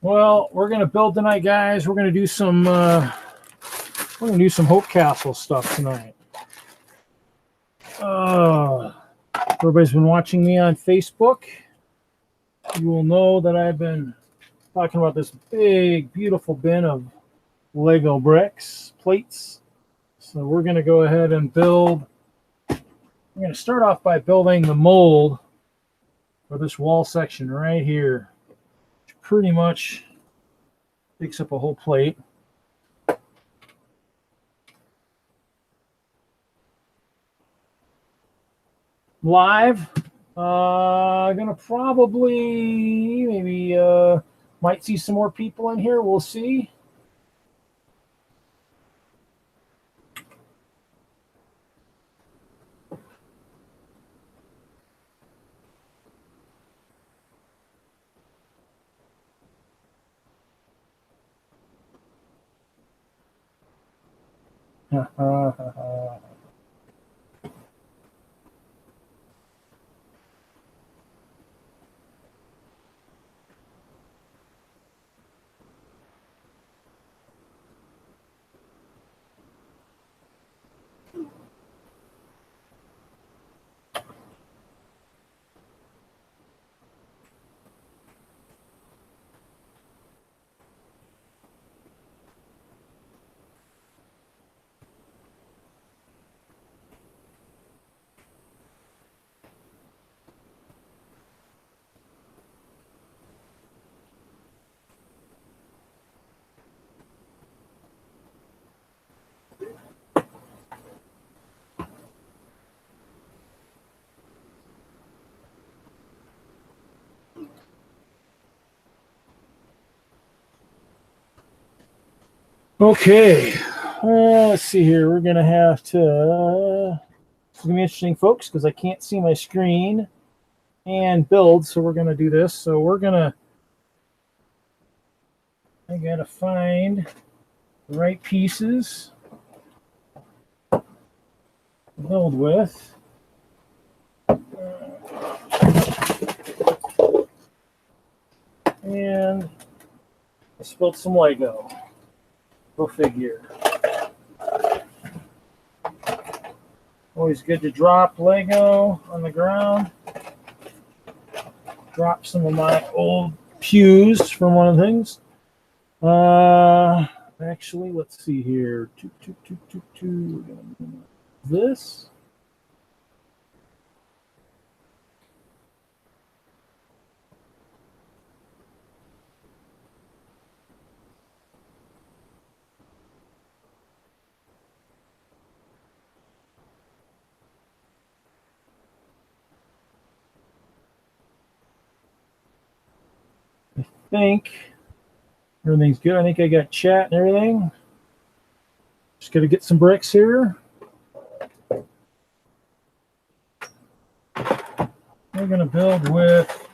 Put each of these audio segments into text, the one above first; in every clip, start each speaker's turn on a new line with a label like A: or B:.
A: Well, we're gonna build tonight, guys. We're gonna do some Hope Castle stuff tonight. Everybody's been watching me on Facebook. You will know that I've been talking about this big, beautiful bin of Lego bricks, plates. So we're gonna go ahead and build. We're gonna start off by building the mold for this wall section right here, which pretty much takes up a whole plate. Live, gonna probably maybe might see some more people in here. We'll see. Okay, let's see here. We're gonna have to. It's gonna be interesting, folks, because I can't see my screen and build. So we're gonna do this. So we're gonna. I gotta find the right pieces to build with. And I spilled some Lego. Go figure. Always good to drop Lego on the ground. Drop some of my old pews from one of the things. Actually, let's see here. This. I think everything's good. I think I got chat and everything. Just got to get some bricks here. We're going to build with,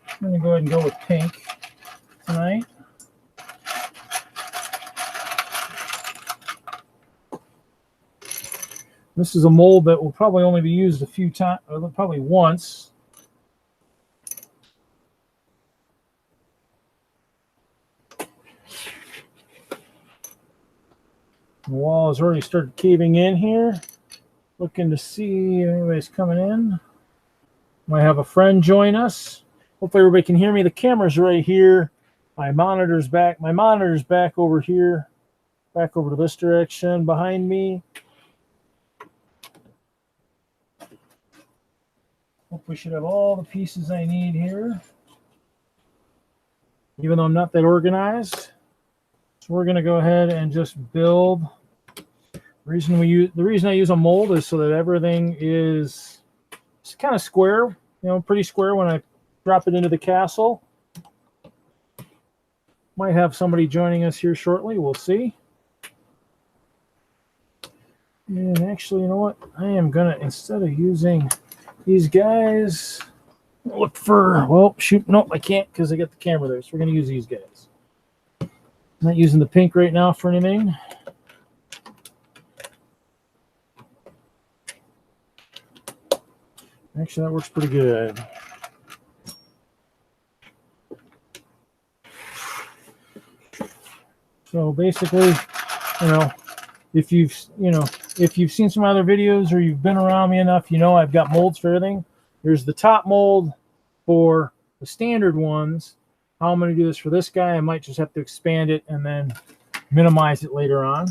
A: I'm going to go ahead and go with pink tonight. This is a mold that will probably only be used a few times, probably once. The wall has already started caving in here. Looking to see if anybody's coming in. Might have a friend join us. Hopefully everybody can hear me. The camera's right here. My monitor's back. My monitor's back over here. Back over to this direction behind me. Hope we should have all the pieces I need here. Even though I'm not that organized. So we're going to go ahead and just build. The reason I use a mold is so that everything is kind of square, pretty square when I drop it into the castle. Might have somebody joining us here shortly. We'll see. And actually, you know what? I am going to, instead of using these guys, look for, well, shoot, nope, I can't because I got the camera there. So we're going to use these guys. I'm not using the pink right now for anything. Actually, that works pretty good. So basically, you know, if you've seen some other videos or you've been around me enough, you know I've got molds for everything. Here's the top mold for the standard ones. How I'm going to do this for this guy, I might just have to expand it and then minimize it later on.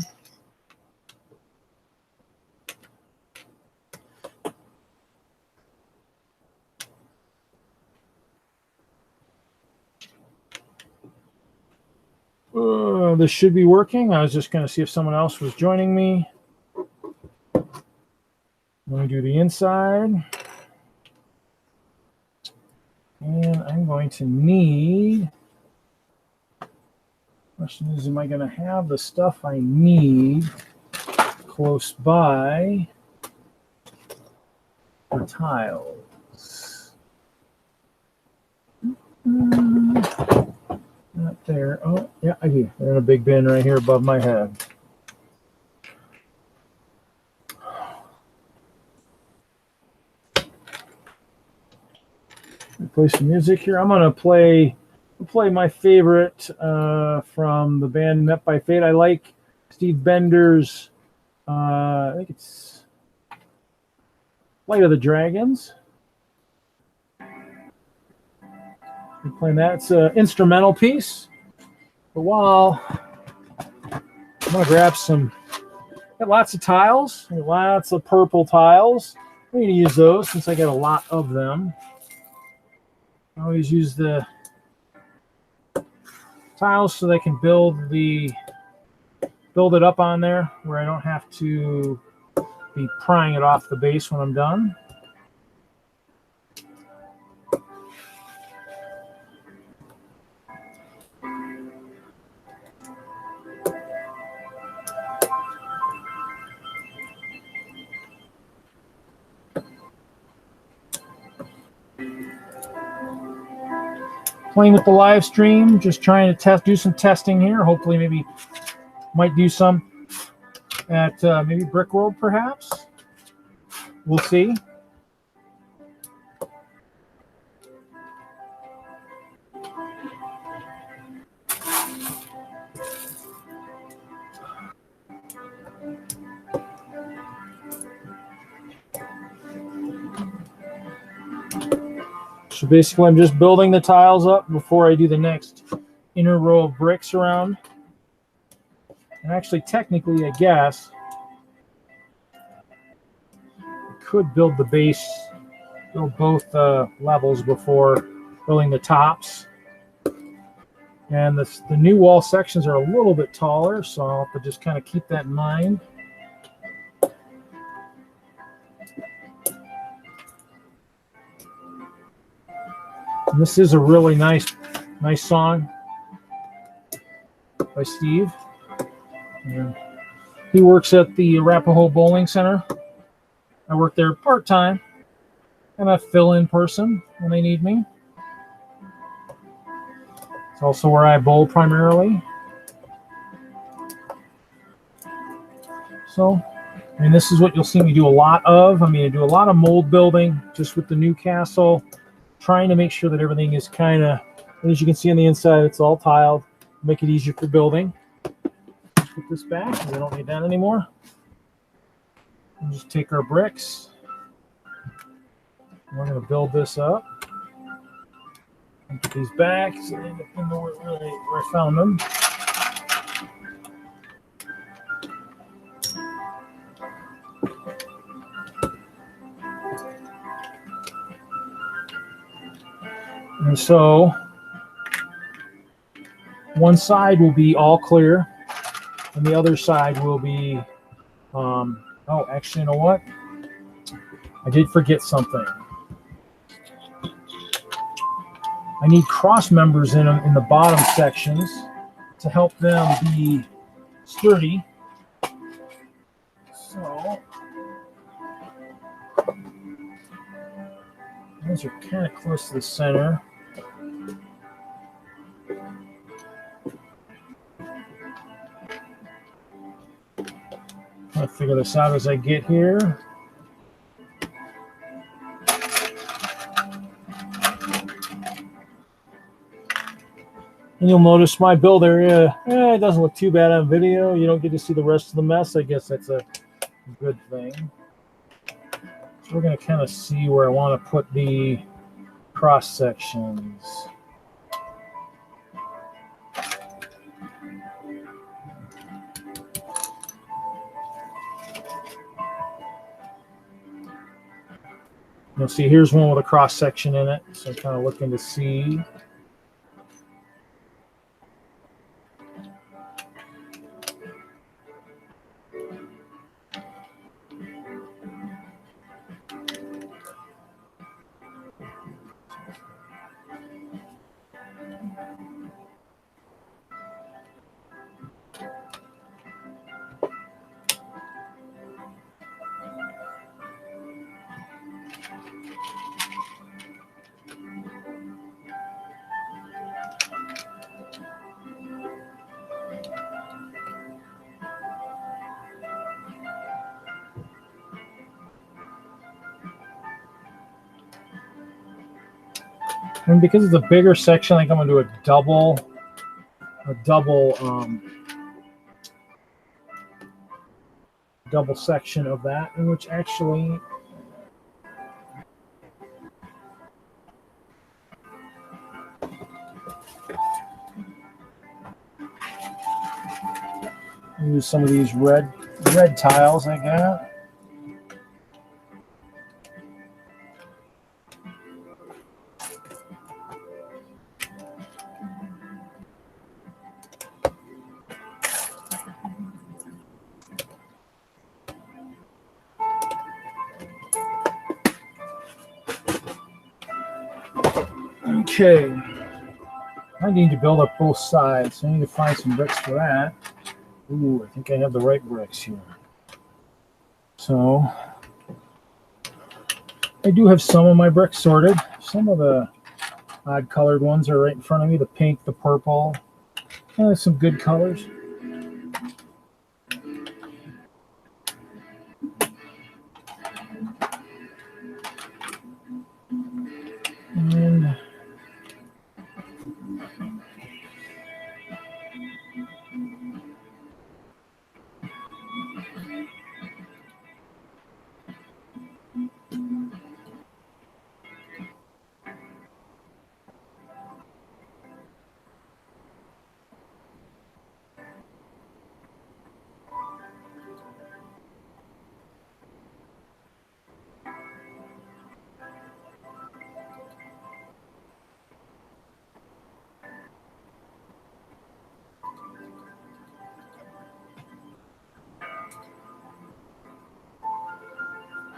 A: This should be working. I was just going to see if someone else was joining me. Let me do the inside. And I'm going to need, question is, am I going to have the stuff I need close by for tiles? Not there. Oh, yeah, I do. They're in a big bin right here above my head. Play some music here. I'm gonna play my favorite from the band Met by Fate. I like Steve Bender's. I think it's Flight of the Dragons. I'm playing that. It's an instrumental piece. But while I'm gonna grab some. Got lots of tiles. Lots of purple tiles. I'm gonna use those since I got a lot of them. I always use the tiles so they can build it up on there where I don't have to be prying it off the base when I'm done. Playing with the live stream, just trying to do some testing here. Hopefully, maybe might do some at maybe Brickworld, perhaps. We'll see. So basically, I'm just building the tiles up before I do the next inner row of bricks around. And actually, technically, I guess I could build the base, build both levels before building the tops. And the new wall sections are a little bit taller, so I'll have to just kind of keep that in mind. And this is a really nice song by Steve. And he works at the Arapahoe Bowling Center. I work there part-time, and I fill in person when they need me. It's also where I bowl primarily. So, I mean, this is what you'll see me do a lot of. I mean, I do a lot of mold building just with the new castle, trying to make sure that everything is kind of, as you can see on the inside, it's all tiled, make it easier for building. Put this back because I don't need that anymore. We'll just take our bricks. We're going to build this up. Put these back so they end up in where I found them. And so one side will be all clear, and the other side will be, oh, actually, you know what? I did forget something. I need cross members in them in the bottom sections to help them be sturdy. So those are kind of close to the center. I'll figure this out as I get here. And you'll notice my build area, it doesn't look too bad on video. You don't get to see the rest of the mess. I guess that's a good thing. So we're going to kind of see where I want to put the cross sections. You'll see here's one with a cross section in it. So I'm kind of looking to see. And because it's a bigger section, I think I'm going to do a double section of that, in which actually use some of these red tiles I got. Okay, I need to build up both sides, so I need to find some bricks for that. Ooh, I think I have the right bricks here. So I do have some of my bricks sorted. Some of the odd colored ones are right in front of me, the pink, the purple. Some good colors. And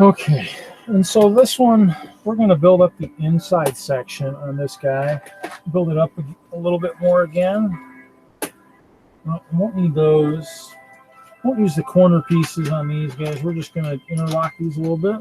A: okay, and so this one, we're going to build up the inside section on this guy. Build it up a little bit more again. Well, I won't need those. Won't use the corner pieces on these guys. We're just going to interlock these a little bit.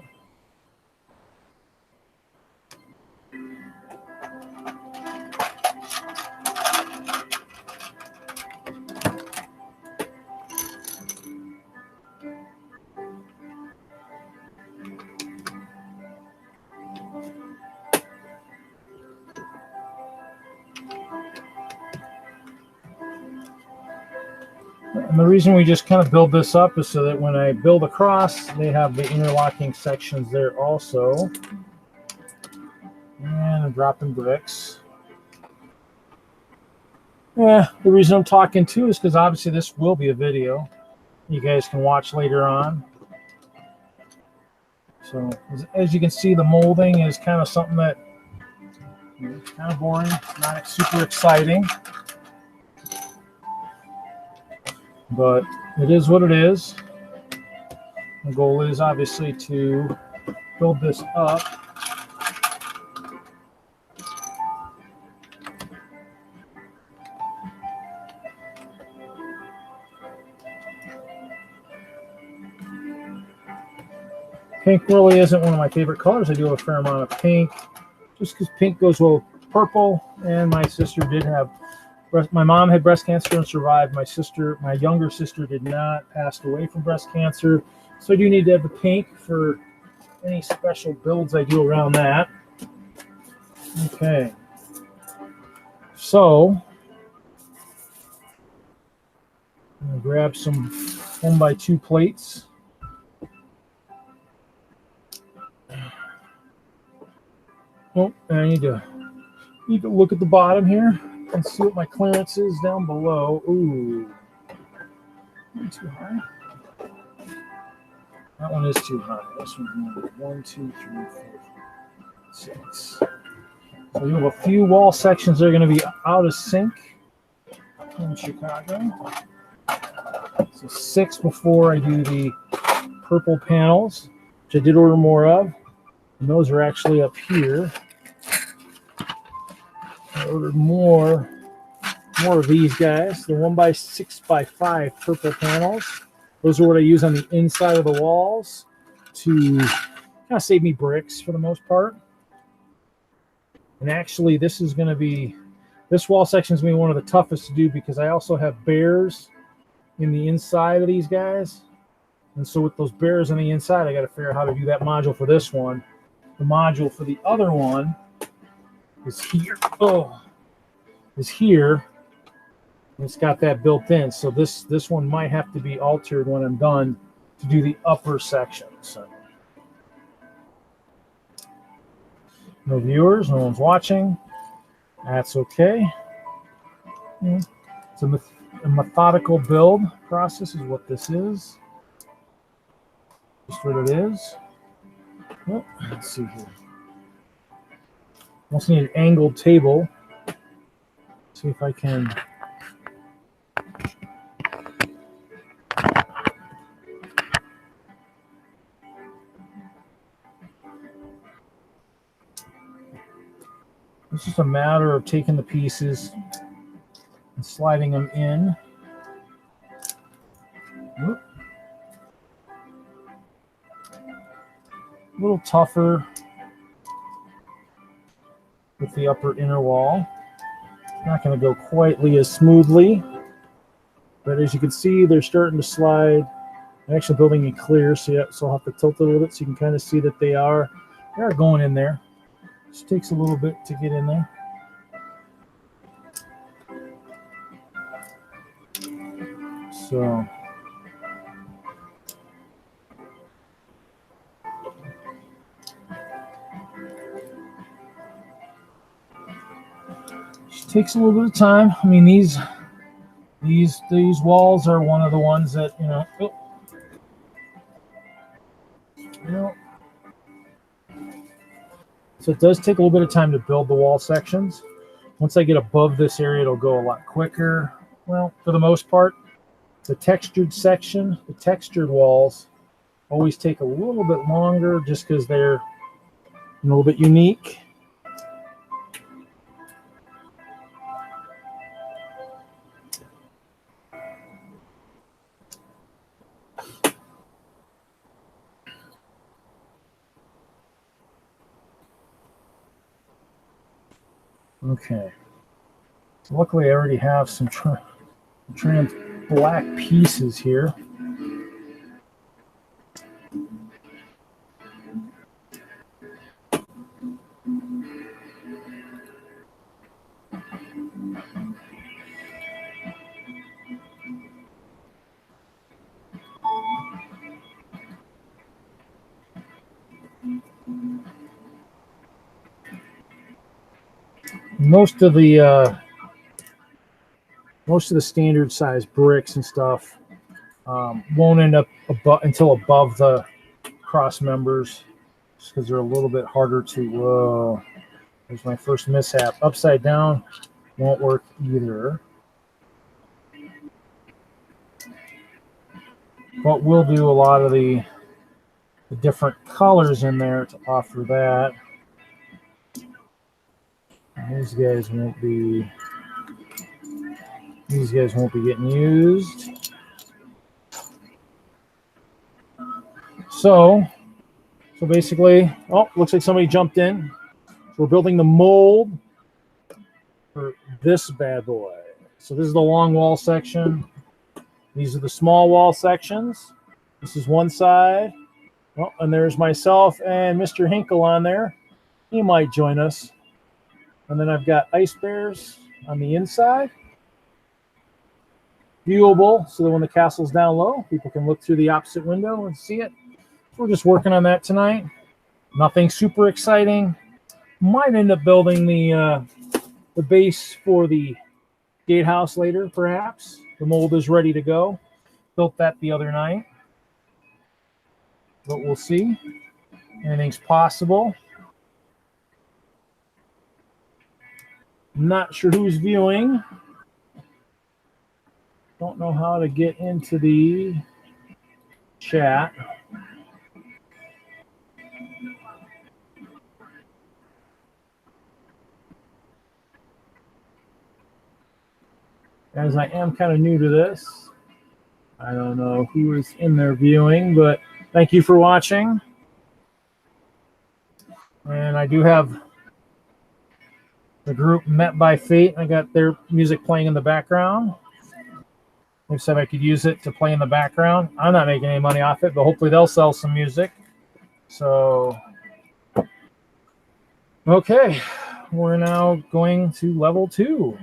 A: And the reason we just kind of build this up is so that when I build across, they have the interlocking sections there also. And I'm dropping bricks. Yeah, the reason I'm talking too is because obviously this will be a video you guys can watch later on. So as you can see, the molding is kind of something that it's kind of boring, not super exciting. But it is what it is. The goal is obviously to build this up. Pink really isn't one of my favorite colors. I do have a fair amount of pink, just because pink goes well with purple. And my sister did have, my mom had breast cancer and survived. My younger sister did not, passed away from breast cancer. So I do need to have the pink for any special builds I do around that. Okay. So I'm gonna grab some 1x2 plates. Oh, and I need to look at the bottom here and see what my clearance is down below. Ooh, too high. That one is too high. This one's 1, 2, 3, 4, 6. So you have a few wall sections that are going to be out of sync in Chicago. So 6 before I do the purple panels, which I did order more of. And those are actually up here. I ordered more of these guys, the 1x6x5 purple panels. Those are what I use on the inside of the walls to kind of save me bricks for the most part. And actually, this wall section is going to be one of the toughest to do because I also have bears in the inside of these guys. And so with those bears on the inside, I got to figure out how to do that module for this one. The module for the other one is here. Is here. It's got that built in. So this one might have to be altered when I'm done to do the upper section. So no viewers, no one's watching. That's okay. It's a methodical build process is what this is. Just what it is. Well, let's see here. Also need an angled table. See if I can. It's just a matter of taking the pieces and sliding them in. Whoop. A little tougher with the upper inner wall. Not going to go quite as smoothly, but as you can see, they're starting to slide. I'm actually building it clear, so I'll have to tilt it a little bit so you can kind of see that they are going in there. Just takes a little bit to get in there. So it takes a little bit of time. I mean, these walls are one of the ones that, so it does take a little bit of time to build the wall sections. Once I get above this area, it'll go a lot quicker. Well, for the most part, the textured walls always take a little bit longer just because they're a little bit unique. Okay. So luckily, I already have some trans black pieces here. Most of the standard size bricks and stuff won't end up until above the cross members, just because they're a little bit harder to. Whoa! There's my first mishap. Upside down won't work either. But we'll do a lot of the different colors in there to offer that. These guys won't be getting used. So basically, looks like somebody jumped in. So we're building the mold for this bad boy. So this is the long wall section. These are the small wall sections. This is one side. Well, and there's myself and Mr. Hinkle on there. He might join us. And then I've got ice bears on the inside. viewable so that when the castle's down low, people can look through the opposite window and see it. We're just working on that tonight. Nothing super exciting. Might end up building the base for the gatehouse later, perhaps. The mold is ready to go. Built that the other night. But we'll see. Anything's possible. Not sure who's viewing. Don't know how to get into the chat. As I am kind of new to this, I don't know who is in there viewing, but thank you for watching. And I do have the group Met by Fate. I got their music playing in the background. They said I could use it to play in the background. I'm not making any money off it, but hopefully they'll sell some music. So, okay, we're now going to level 2.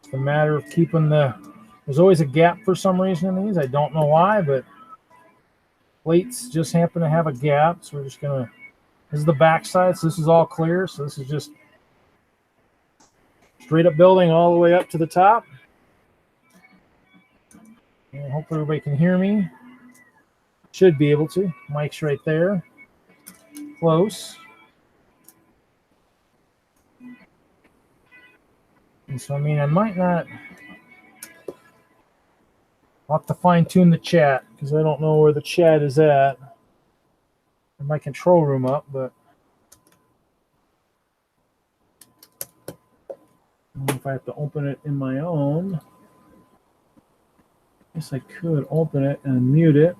A: It's a matter of keeping there's always a gap for some reason in these. I don't know why, but plates just happen to have a gap. So we're just going to, this is the back side. So this is all clear. So this is just straight up building all the way up to the top. And hopefully everybody can hear me. Should be able to. Mic's right there. Close. And so, I mean, I might not. I'll have to fine tune the chat because I don't know where the chat is at. I have my control room up, but I don't know if I have to open it in my own. I guess I could open it and mute it.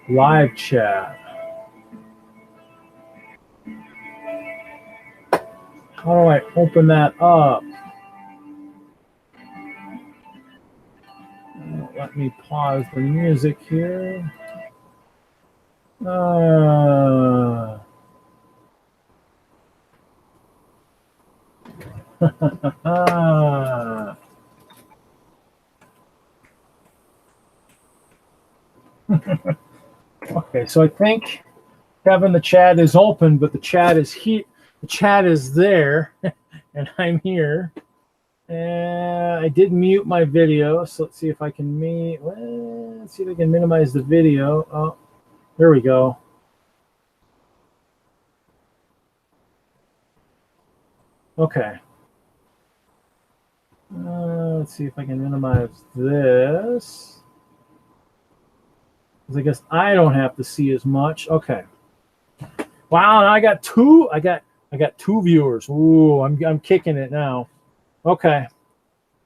A: Live chat. How do I open that up? Let me pause the music here. Okay, so I think, Kevin, the chat is open, but the chat is here. The chat is there, and I'm here. And I did mute my video, so let's see if I can let's see if I can minimize the video. Oh, there we go. Okay. Let's see if I can minimize this. Because I guess I don't have to see as much. Okay. Wow, now I got two. I got 2 viewers. Ooh, I'm kicking it now. Okay.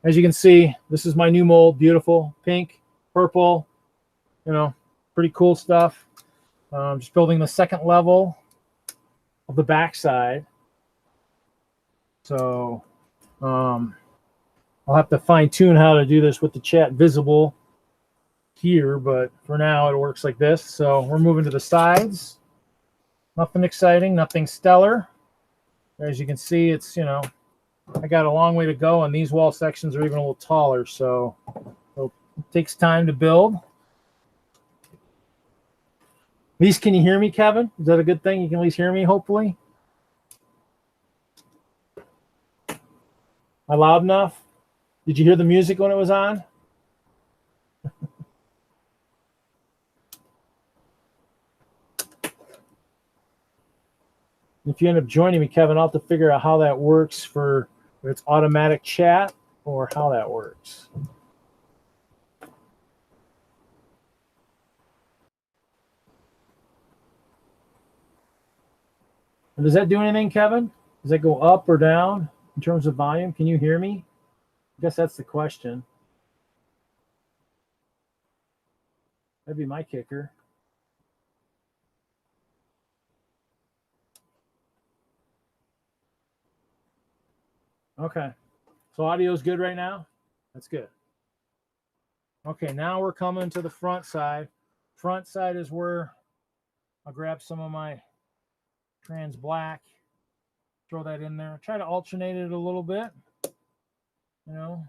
A: As you can see, this is my new mold. Beautiful, pink, purple. You know, pretty cool stuff. Just building the second level of the backside. So I'll have to fine tune how to do this with the chat visible here, but for now it works like this. So we're moving to the sides. Nothing exciting, nothing stellar. As you can see, it's, you know, I got a long way to go, and these wall sections are even a little taller, so it takes time to build. At least, can you hear me, Kevin? Is that a good thing? You can at least hear me, hopefully. Am I loud enough? Did you hear the music when it was on? If you end up joining me, Kevin, I'll have to figure out how that works for if it's automatic chat or how that works. And does that do anything, Kevin? Does that go up or down in terms of volume? Can you hear me? I guess that's the question. That'd be my kicker. Okay. So audio is good right now? That's good. Okay, now we're coming to the front side. Front side is where I'll grab some of my trans black, throw that in there. Try to alternate it a little bit, you know,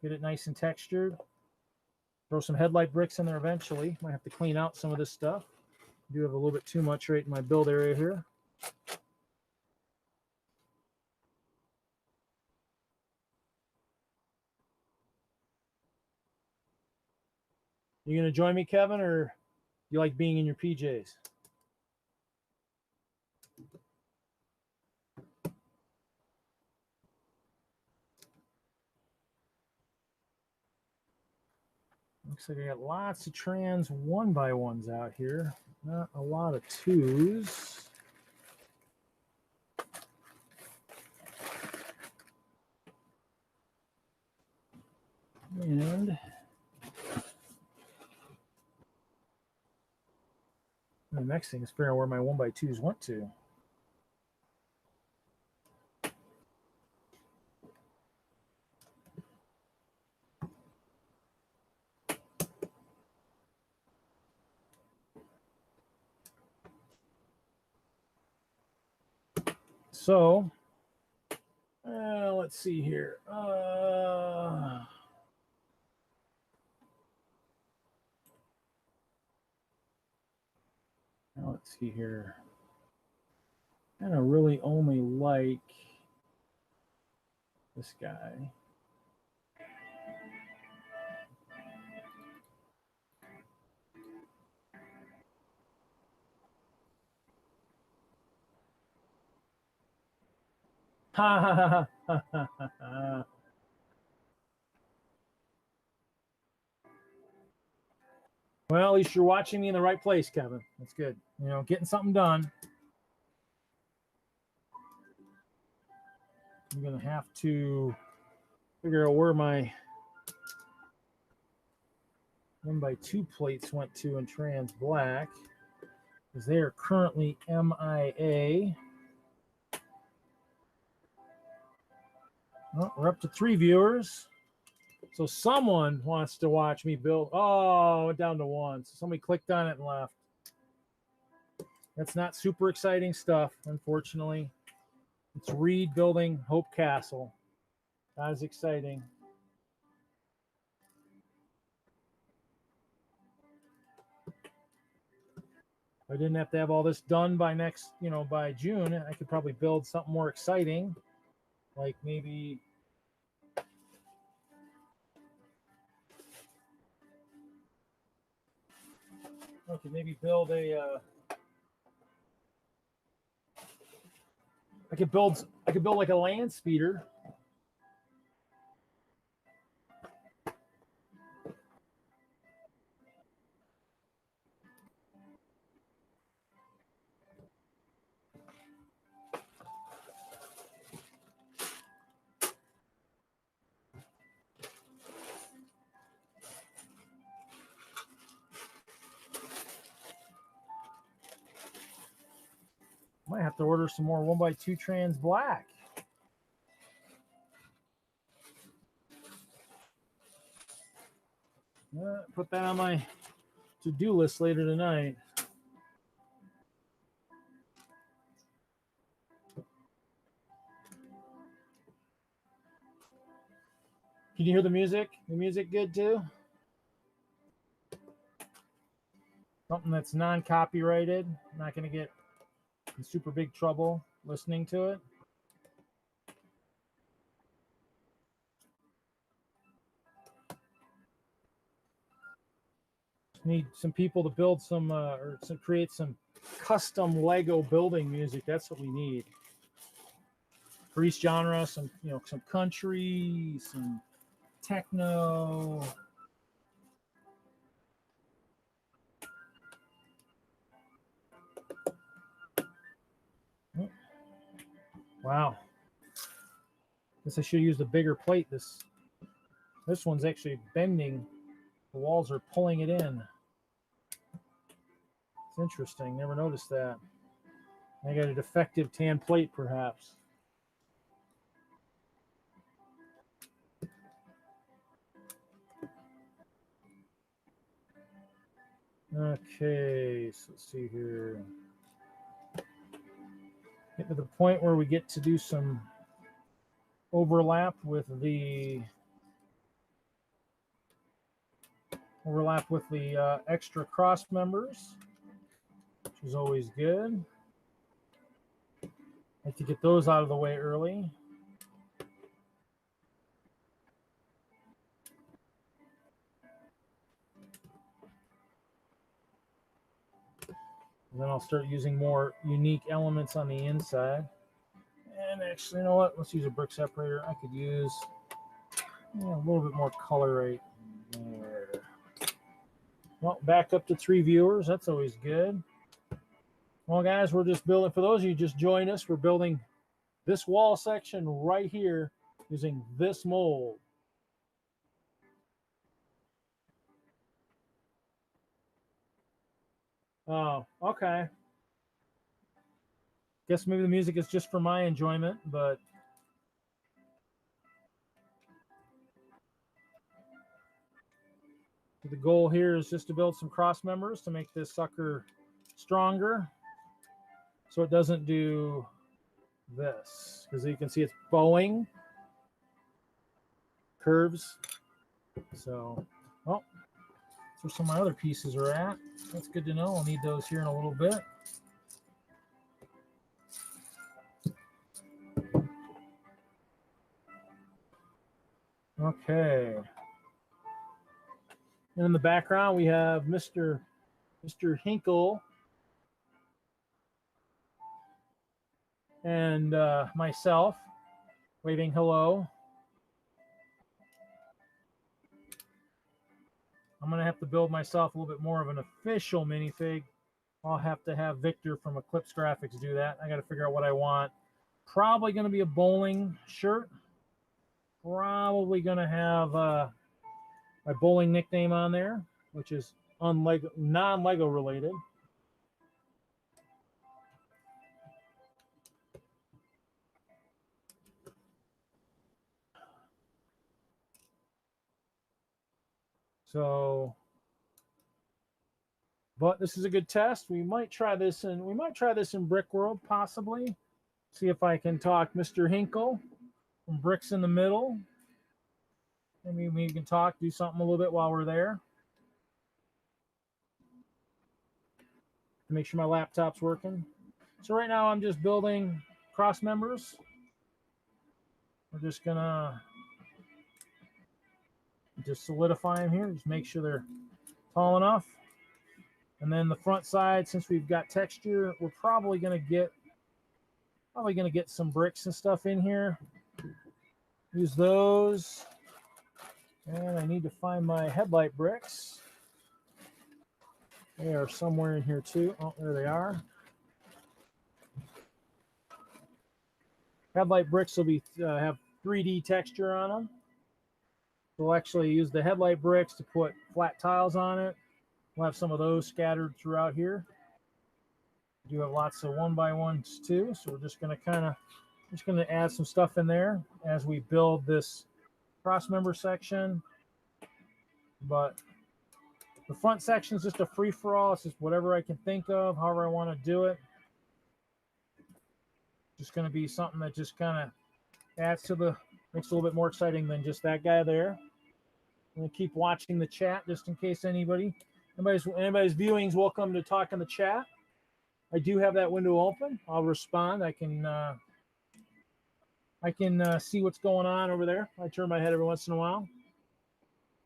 A: get it nice and textured. Throw some headlight bricks in there eventually. Might have to clean out some of this stuff. I do have a little bit too much right in my build area here. You gonna join me, Kevin, or you like being in your PJs? Looks like I got lots of trans 1x1s out here. Not a lot of 2s. And the next thing is figuring out where my 1x2s went to. So, let's see here. Let's see here. I really only like this guy. Ha ha ha ha ha ha. Well, at least you're watching me in the right place, Kevin. That's good. You know, getting something done. I'm going to have to figure out where my 1x2 plates went to in trans black, because they are currently MIA. Well, we're up to 3 viewers. So someone wants to watch me build. Oh, went down to 1. So somebody clicked on it and left. That's not super exciting stuff, unfortunately. It's Reed building Hope Castle. Not as exciting. If I didn't have to have all this done by by June, I could probably build something more exciting. Like maybe I could maybe build a I could build like a land speeder. Might have to order some more 1x2 trans black. Put that on my to-do list later tonight. Can you hear the music? The music good too? Something that's non-copyrighted. Not going to get in super big trouble listening to it. Need some people to build some or to create some custom Lego building music. That's what we need. For each genre, some some country, some techno. Wow. Guess I should have used a bigger plate. This one's actually bending. The walls are pulling it in. It's interesting. Never noticed that. I got a defective tan plate, perhaps. Okay, so let's see here. Get to the point where we get to do some overlap with the extra cross members, which is always good. Like to get those out of the way early. And then I'll start using more unique elements on the inside. And actually, you know what? Let's use a brick separator. I could use a little bit more color right there. Well, back up to 3 viewers. That's always good. Well, guys, we're just building. For those of you who just joined us, we're building this wall section right here using this mold. Oh, okay. Guess maybe the music is just for my enjoyment, but the goal here is just to build some cross members to make this sucker stronger so it doesn't do this. Because you can see it's bowing, curves. So, well, that's where some of my other pieces are at. That's good to know. I'll need those here in a little bit. Okay. And in the background, we have Mr. Hinkle and myself waving hello. I'm going to have to build myself a little bit more of an official minifig. I'll have to have Victor from Eclipse Graphics do that. I got to figure out what I want. Probably going to be a bowling shirt. Probably going to have my bowling nickname on there, which is non-Lego related. So, but this is a good test. We might try this in Brick World, possibly. See if I can talk Mr. Hinkle from Bricks in the Middle. Maybe we can talk, do something a little bit while we're there. To make sure my laptop's working. So right now I'm just building cross members. We're just gonna just solidify them here. Just make sure they're tall enough. And then the front side, since we've got texture, we're probably gonna get some bricks and stuff in here. Use those. And I need to find my headlight bricks. They are somewhere in here too. Oh, there they are. Headlight bricks will be have 3D texture on them. We'll actually use the headlight bricks to put flat tiles on it. We'll have some of those scattered throughout here. We do have lots of 1x1s too, so we're just going to add some stuff in there as we build this cross member section. But the front section is just a free-for-all. It's just whatever I can think of, however I want to do it. Just going to be something that just kind of makes it a little bit more exciting than just that guy there. I'm going to keep watching the chat just in case anybody's viewing is welcome to talk in the chat. I do have that window open. I'll respond. I can see what's going on over there. I turn my head every once in a while.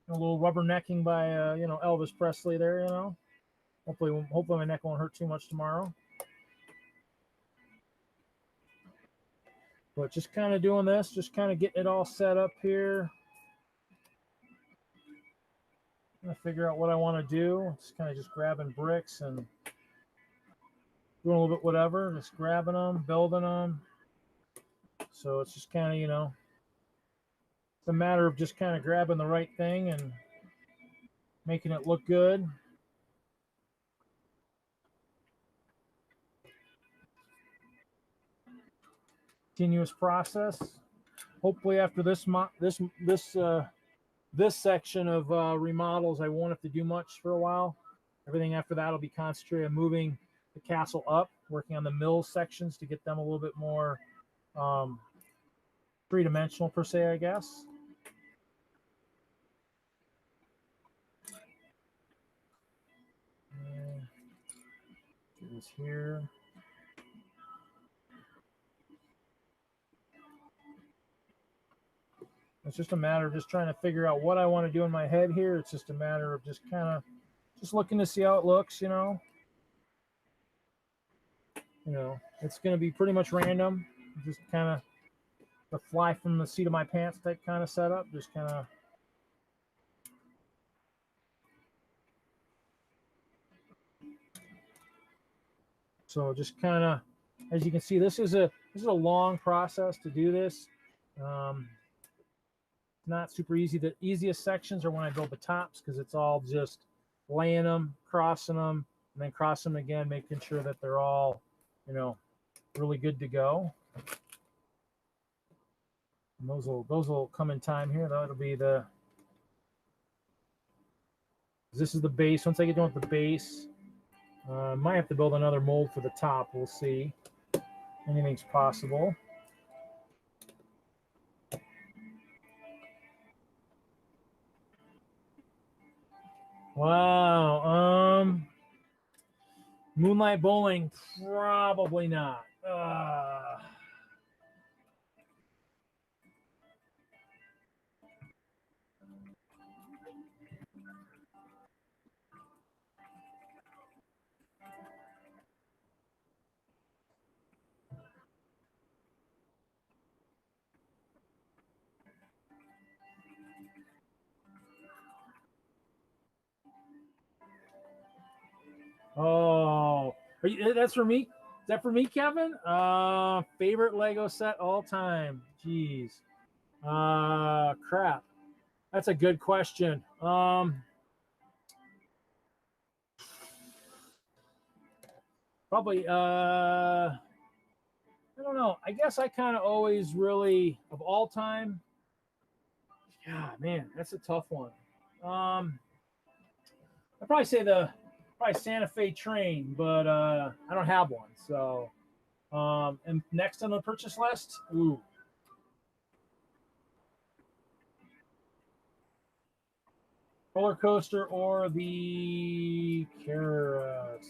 A: A little rubbernecking by Elvis Presley there. Hopefully my neck won't hurt too much tomorrow. But just kind of doing this, just kind of getting it all set up here. I'm gonna figure out what I want to do. Just kind of just grabbing bricks and doing a little bit whatever, just grabbing them, building them. So it's just kind of, it's a matter of just kind of grabbing the right thing and making it look good. Continuous process. Hopefully after this section of remodels, I won't have to do much for a while. Everything after that will be concentrated on moving the castle up, working on the mill sections to get them a little bit more three-dimensional per se, I guess. Do this here. It's just a matter of just trying to figure out what I want to do in my head here. It's just a matter of just kind of just looking to see how it looks, you know. It's going to be pretty much random. Just kind of the fly from the seat of my pants type kind of setup. Just kind of. So just kind of, as you can see, this is a long process to do this. Not super easy. The easiest sections are when I build the tops because it's all just laying them, crossing them, and then crossing them again, making sure that they're all, really good to go. And those will come in time here. That'll be this is the base. Once I get done with the base, might have to build another mold for the top. We'll see. Anything's possible. Wow. Moonlight Bowling, probably not. Oh, that's for me. Is that for me, Kevin? Favorite Lego set all time. Jeez. Crap. That's a good question. Probably. I don't know. I guess I kind of always really of all time. Yeah, man, that's a tough one. I'd probably say Santa Fe train, but I don't have one. So, and next on the purchase list, roller coaster or the carousel.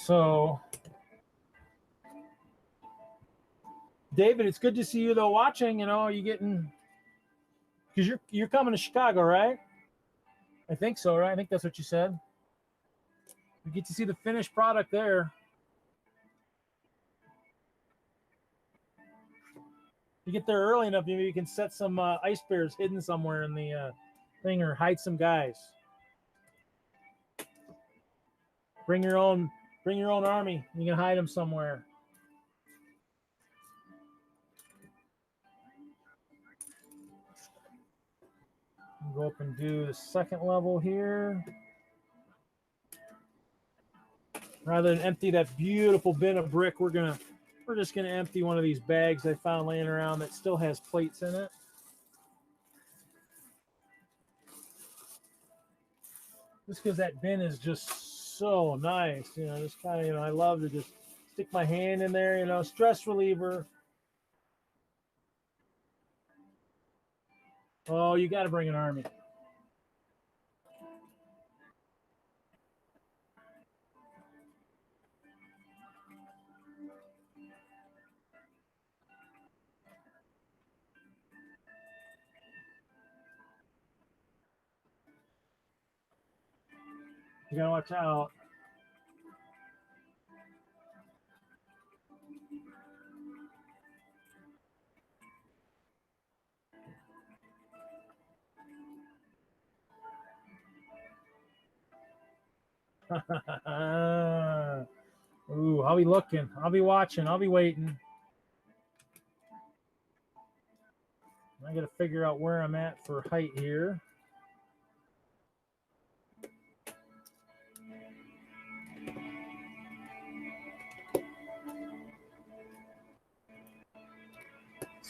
A: So, David, it's good to see you though watching. Are you getting? Because you're coming to Chicago, right? I think so, right? I think that's what you said. You get to see the finished product there. You get there early enough, maybe you can set some ice bears hidden somewhere in the thing, or hide some guys. Bring your own army. You can hide them somewhere. Go up and do the second level here. Rather than empty that beautiful bin of brick, we're just gonna empty one of these bags I found laying around that still has plates in it. Just because that bin is just so nice, just kind of, I love to just stick my hand in there, stress reliever. Oh, you got to bring an army. You got to watch out. Ooh, I'll be looking. I'll be watching. I'll be waiting. I got to figure out where I'm at for height here.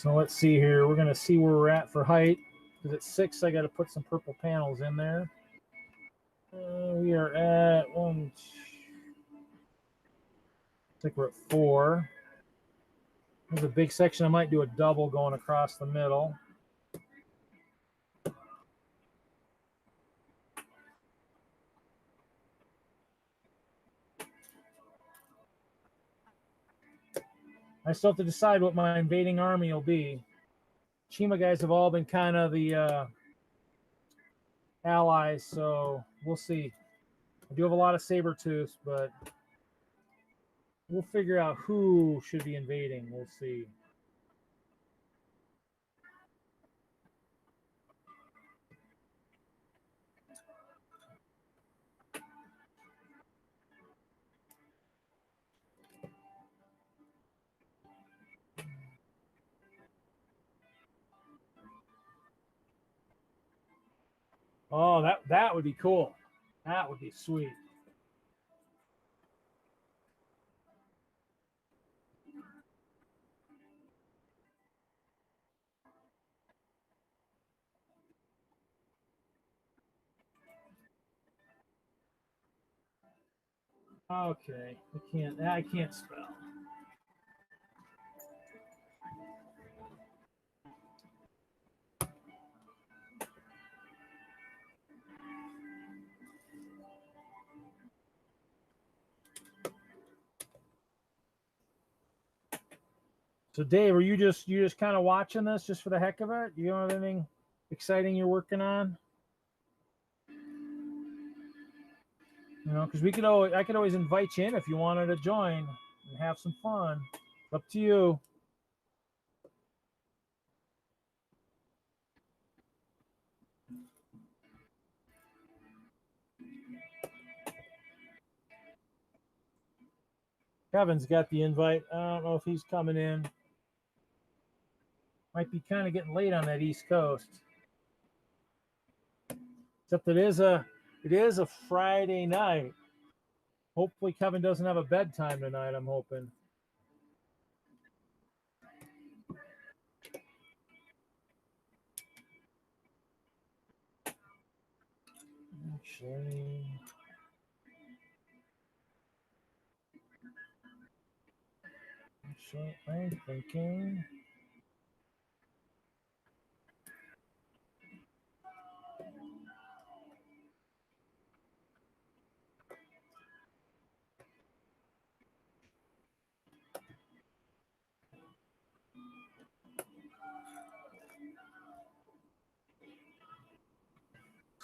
A: So let's see here. We're going to see where we're at for height. Because at 6, I got to put some purple panels in there. We are at 1, 2, I think we're at 4. There's a big section. I might do a double going across the middle. I still have to decide what my invading army will be. Chima guys have all been kind of the allies, so we'll see. I do have a lot of Sabertooths, but we'll figure out who should be invading. We'll see. Oh, that would be cool. That would be sweet. Okay, I can't spell. So Dave, are you just kind of watching this just for the heck of it? You don't have anything exciting you're working on? You know, because I could always invite you in if you wanted to join and have some fun. It's up to you. Kevin's got the invite. I don't know if he's coming in. Might be kind of getting late on that East Coast. Except it is a Friday night. Hopefully Kevin doesn't have a bedtime tonight, I'm hoping. Actually, I'm thinking.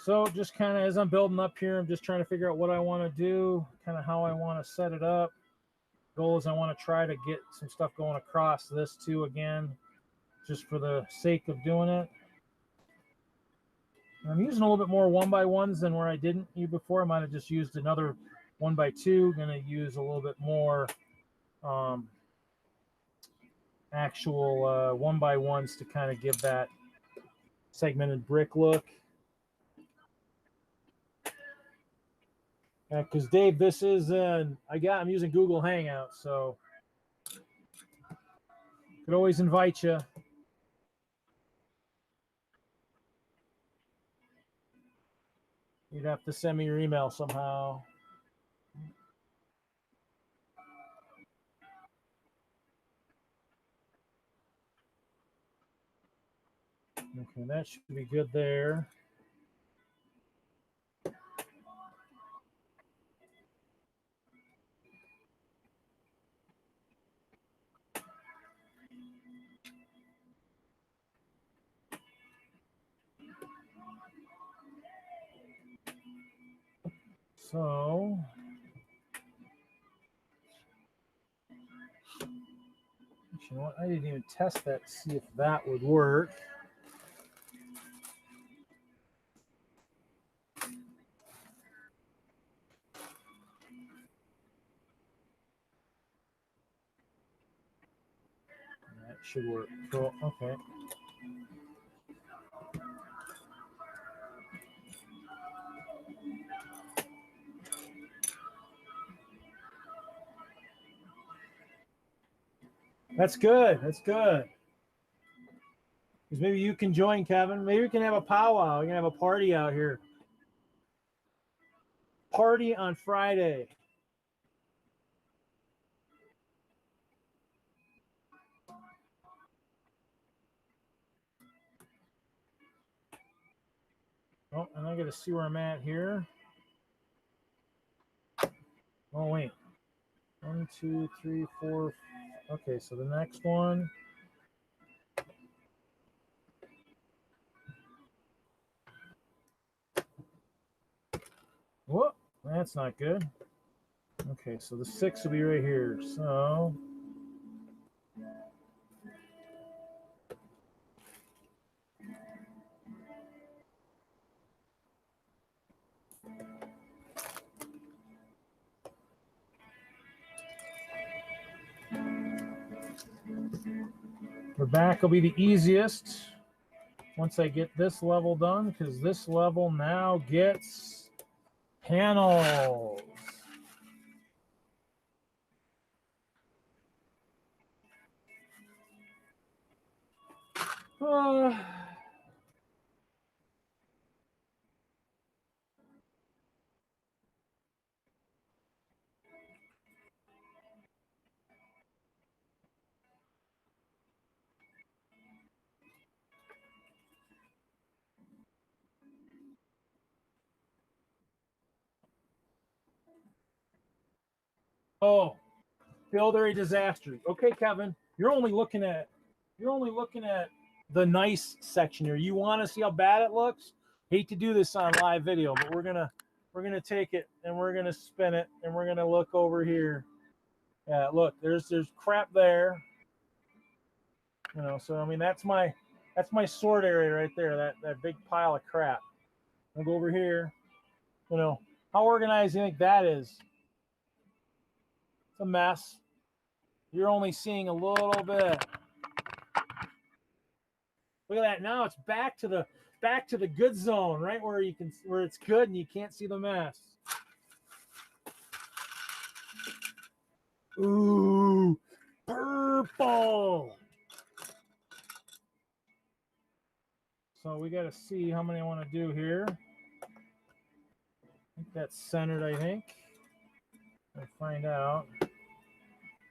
A: So just kind of as I'm building up here, I'm just trying to figure out what I want to do, kind of how I want to set it up. Goal is I want to try to get some stuff going across this too again, just for the sake of doing it. I'm using a little bit more 1x1s than where I didn't use before. I might have just used another 1x2. Going to use a little bit more actual 1x1s to kind of give that segmented brick look. Because Dave, this is I'm using Google Hangouts, so could always invite you. You'd have to send me your email somehow. Okay, that should be good there. So, you know what? I didn't even test that to see if that would work. That should work. Cool. Okay. That's good. That's good. Because maybe you can join, Kevin. Maybe we can have a powwow. We can have a party out here. Party on Friday. Oh, and I got to see where I'm at here. Oh, wait. 1, 2, 3, 4. Okay, so the next one. Whoop, that's not good. Okay, so the 6 will be right here. So the back will be the easiest once I get this level done, because this level now gets panels. Oh, build area disaster. Okay, Kevin, you're only looking at the nice section here. You want to see how bad it looks? Hate to do this on live video, but we're gonna take it and we're gonna spin it and we're gonna look over here. Yeah, look, there's crap there. You know, so I mean that's my sort area right there. That big pile of crap. I'll go over here. You know, how organized do you think that is? It's a mess. You're only seeing a little bit. Look at that. Now it's back to the good zone, right where it's good and you can't see the mess. Ooh, purple. So we got to see how many I want to do here. I think that's centered, I think. I'll find out.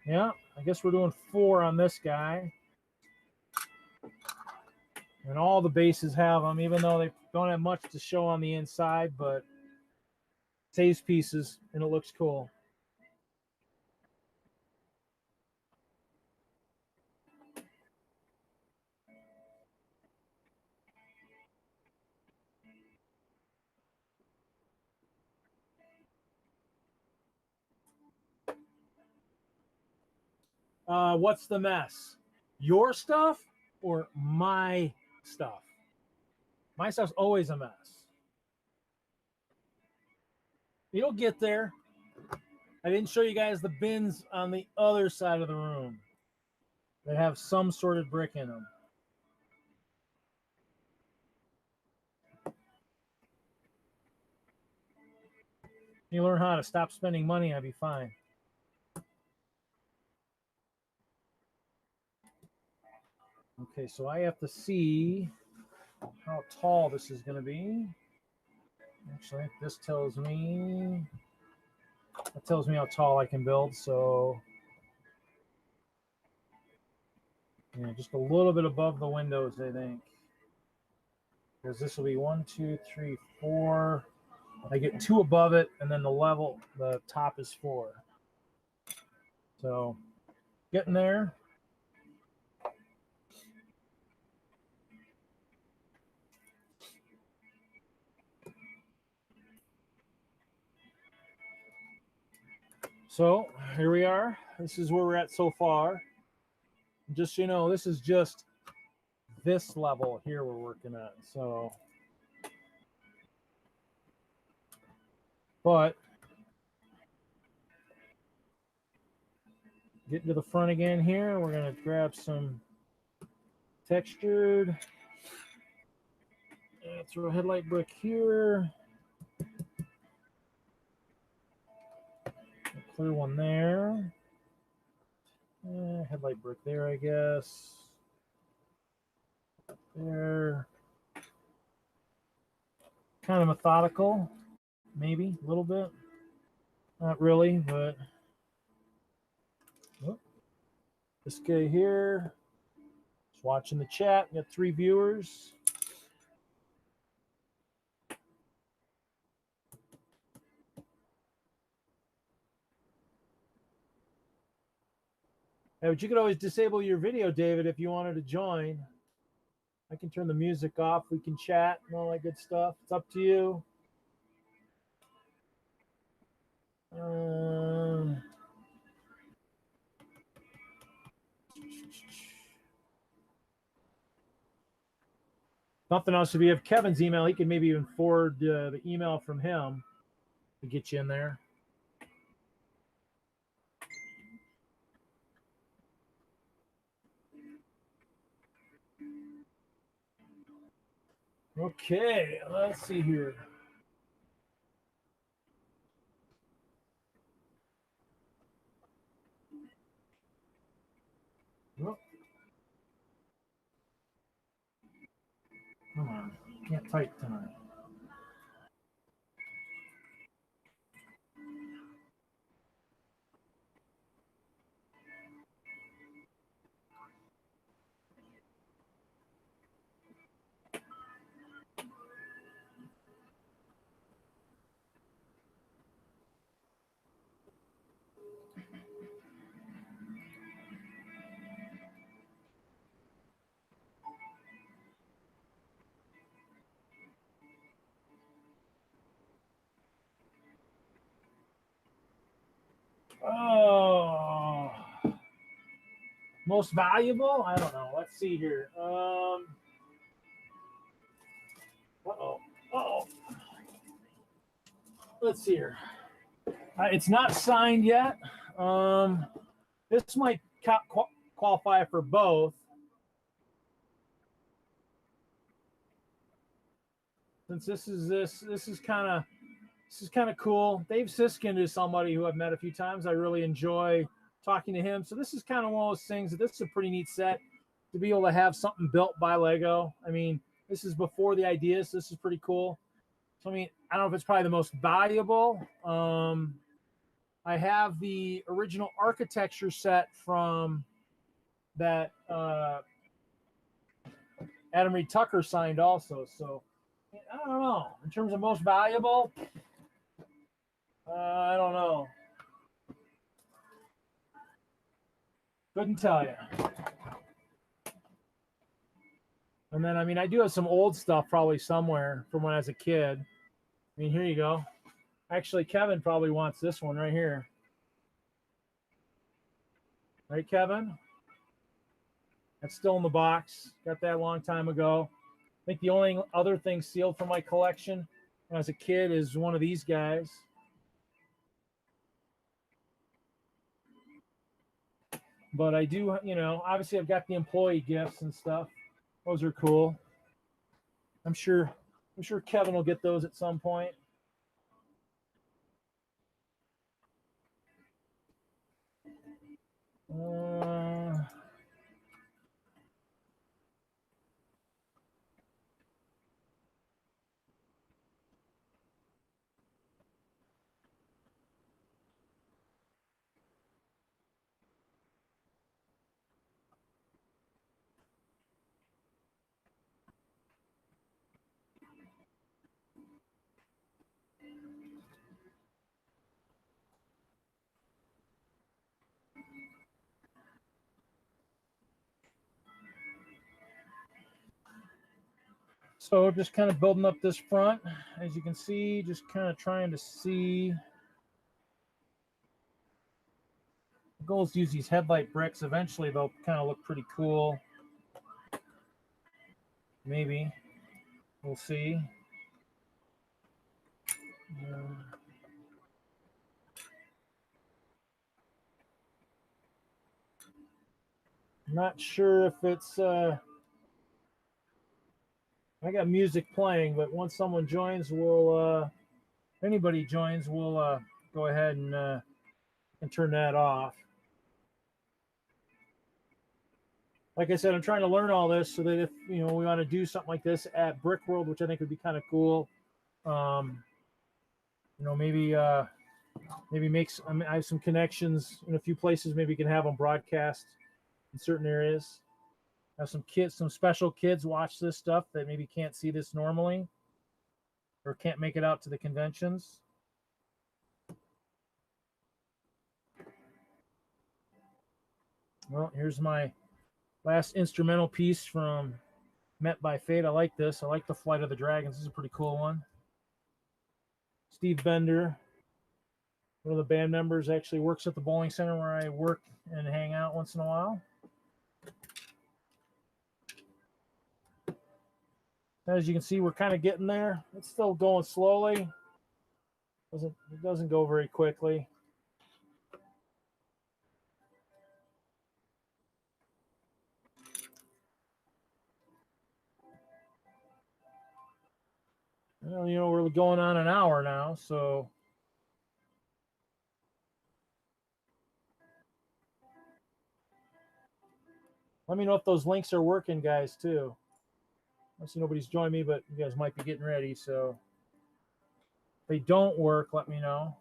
A: Yeah, I guess we're doing 4 on this guy. And all the bases have them, even though they don't have much to show on the inside, but saves pieces, and it looks cool. What's the mess? Your stuff or my stuff? My stuff's always a mess. You'll get there. I didn't show you guys the bins on the other side of the room that have some sort of brick in them. You learn how to stop spending money, I'd be fine. Okay, so I have to see how tall this is going to be. Actually, this tells me how tall I can build. So, yeah, just a little bit above the windows, I think. Because this will be 1, 2, 3, 4. I get 2 above it, and then the top is 4. So, getting there. So here we are. This is where we're at so far. Just so you know, this is just this level here we're working at. So, but getting to the front again here, we're going to grab some textured. Throw a headlight brick here. A clear one there. Headlight brick there, I guess. They're kind of methodical, maybe a little bit. Not really, but oh, this guy here is watching the chat. We got 3 viewers. Hey, but you could always disable your video, David, if you wanted to join. I can turn the music off. We can chat and all that good stuff. It's up to you. Nothing else. If you have Kevin's email, he can maybe even forward the email from him to get you in there. Okay, let's see here. Oh. Come on, can't type tonight. Oh, most valuable? I don't know. Let's see here. Uh-oh. Let's see here. It's not signed yet. This might qualify for both. Since this is kind of cool. Dave Siskind is somebody who I've met a few times. I really enjoy talking to him. So this is kind of one of those things that this is a pretty neat set to be able to have something built by Lego. I mean, this is before the ideas. So this is pretty cool. So I mean, I don't know if it's probably the most valuable. I have the original architecture set from that Adam Reed Tucker signed also. So I don't know. In terms of most valuable, I don't know. Couldn't tell you. And then, I mean, I do have some old stuff probably somewhere from when I was a kid. I mean, here you go. Actually, Kevin probably wants this one right here. Right, Kevin? That's still in the box. Got that a long time ago. I think the only other thing sealed from my collection when I was a kid is one of these guys. But I do, you know, obviously I've got the employee gifts and stuff. Those are cool. I'm sure Kevin will get those at some point. So just kind of building up this front, as you can see, just kind of trying to see. The goal is to use these headlight bricks. Eventually they'll kind of look pretty cool. Maybe. We'll see. I'm not sure if it's I got music playing, but once someone joins, we'll if anybody joins, we'll go ahead and turn that off. like I said, I'm trying to learn all this so that if we want to do something like this at Brickworld, which I think would be kind of cool. Maybe I have some connections in a few places. Maybe you can have them broadcast in certain areas. Have some special kids watch this stuff that maybe can't see this normally or can't make it out to the conventions. Well, here's my last instrumental piece from Met by Fate. I like this. I like the Flight of the Dragons. This is a pretty cool one. Steve Bender, one of the band members, actually works at the bowling center where I work and hang out once in a while. As you can see, we're kind of getting there. It's still going slowly. It doesn't go very quickly. Well, we're going on an hour now, so let me know if those links are working, guys, too. I see nobody's joined me, but you guys might be getting ready, so if they don't work, let me know.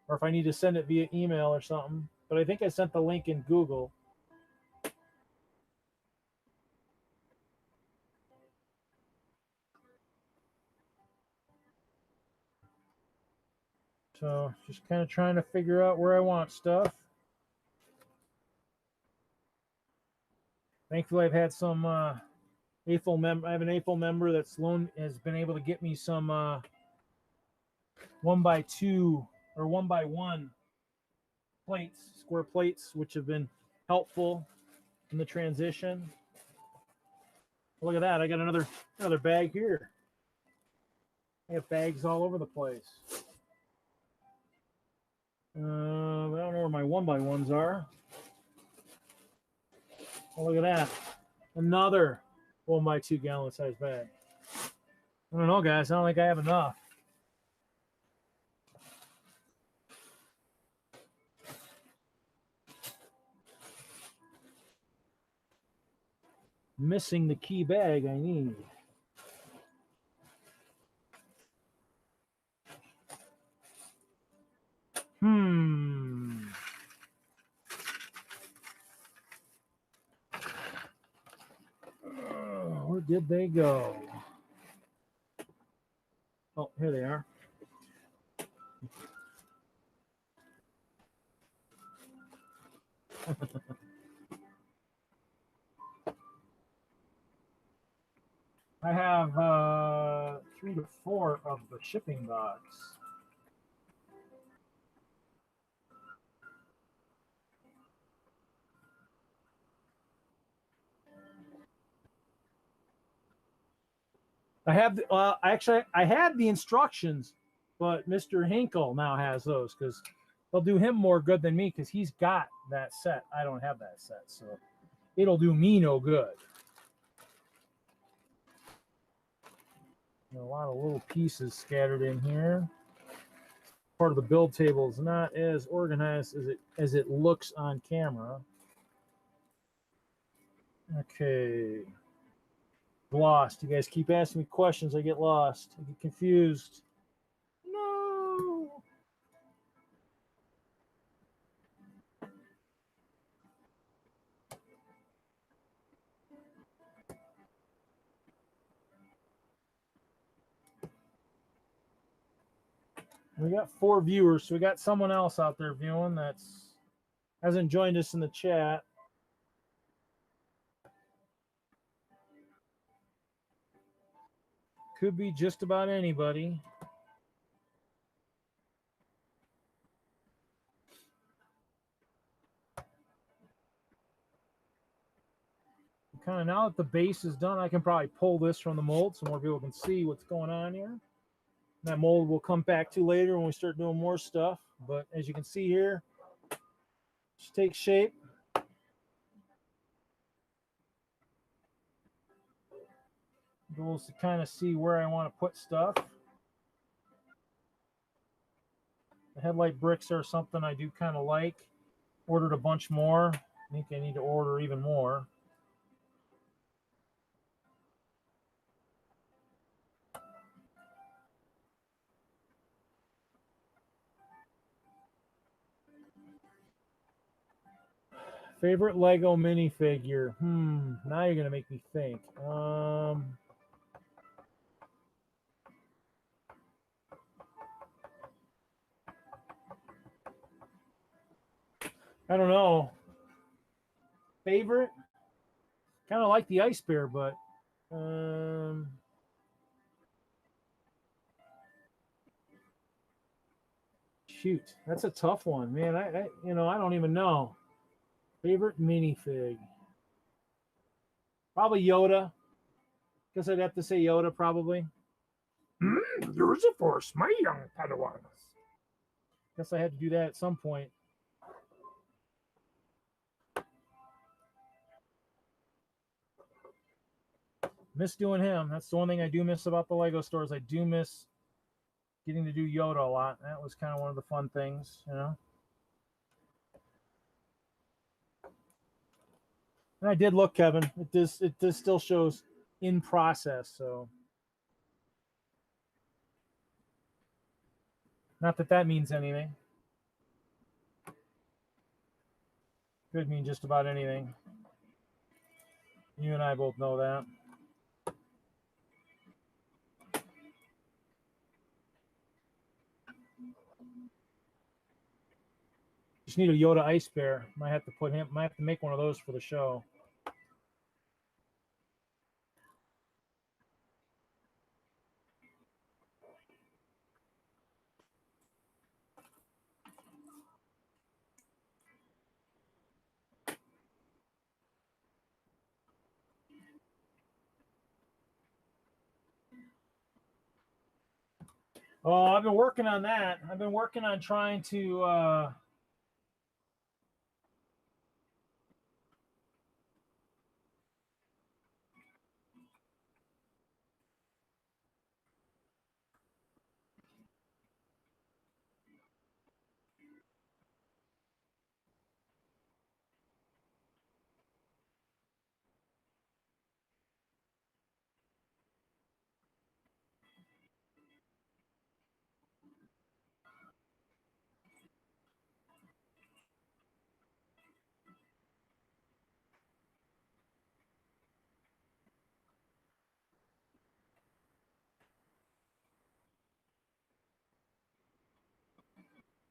A: Or if I need to send it via email or something. But I think I sent the link in Google. So just kind of trying to figure out where I want stuff. Thankfully, I've had some AFL member. I have an AFL member that's has been able to get me some 1x2 or 1x1 plates, square plates, which have been helpful in the transition. Look at that! I got another bag here. I have bags all over the place. I don't know where my 1x1s are. Oh, look at that! Another 1x2 gallon size bag. I don't know, guys. I don't think I have enough. Missing the key bag I need. Where did they go? Oh, here they are. I have 3 to 4 of the shipping box. I have I had the instructions, but Mr. Hinkle now has those because they'll do him more good than me because he's got that set. I don't have that set, so it'll do me no good. A lot of little pieces scattered in here. Part of the build table is not as organized as it looks on camera. Okay. Lost. You guys keep asking me questions. I get lost. I get confused. No. We got 4 viewers, so we got someone else out there viewing that's hasn't joined us in the chat. Could be just about anybody. Kind of now that the base is done, I can probably pull this from the mold so more people can see what's going on here. That mold will come back to later when we start doing more stuff. But as you can see here, just take shape. Goal is to kind of see where I want to put stuff. The headlight bricks are something I do kind of like. Ordered a bunch more. I think I need to order even more. Favorite Lego minifigure? Now you're gonna make me think. I don't know. Favorite? Kind of like the Ice Bear, but shoot, that's a tough one, man. I don't even know. Favorite minifig? Probably Yoda. Guess I'd have to say Yoda, probably. Use the Force, my young Padawans. Guess I had to do that at some point. Miss doing him. That's the one thing I do miss about the Lego stores. I do miss getting to do Yoda a lot. That was kind of one of the fun things, you know. And I did look, Kevin. It does still shows in process, so not that that means anything. Could mean just about anything. You and I both know that. Just need a Yoda Ice Bear. Might have to make one of those for the show. Oh, I've been working on that. I've been working on trying to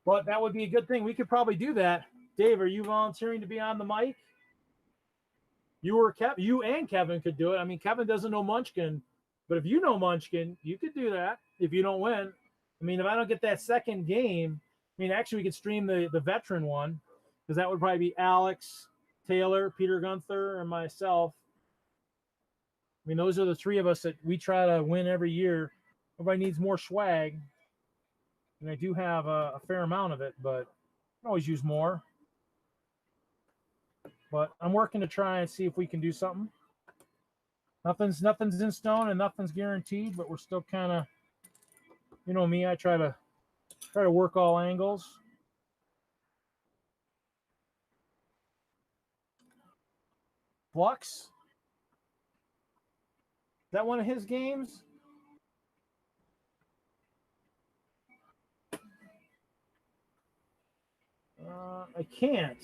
A: but that would be a good thing. We could probably do that. Dave, are you volunteering to be on the mic? You and Kevin could do it. I mean, Kevin doesn't know Munchkin, but if you know Munchkin, you could do that if you don't win. I mean, if I don't get that second game, I mean, actually, we could stream the veteran one because that would probably be Alex, Taylor, Peter Gunther, and myself. I mean, those are the three of us that we try to win every year. Everybody needs more swag, and I do have a fair amount of it, but I can always use more. But I'm working to try and see if we can do something. Nothing's in stone and nothing's guaranteed, but we're still kind of, you know me, I try to work all angles. Flux? Is that one of his games? I can't.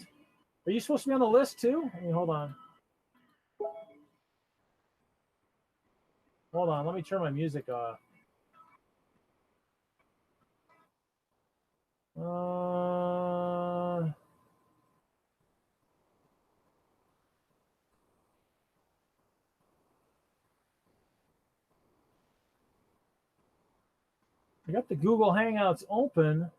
A: Are you supposed to be on the list too? I mean, hold on. Hold on. Let me turn my music off. I got the Google Hangouts open.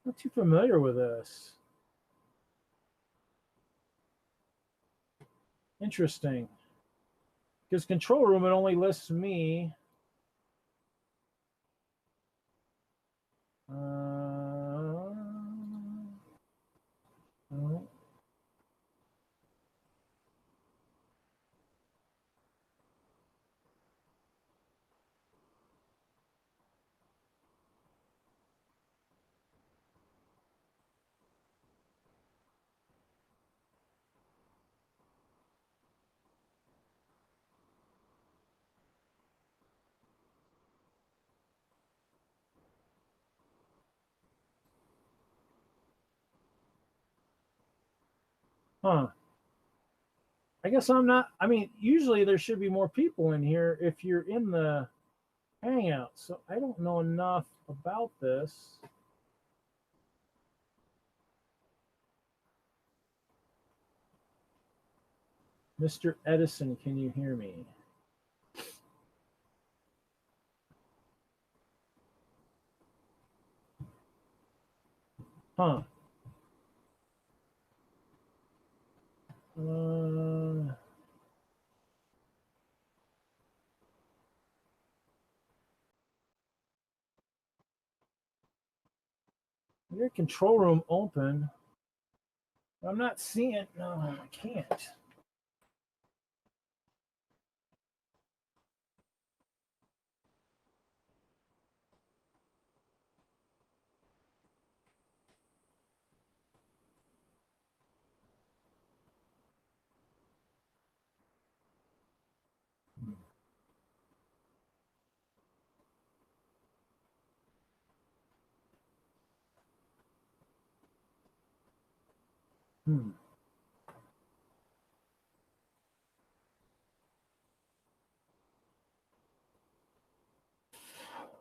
A: Not too familiar with this. Interesting. Because control room, it only lists me. Huh. I guess I'm not. I mean, usually there should be more people in here if you're in the Hangout. So I don't know enough about this. Mr. Edison, can you hear me? Huh. Uh, your control room open. I'm not seeing. No, I can't. Hmm.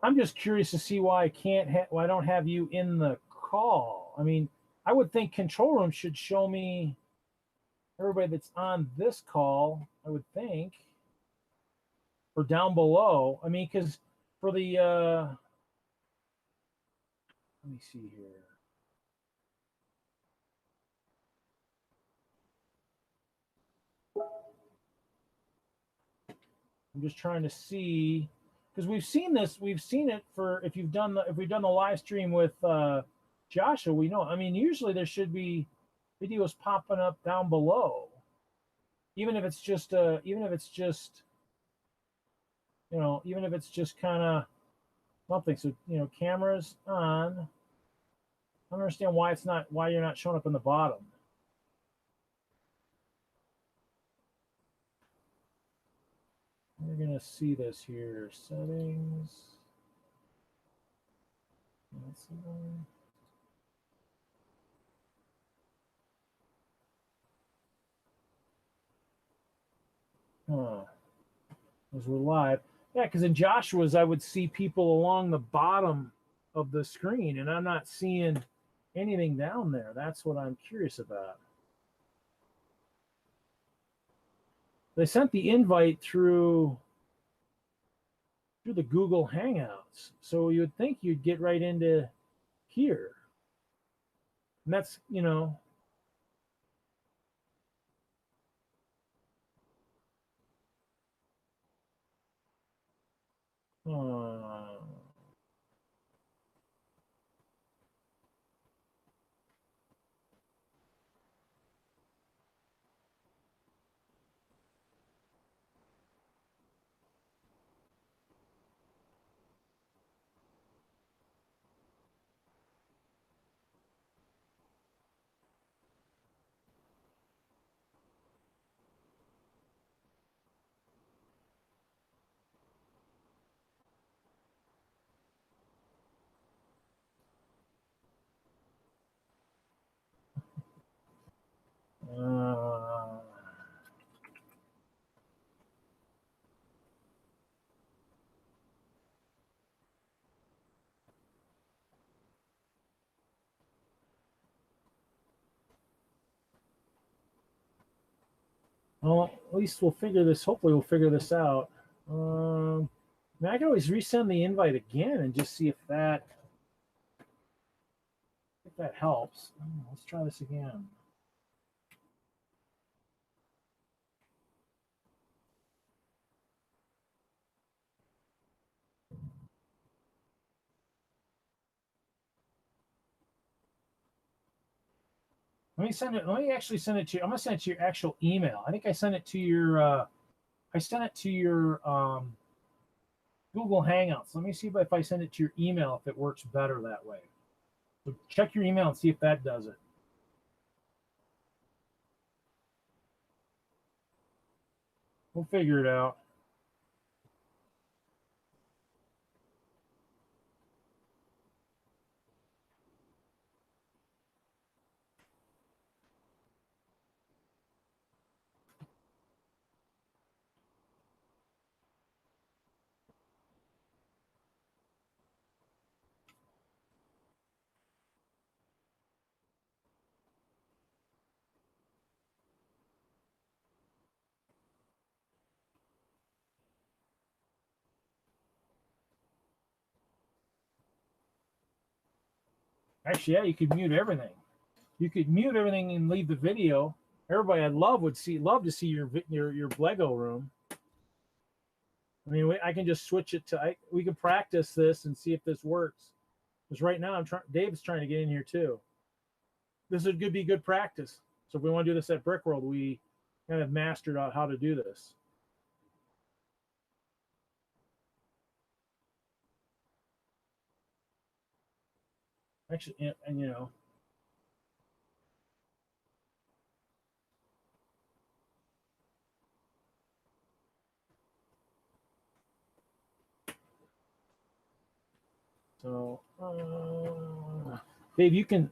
A: I'm just curious to see why I can't. Why I don't have you in the call. I mean, I would think control room should show me everybody that's on this call. I would think, or down below. I mean, because for the let me see here. I'm just trying to see because we've seen this. We've seen it for if you've done the if we've done the live stream with Joshua. We know. I mean, usually there should be videos popping up down below, even if it's just even if it's just kind of something. So cameras on. I don't understand why you're not showing up in the bottom. We're gonna see this here. Settings. Let's see. Huh. As we're live. Yeah, because in Joshua's, I would see people along the bottom of the screen, and I'm not seeing anything down there. That's what I'm curious about. They sent the invite through the Google Hangouts, so you would think you'd get right into here. And that's uh, uh, well, at least we'll figure this. Hopefully, we'll figure this out. I mean, I can always resend the invite again and just see if that helps. Let's try this again. Let me send it. Let me actually send it to you. I'm gonna send it to your actual email. I think I sent it to your. I sent it to your Google Hangouts. Let me see if I send it to your email if it works better that way. So check your email and see if that does it. We'll figure it out. Actually, yeah, you could mute everything. You could mute everything and leave the video. Everybody I'd love to see your Lego room. I mean, I can just switch it to. We can practice this and see if this works. Because right now, Dave's trying to get in here too. This would be good practice. So if we want to do this at Brickworld, we kind of mastered out how to do this. Actually, and you know. So, Dave, you can.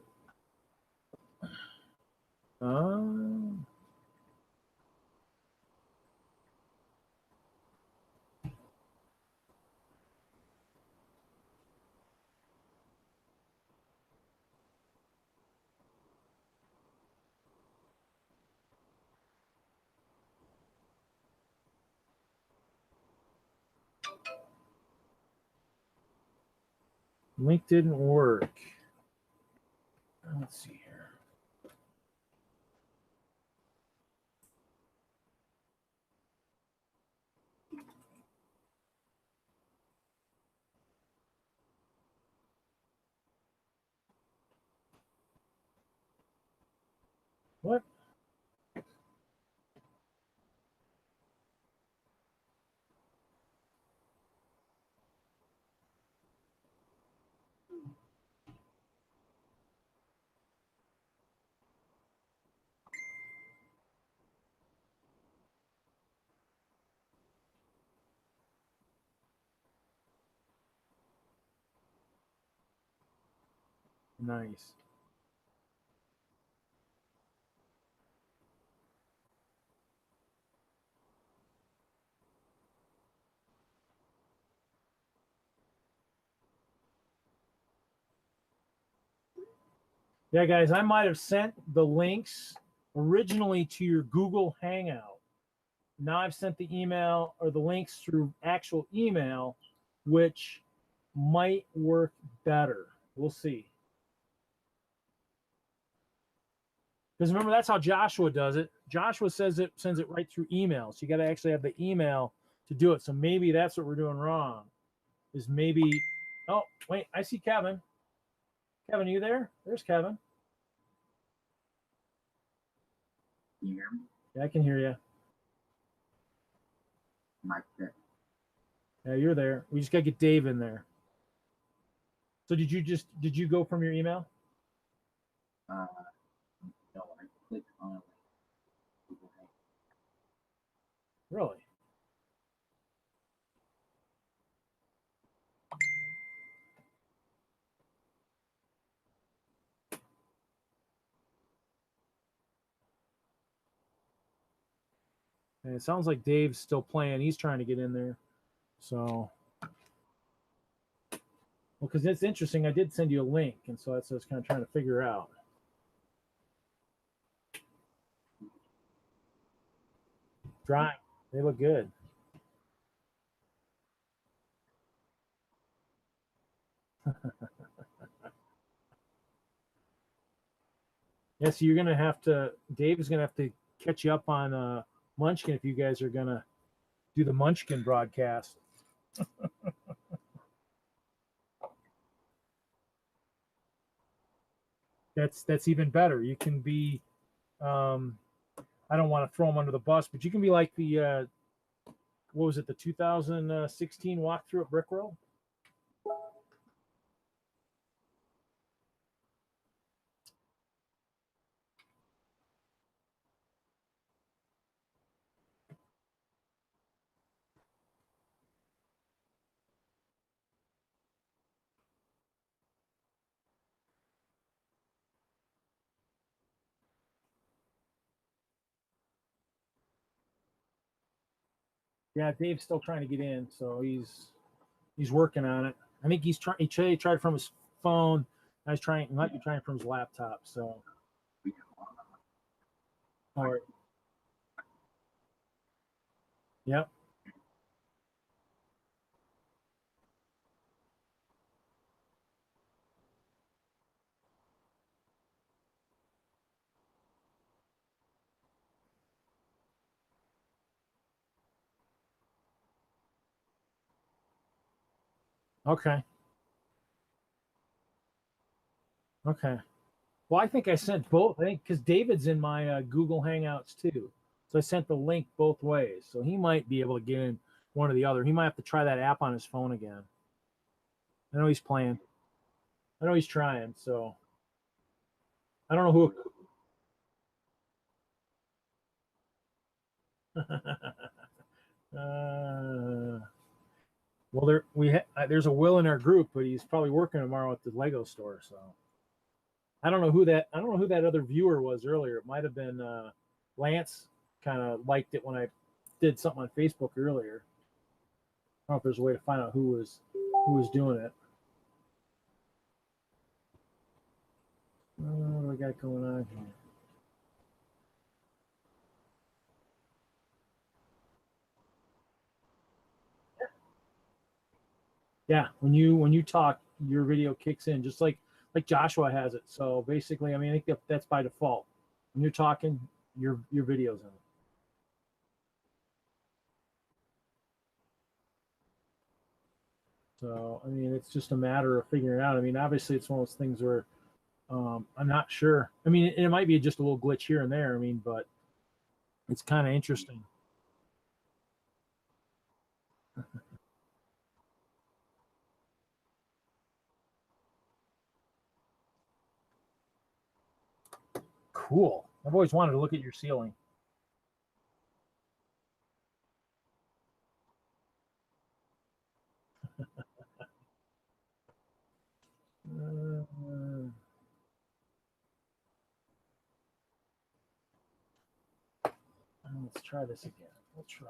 A: Link didn't work. Let's see here. What? Nice. Yeah, guys, I might have sent the links originally to your Google Hangout. Now I've sent the email or the links through actual email, which might work better. We'll see. Because remember, that's how Joshua does it. Joshua sends it right through email. So you got to actually have the email to do it. So maybe that's what we're doing wrong. Is maybe. Oh, wait, I see Kevin. Kevin, are you there? There's Kevin.
B: Can you hear me?
A: Yeah, I can hear you.
B: Mic check.
A: Yeah, you're there. We just got to get Dave in there. So did you go from your email?
B: No, I clicked on a link.
A: Really? And it sounds like Dave's still playing. He's trying to get in there. So, well, because it's interesting. I did send you a link, and so that's what I was kind of trying to figure out. Drawing. They look good. Yeah, so you're gonna have to. Dave is gonna have to catch you up on Munchkin if you guys are gonna do the Munchkin broadcast. That's even better. You can be. I don't want to throw them under the bus, but you can be like the what was it, the 2016 walkthrough at Brickworld? Yeah, Dave's still trying to get in, so he's working on it. I think he's trying. He tried from his phone. I was trying. Might be trying from his laptop. So, all right. Yep. Okay. Okay. Well, I think I sent both. I think because David's in my Google Hangouts too, so I sent the link both ways. So he might be able to get in one or the other. He might have to try that app on his phone again. I know he's playing. I know he's trying. So I don't know who. Well, there's a Will in our group, but he's probably working tomorrow at the Lego store. So I don't know who that other viewer was earlier. It might have been Lance. Kind of liked it when I did something on Facebook earlier. I don't know if there's a way to find out who was doing it. What do we got going on here? Yeah, when you talk, your video kicks in just like Joshua has it. So basically, I mean, I think that's by default. When you're talking, your video's in. So I mean, it's just a matter of figuring it out. I mean, obviously, it's one of those things where I'm not sure. I mean, it might be just a little glitch here and there. I mean, but it's kind of interesting. Cool. I've always wanted to look at your ceiling. Uh, let's try this again. We'll try.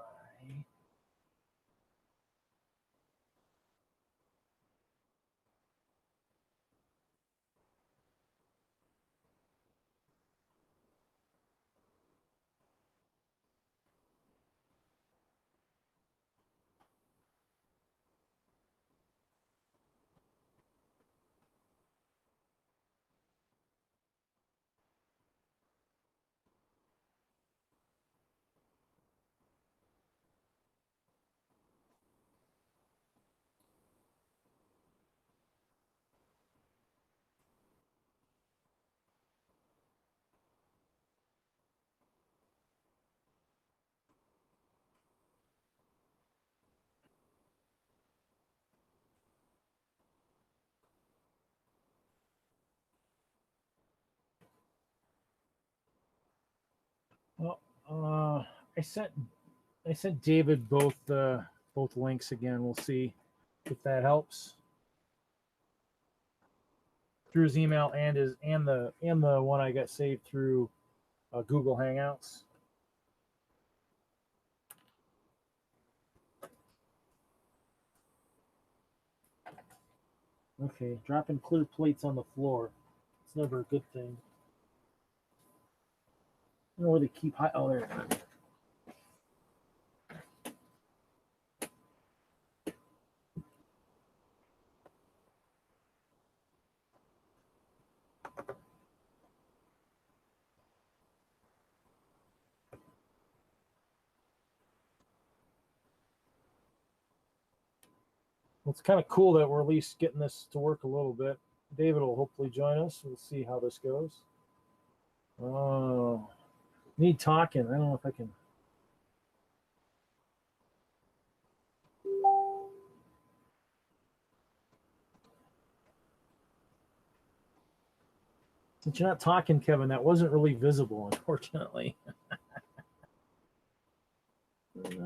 A: Well, I sent David both links again. We'll see if that helps through his email and the one I got saved through Google Hangouts. Okay, dropping clear plates on the floor. It's never a good thing. I don't know where they keep high. Oh, there. Well, it's kind of cool that we're at least getting this to work a little bit. David will hopefully join us. We'll see how this goes. Oh, need talking. I don't know if I can. Since you're not talking, Kevin, that wasn't really visible, unfortunately. Let's see.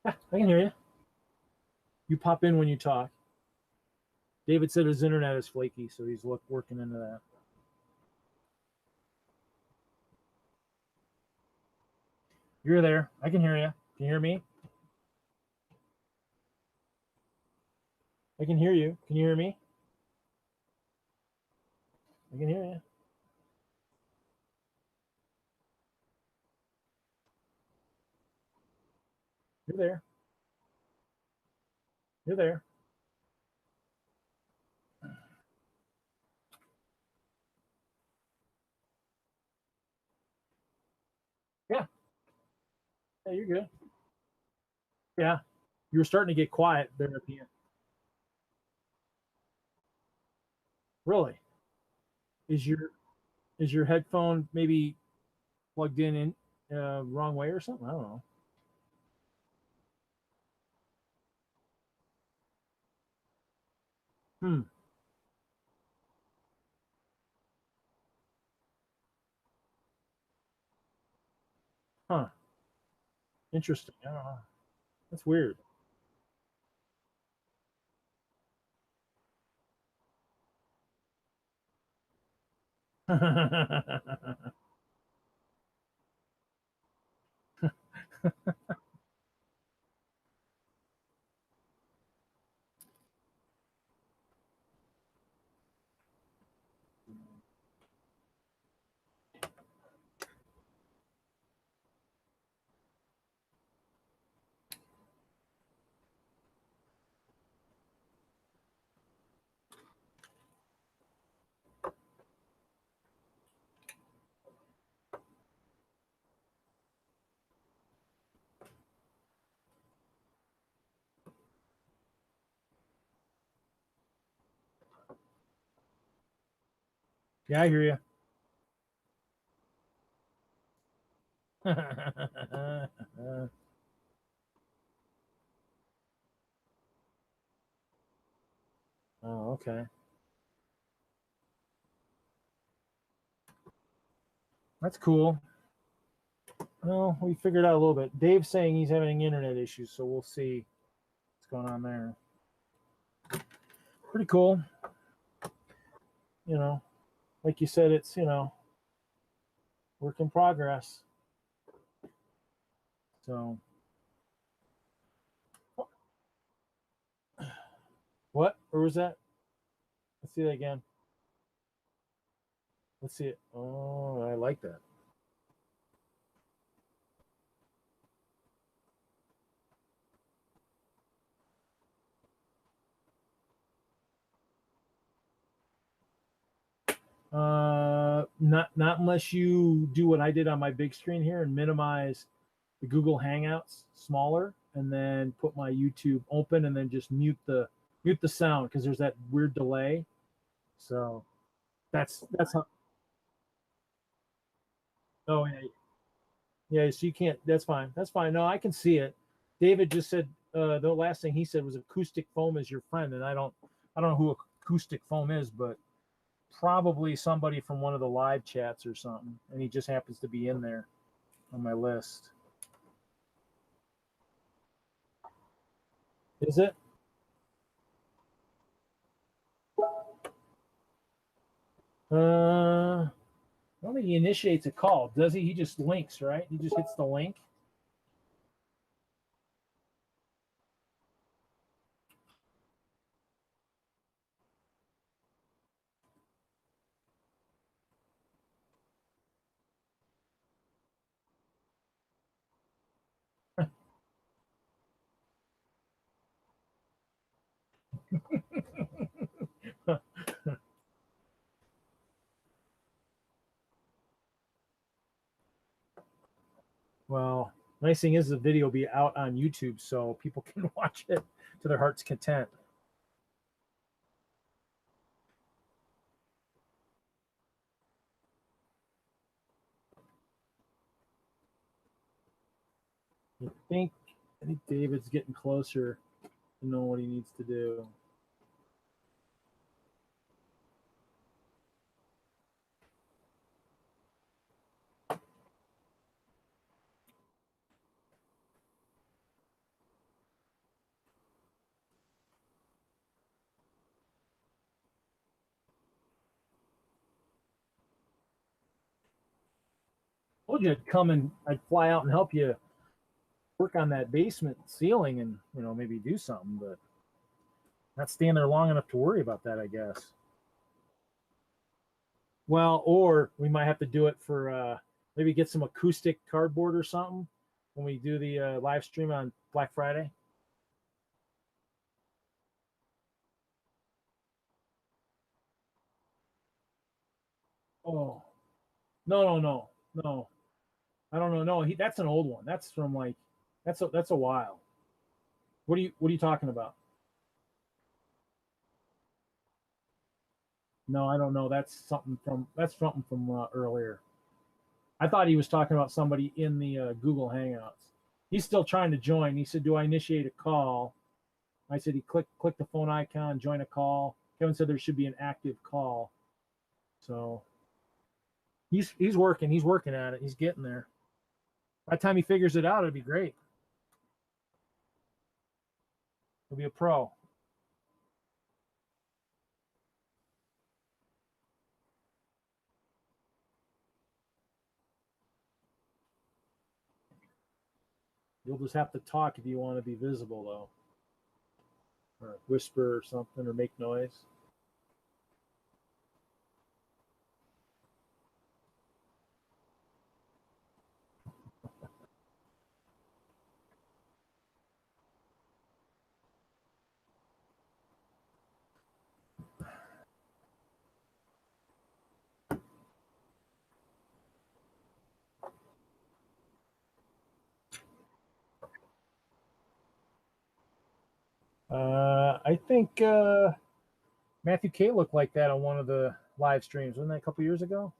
A: Ah, I can hear you. You pop in when you talk. David said his internet is flaky, so he's working into that. You're there. I can hear you. Can you hear me? I can hear you. Can you hear me? I can hear you. You're there. You're there. Yeah, you're good. Yeah, you were starting to get quiet there at the end. Really? Is your is your headphone maybe plugged in wrong way or something? I don't know. Hmm. Huh. Interesting. I don't know. That's weird. Yeah, I hear you. Oh, okay. That's cool. Well, we figured out a little bit. Dave's saying he's having internet issues, so we'll see what's going on there. Pretty cool. You know, like you said, it's, work in progress. So, what? Or was that? Let's see that again. Let's see it. Oh, I like that. Not unless you do what I did on my big screen here and minimize the Google Hangouts smaller, and then put my YouTube open, and then just mute the sound because there's that weird delay. So that's how. Oh yeah, yeah. So you can't. That's fine. That's fine. No, I can see it. David just said the last thing he said was acoustic foam is your friend, and I don't know who acoustic foam is, but probably somebody from one of the live chats or something, and he just happens to be in there on my list. Is it? I don't think he initiates a call, does he? He just links, right? He just hits the link. Well, nice thing is the video will be out on YouTube, so people can watch it to their heart's content. I think I think David's getting closer to know what he needs to do. I told you I'd come and I'd fly out and help you work on that basement ceiling and maybe do something, but not staying there long enough to worry about that, I guess. Well, or we might have to do it for maybe get some acoustic cardboard or something when we do the live stream on Black Friday. Oh, no, no, no, no. I don't know. No, that's an old one. That's from like that's a while. What are you talking about? No, I don't know. That's something from earlier. I thought he was talking about somebody in the Google Hangouts. He's still trying to join. He said, "Do I initiate a call?" I said, "He click the phone icon, join a call." Kevin said there should be an active call. So he's working. He's working at it. He's getting there. By the time he figures it out, it'd be great. He'll be a pro. You'll just have to talk if you want to be visible, though, or whisper or something, or make noise. I think Matthew K looked like that on one of the live streams. Wasn't that a couple years ago?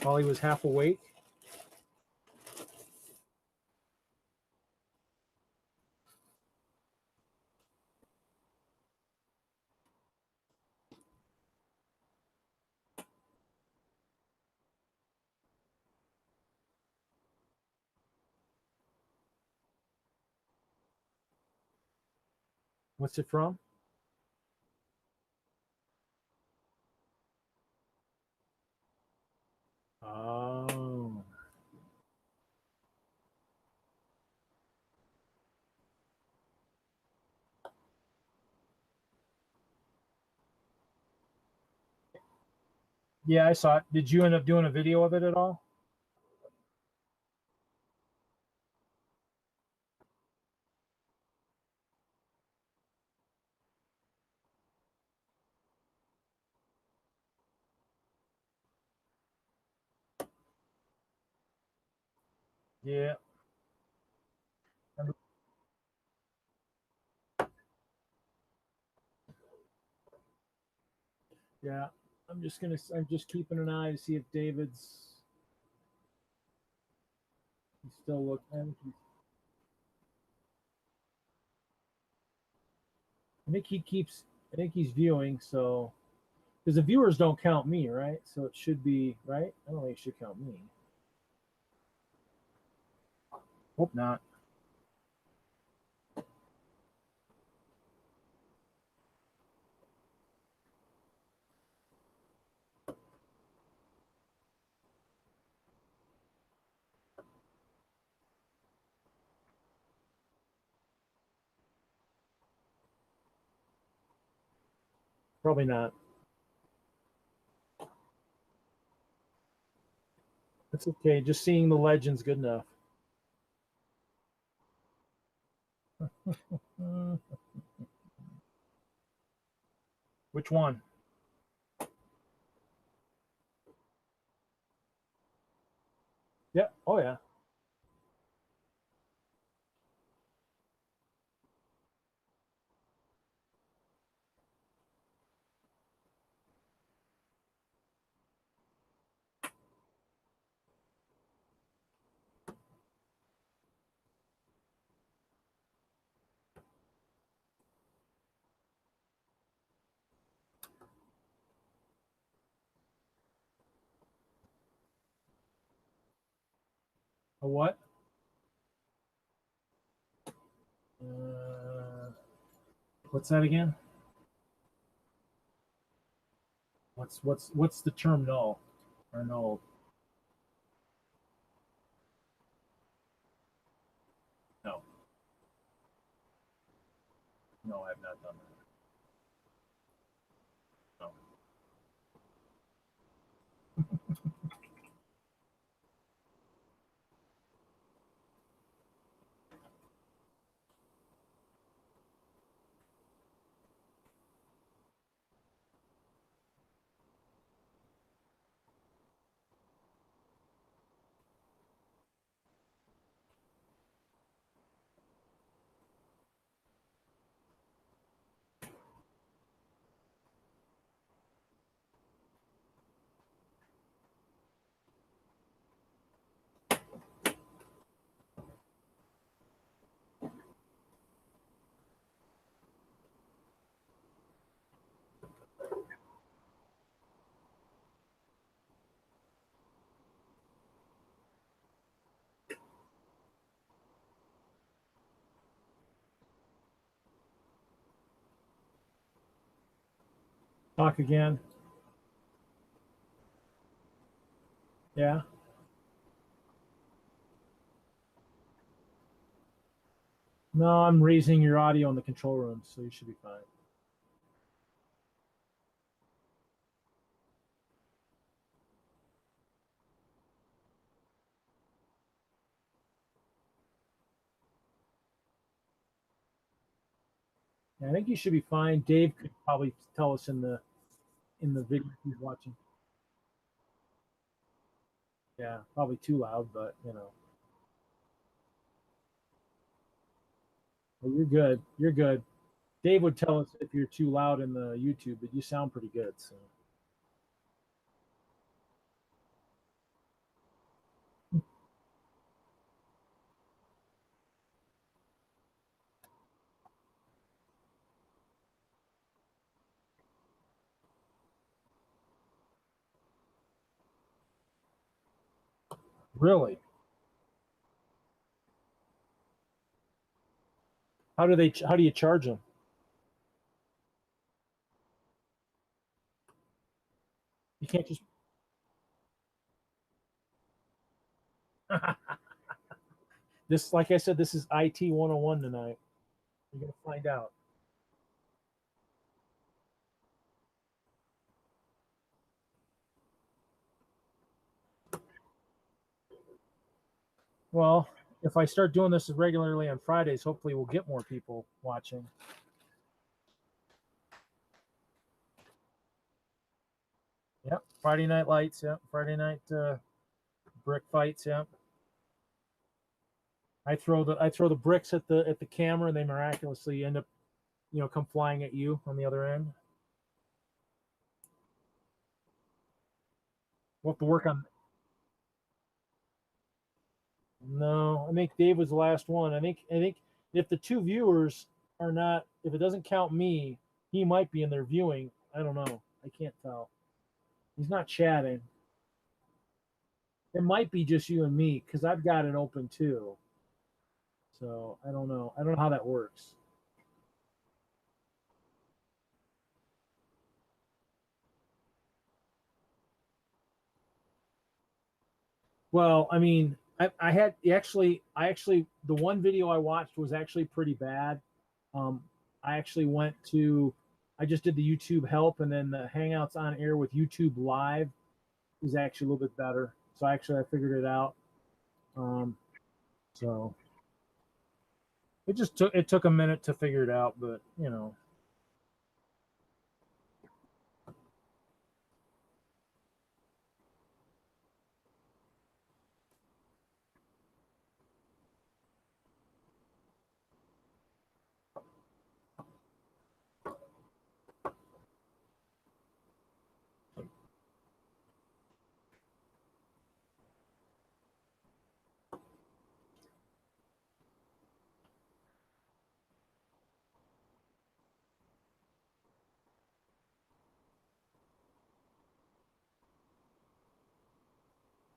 A: While he was half awake. What's it from? Oh. Yeah, I saw it. Did you end up doing a video of it at all? Yeah. Yeah. I'm just keeping an eye to see if David's he's still looking. I think he's viewing, so because the viewers don't count me, right? So it should be right. I don't think it should count me. Hope not. Probably not. It's okay. Just seeing the legends good enough. Mm, which one? Yeah. Oh yeah. A what? Uh, what's that again? What's the term null or null? No, no, I have not done that. No. Talk again. Yeah. No, I'm raising your audio in the control room, so you should be fine. Yeah, I think you should be fine. Dave could probably tell us in the video he's watching. Yeah, probably too loud, but you know. Well, you're good. You're good. Dave would tell us if you're too loud in the YouTube, but you sound pretty good. So really, how do you charge them? You can't just this like I said, this is IT 101 tonight. You're gonna find out. Well, if I start doing this regularly on Fridays, hopefully we'll get more people watching. Yep. Friday night lights. Yep. Friday night brick fights. Yep. I throw the bricks at the camera, and they miraculously end up, come flying at you on the other end. We'll have to work on. No, I think Dave was the last one. I think if the two viewers are not, if it doesn't count me, he might be in there viewing. I don't know. I can't tell. He's not chatting. It might be just you and me because I've got it open too. So I don't know. I don't know how that works. Well, I mean, I had I actually the one video I watched was actually pretty bad. Um, I actually went to I just did the YouTube help, and then the Hangouts on air with YouTube Live is actually a little bit better. So I figured it out. Um, so it took a minute to figure it out, but you know.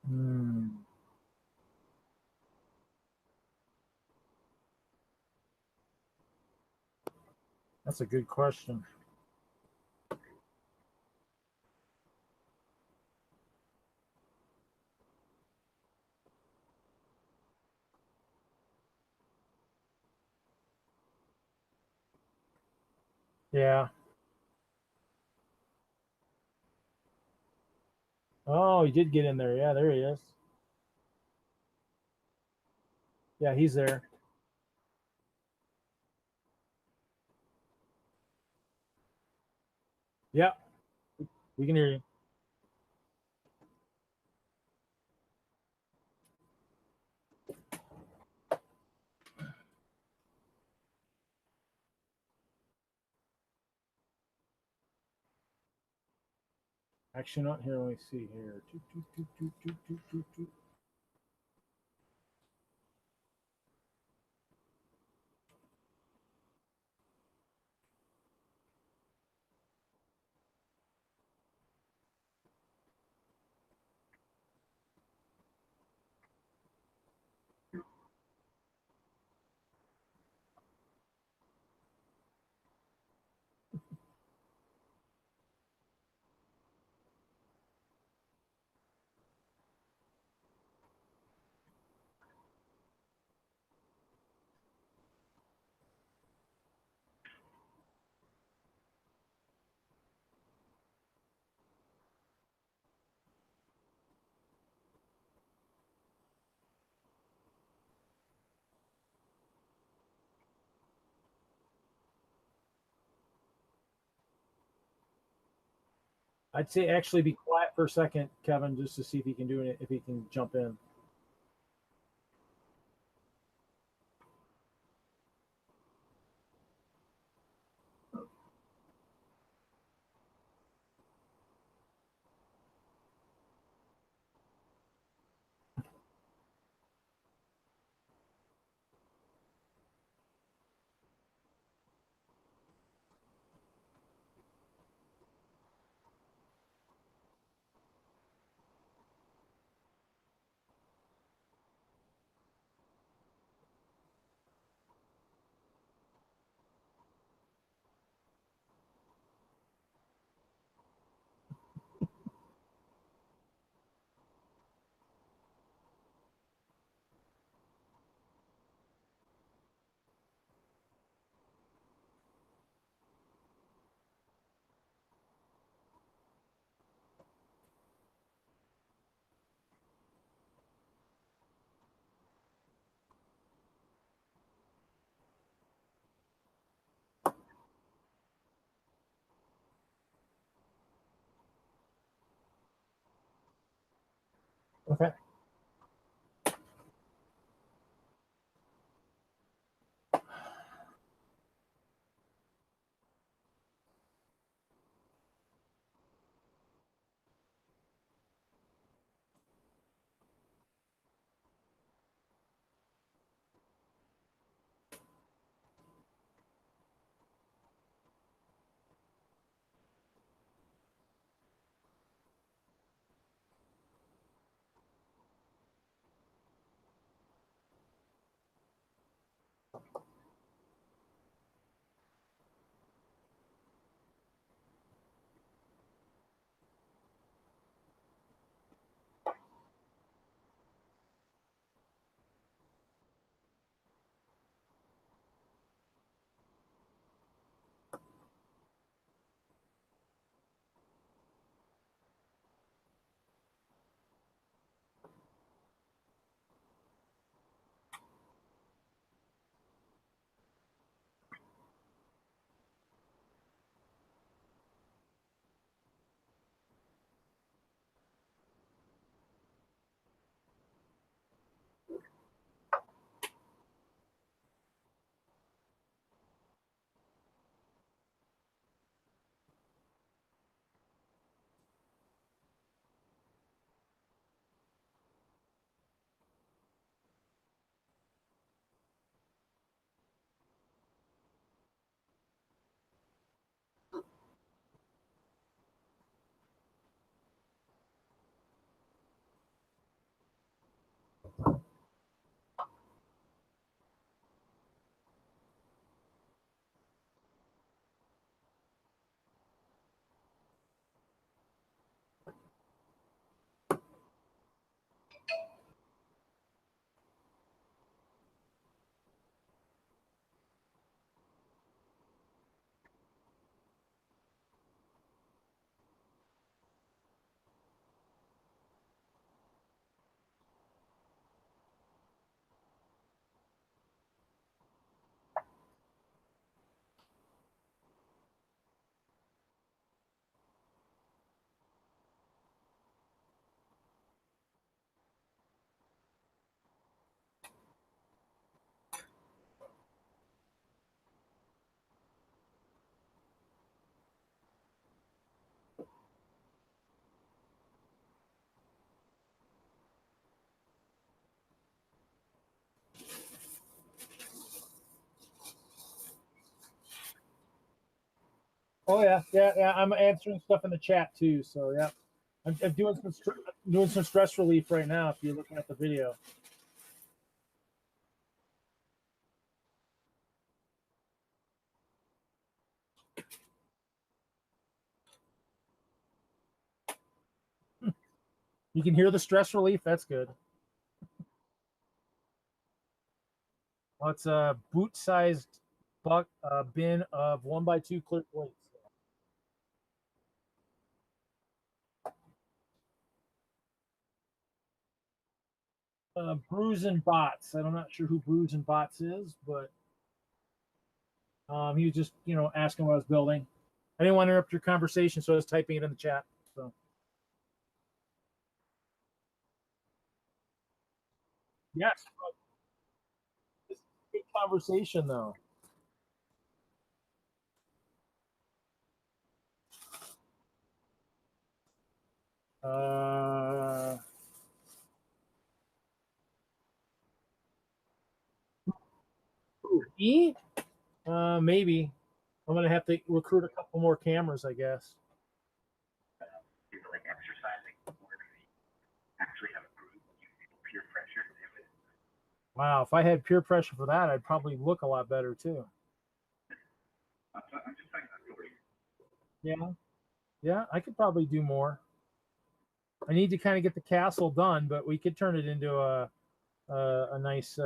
A: Hmm, that's a good question. Yeah. Oh, he did get in there. Yeah, there he is. Yeah, he's there. Yeah, we can hear you. Actually, not here. Let me see here. Toot, toot, toot, toot, toot, toot, toot, toot. I'd say actually be quiet for a second, Kevin, just to see if he can do it, if he can jump in. Okay. Oh yeah. I'm answering stuff in the chat too. So yeah, I'm doing doing some stress relief right now. If you're looking at the video. You can hear the stress relief. That's good. Well, it's a boot-sized bin of 1x2 clear plates. Brews and Bots. I'm not sure who Brews and Bots is, but he was just asking what I was building. I didn't want to interrupt your conversation, so I was typing it in the chat. Yes. This is a good conversation, though. Uh, E? Maybe. I'm gonna have to recruit a couple more cameras, I guess.
B: Is it like exercising or do you actually have a group? You feel peer pressure to do it?
A: Wow, if I had peer pressure for that, I'd probably look a lot better too.
B: I'm just talking about stories.
A: Yeah, yeah, I could probably do more. I need to kind of get the castle done, but we could turn it into a nice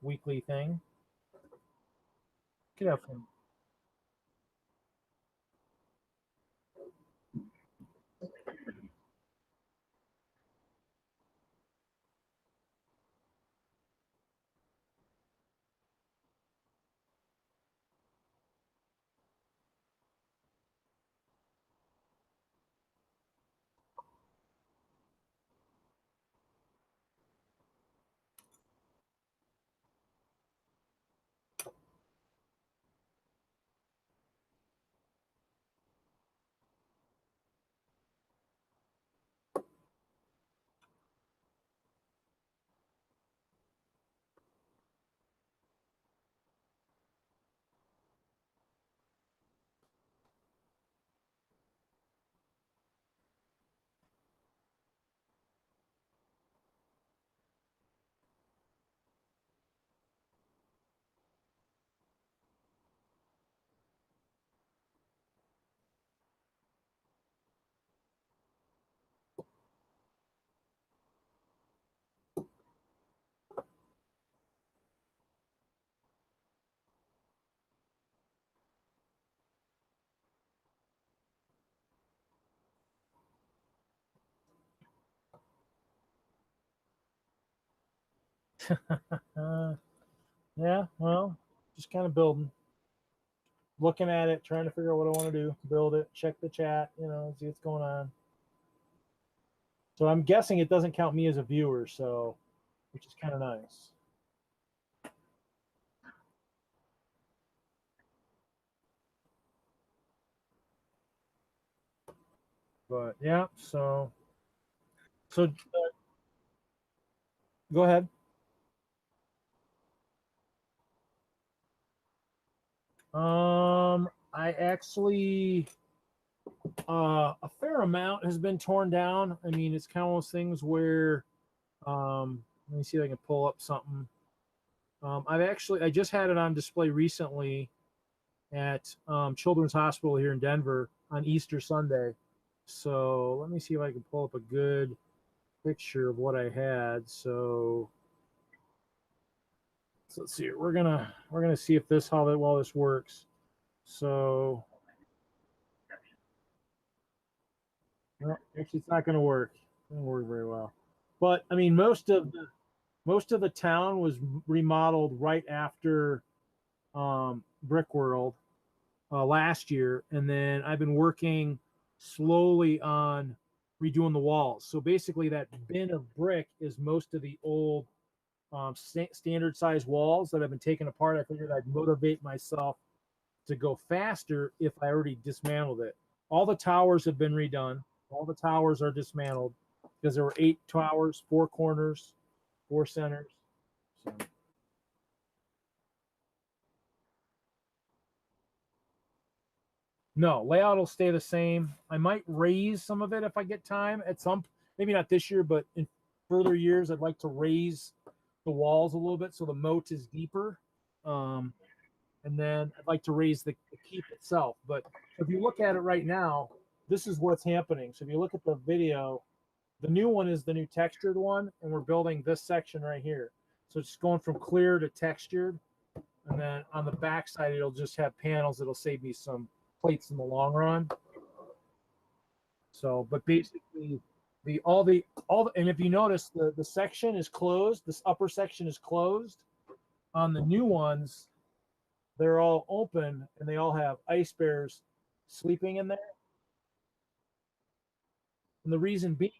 A: weekly thing. Could have fun. Uh, yeah, well, just kind of building, looking at it, trying to figure out what I want to do, build it, check the chat, see what's going on. So I'm guessing it doesn't count me as a viewer, so which is kind of nice. But yeah, so go ahead. I actually a fair amount has been torn down. I mean, it's kind of those things where let me see if I can pull up something. I just had it on display recently at Children's Hospital here in Denver on Easter Sunday. So let me see if I can pull up a good picture of what I had. So let's see. We're gonna see if this how that well this works. So no, actually, it's not gonna work. It doesn't work very well. But I mean, most of the town was remodeled right after Brick World last year, and then I've been working slowly on redoing the walls. So basically, that bin of brick is most of the old standard size walls that have been taken apart. I figured I'd motivate myself to go faster if I already dismantled it. All the towers have been redone. All the towers are dismantled because there were 8 towers, 4 corners, 4 centers. So, no, layout will stay the same. I might raise some of it if I get time at some, maybe not this year, but in further years, I'd like to raise the walls a little bit so the moat is deeper. Um, and then I'd like to raise the keep itself. But if you look at it right now, this is what's happening. So if you look at the video, the new one is the new textured one, and we're building this section right here. So it's going from clear to textured, and then on the back side, it'll just have panels that'll save me some plates in the long run. So, but basically, and if you notice, the section is closed. This upper section is closed. On the new ones, they're all open, and they all have ice bears sleeping in there. And the reason being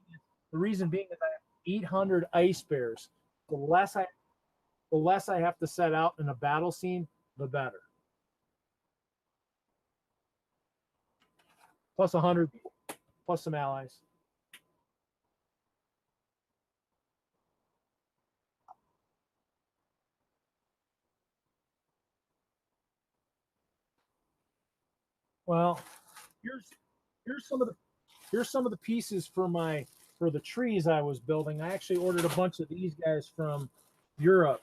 A: is I have 800 ice bears. The less I the less I have to set out in a battle scene, the better. Plus 100, plus some allies. Well, here's some of the pieces for the trees I was building. I actually ordered a bunch of these guys from Europe,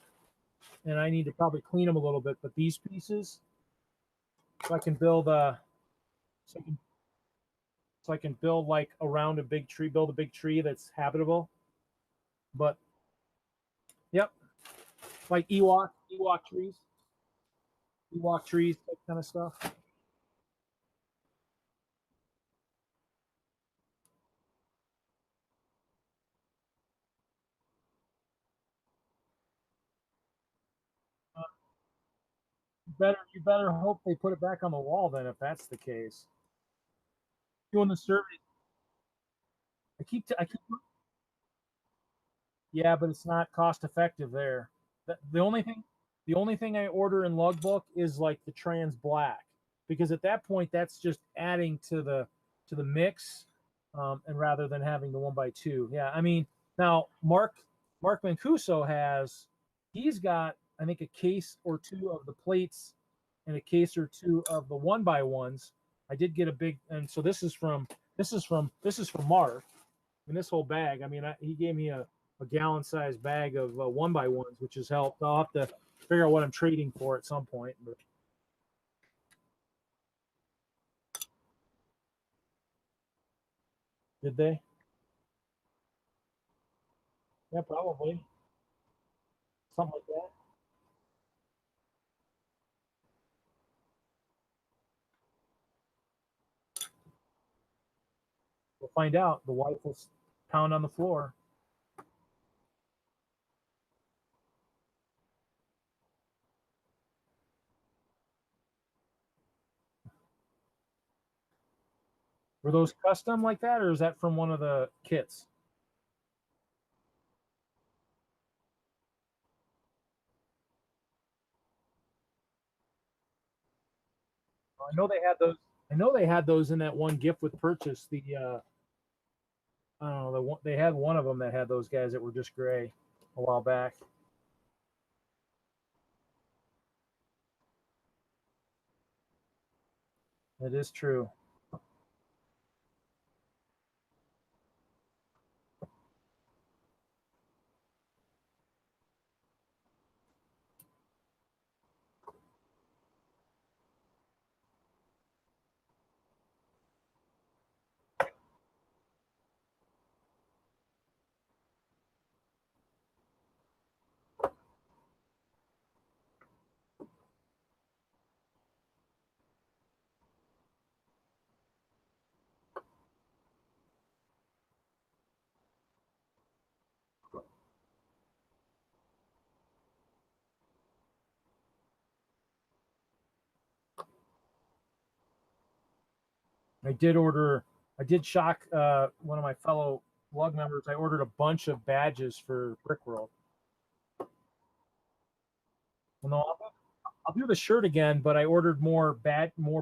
A: and I need to probably clean them a little bit. But these pieces, so I can build so I can, so I can build like around a big tree, build a big tree that's habitable. But yep, like Ewok trees, that kind of stuff. You better hope they put it back on the wall then, if that's the case. Doing the survey, I keep. Yeah, but it's not cost effective there. The only thing I order in Logbook is like the trans black, because at that point that's just adding to the mix, and rather than having the 1x2. Yeah, I mean, now Mark Mancuso he's got, I think, a case or two of the plates and a case or two of the 1x1s. I did get a big, and so this is from Mark. I mean, this whole bag. I mean, he gave me a gallon sized bag of 1x1s, which has helped. I'll have to figure out what I'm trading for at some point. But did they? Yeah, probably something like that. We'll find out. The wife will pound on the floor. Were those custom like that, or is that from one of the kits? I know they had those. I know they had those in that one gift with purchase. I don't know, they had one of them that had those guys that were just gray a while back. It is true. I did order. I did shock one of my fellow lug members. I ordered a bunch of badges for Brickworld. Well, no, I'll do the shirt again, but I ordered more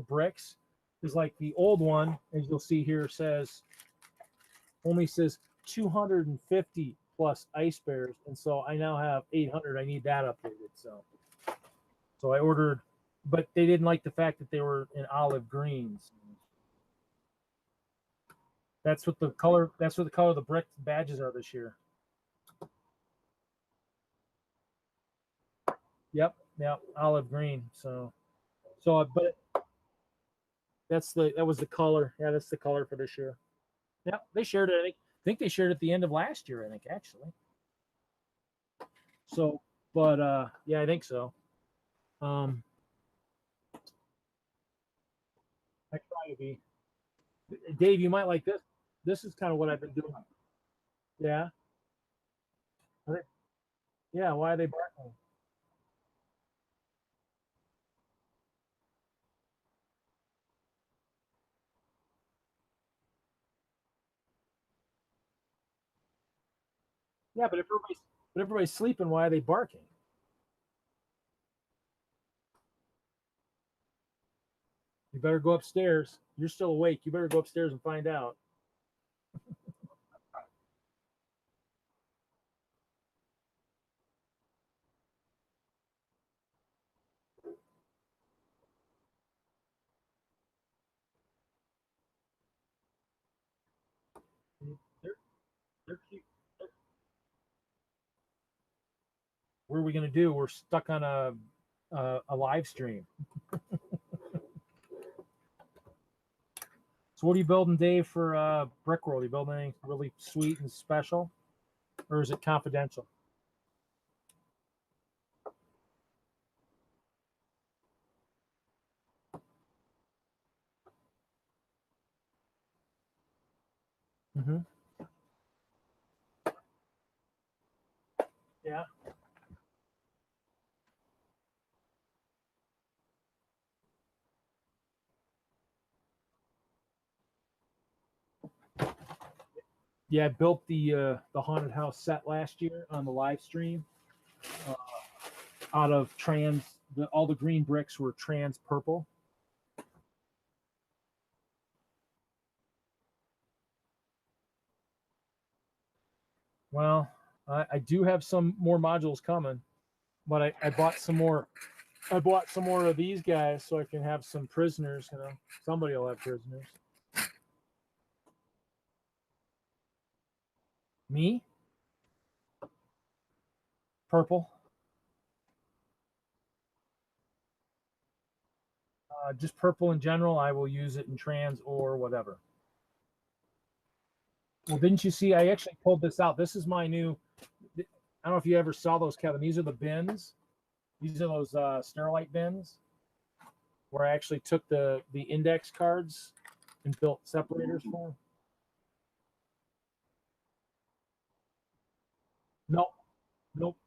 A: bricks. Because like the old one, as you'll see here, only says 250 plus ice bears, and so I now have 800. I need that updated. So I ordered, but they didn't like the fact that they were in olive greens. That's what the color. That's what the color of the brick badges are this year. Yep, olive green. But that was the color. Yeah, that's the color for this year. Yeah, they shared it. I think they shared it at the end of last year. I think actually. So, but yeah, I think so. Um, I try to be. Dave, you might like this. This is kind of what I've been doing. Yeah. Yeah. Why are they barking? Yeah, but if everybody's sleeping, why are they barking? You better go upstairs. You're still awake. You better go upstairs and find out. They're, they're cute. What are we going to do? We're stuck on a live stream. So what are you building, Dave, for Brickworld? Are you building anything really sweet and special? Or is it confidential? Mm-hmm. Yeah. Yeah, I built the haunted house set last year on the live stream out of all the green bricks were trans purple. Well, I do have some more modules coming, but I bought some more. I bought some more of these guys so I can have some prisoners. You know, somebody will have prisoners. Me, purple, just purple in general. I will use it in trans or whatever. Well, didn't you see? I actually pulled this out. This is my new. I don't know if you ever saw those, Kevin. These are the bins. These are those Sterilite bins where I actually took the index cards and built separators for them. No, nope.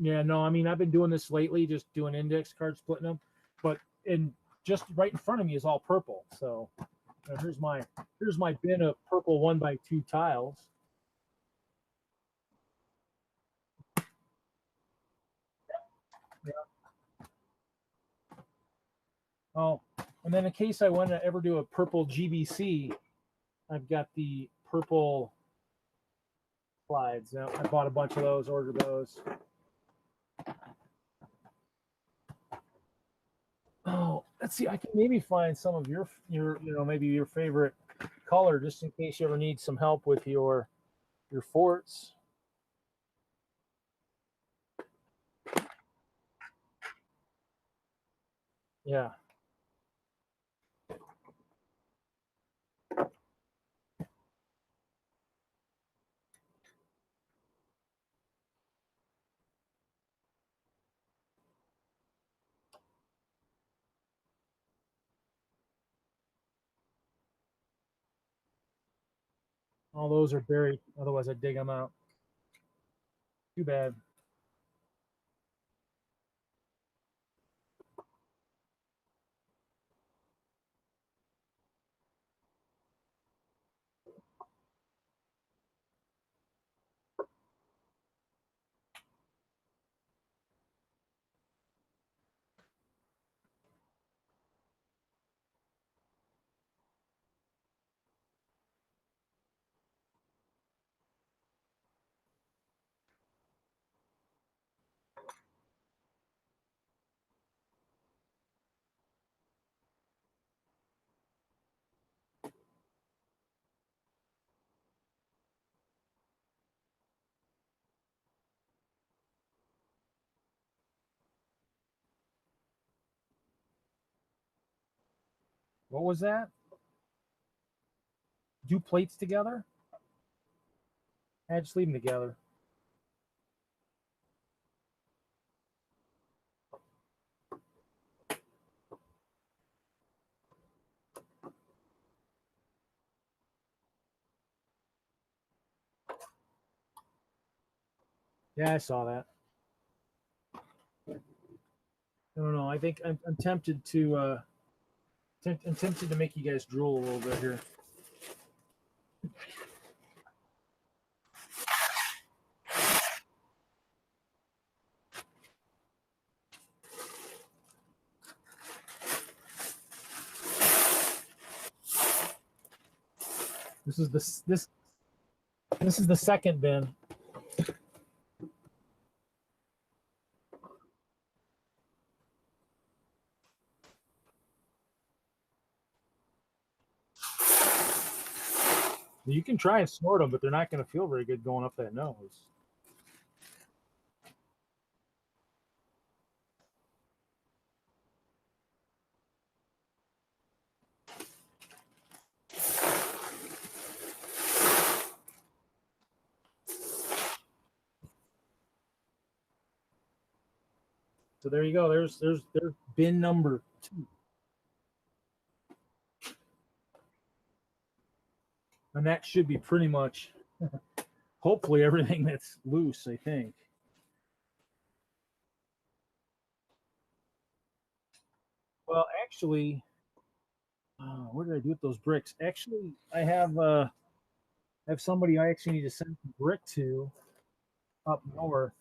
A: Yeah, no. I mean, I've been doing this lately, just doing index cards, splitting them. But in just right in front of me is all purple. So here's my bin of purple 1x2 tiles. Yeah. Oh, and then in case I want to ever do a purple GBC, I've got the purple slides. Now I bought a bunch of those, ordered those. Oh, let's see. I can maybe find some of your maybe your favorite color, just in case you ever need some help with your forts. Yeah. All those are buried. Otherwise, I'd dig them out. Too bad. What was that? Do plates together? I just leave them together. Yeah, I saw that. I don't know. I think I'm tempted to I'm tempted to make you guys drool a little bit here. This is this is the second bin. You can try and snort them, but they're not going to feel very good going up that nose. So there you go. There's bin number 2. And that should be pretty much, hopefully, everything that's loose, I think. Well, actually, what did I do with those bricks? Actually, I have somebody I actually need to send a brick to up north.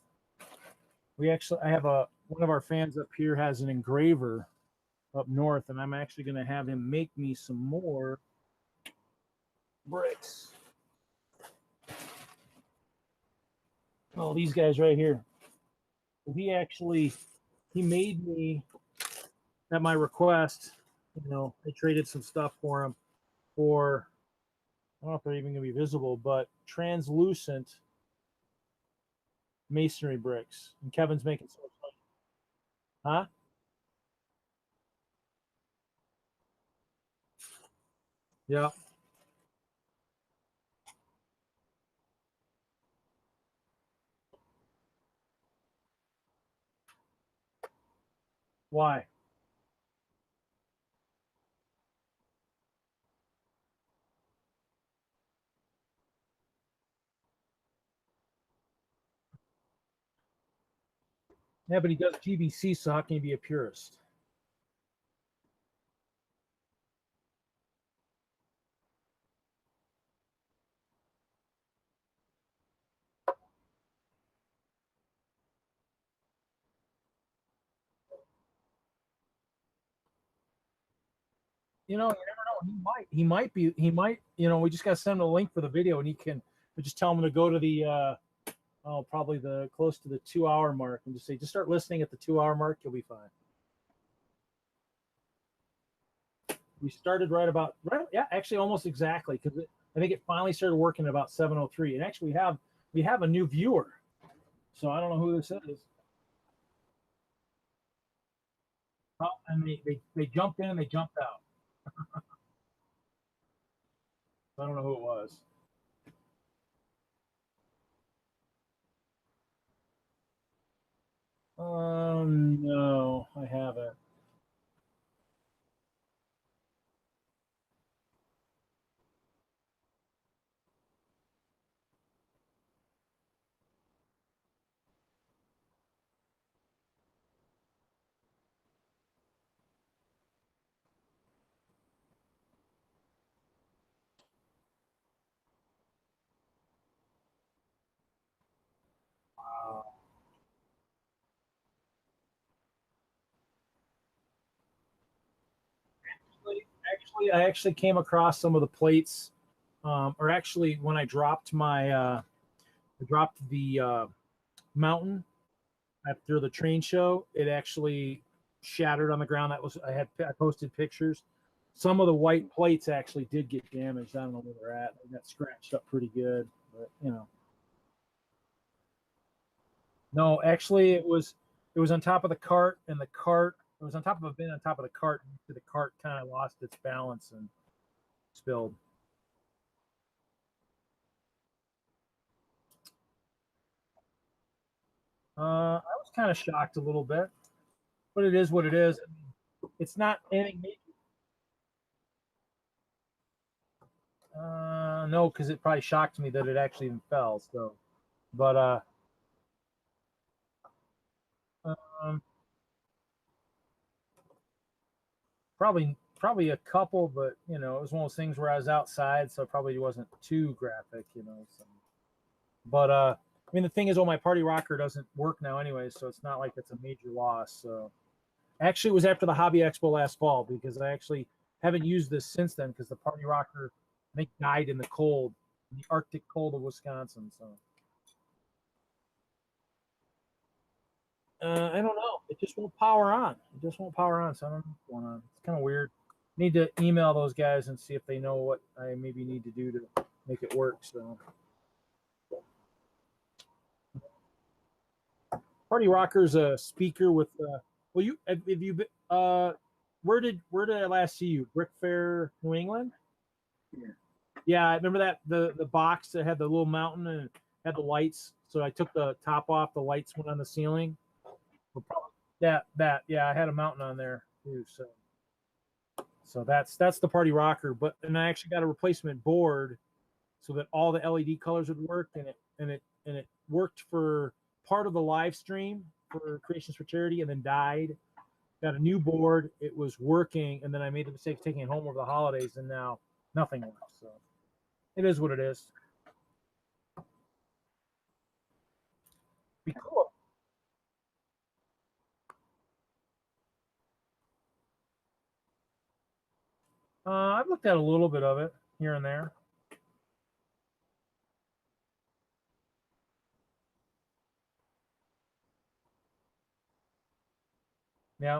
A: I have one of our fans up here has an engraver up north, and I'm actually going to have him make me some more bricks. Oh, these guys right here. He made me, at my request, I traded some stuff for him for, I don't know if they're even going to be visible, but translucent masonry bricks. And Kevin's making some. Huh? Yeah. Why? Yeah, but he does GBC, so how can he be a purist? You never know. He might, we just got to send him a link for the video and we just tell him to go to the, probably close to the 2-hour mark and just start listening at the 2-hour mark. You'll be fine. We started yeah, actually almost exactly. Cause I think it finally started working at about 7:03. And actually we have a new viewer. So I don't know who this is. Oh, and they jumped in and they jumped out. I don't know who it was. No, I haven't. Wow. I actually came across some of the plates, or actually when I dropped the mountain after the train show, it actually shattered on the ground. I posted pictures. Some of the white plates actually did get damaged. I don't know where they're at. They got scratched up pretty good, but No, actually it was on top of the cart, and it was on top of a bin on top of the cart. The cart kind of lost its balance and spilled. I was kind of shocked a little bit, but it is what it is. I mean, it's not anything major. No, because it probably shocked me that it actually even fell. So, but um, probably a couple, but it was one of those things where I was outside, so it probably wasn't too graphic. So. But I mean, the thing is, my party rocker doesn't work now anyway, so it's not like it's a major loss. So actually, it was after the Hobby Expo last fall because I actually haven't used this since then because the party rocker I think died in the cold, in the Arctic cold of Wisconsin. So I don't know. It just won't power on. It just won't power on. So I don't know what's going on. It's kind of weird. Need to email those guys and see if they know what I maybe need to do to make it work. So Party Rocker's a speaker with. Well, you have you been, where did I last see you? Brick Fair, New England.
B: Yeah.
A: Yeah, I remember that the box that had the little mountain and had the lights. So I took the top off. The lights went on the ceiling. That yeah, I had a mountain on there too. So that's the Party Rocker. But and I actually got a replacement board so that all the LED colors would work, and it worked for part of the live stream for Creations for Charity, and then died. Got a new board. It was working, and then I made the mistake of taking it home over the holidays, and now nothing works. So it is what it is. Be cool. I've looked at a little bit of it here and there. Yeah.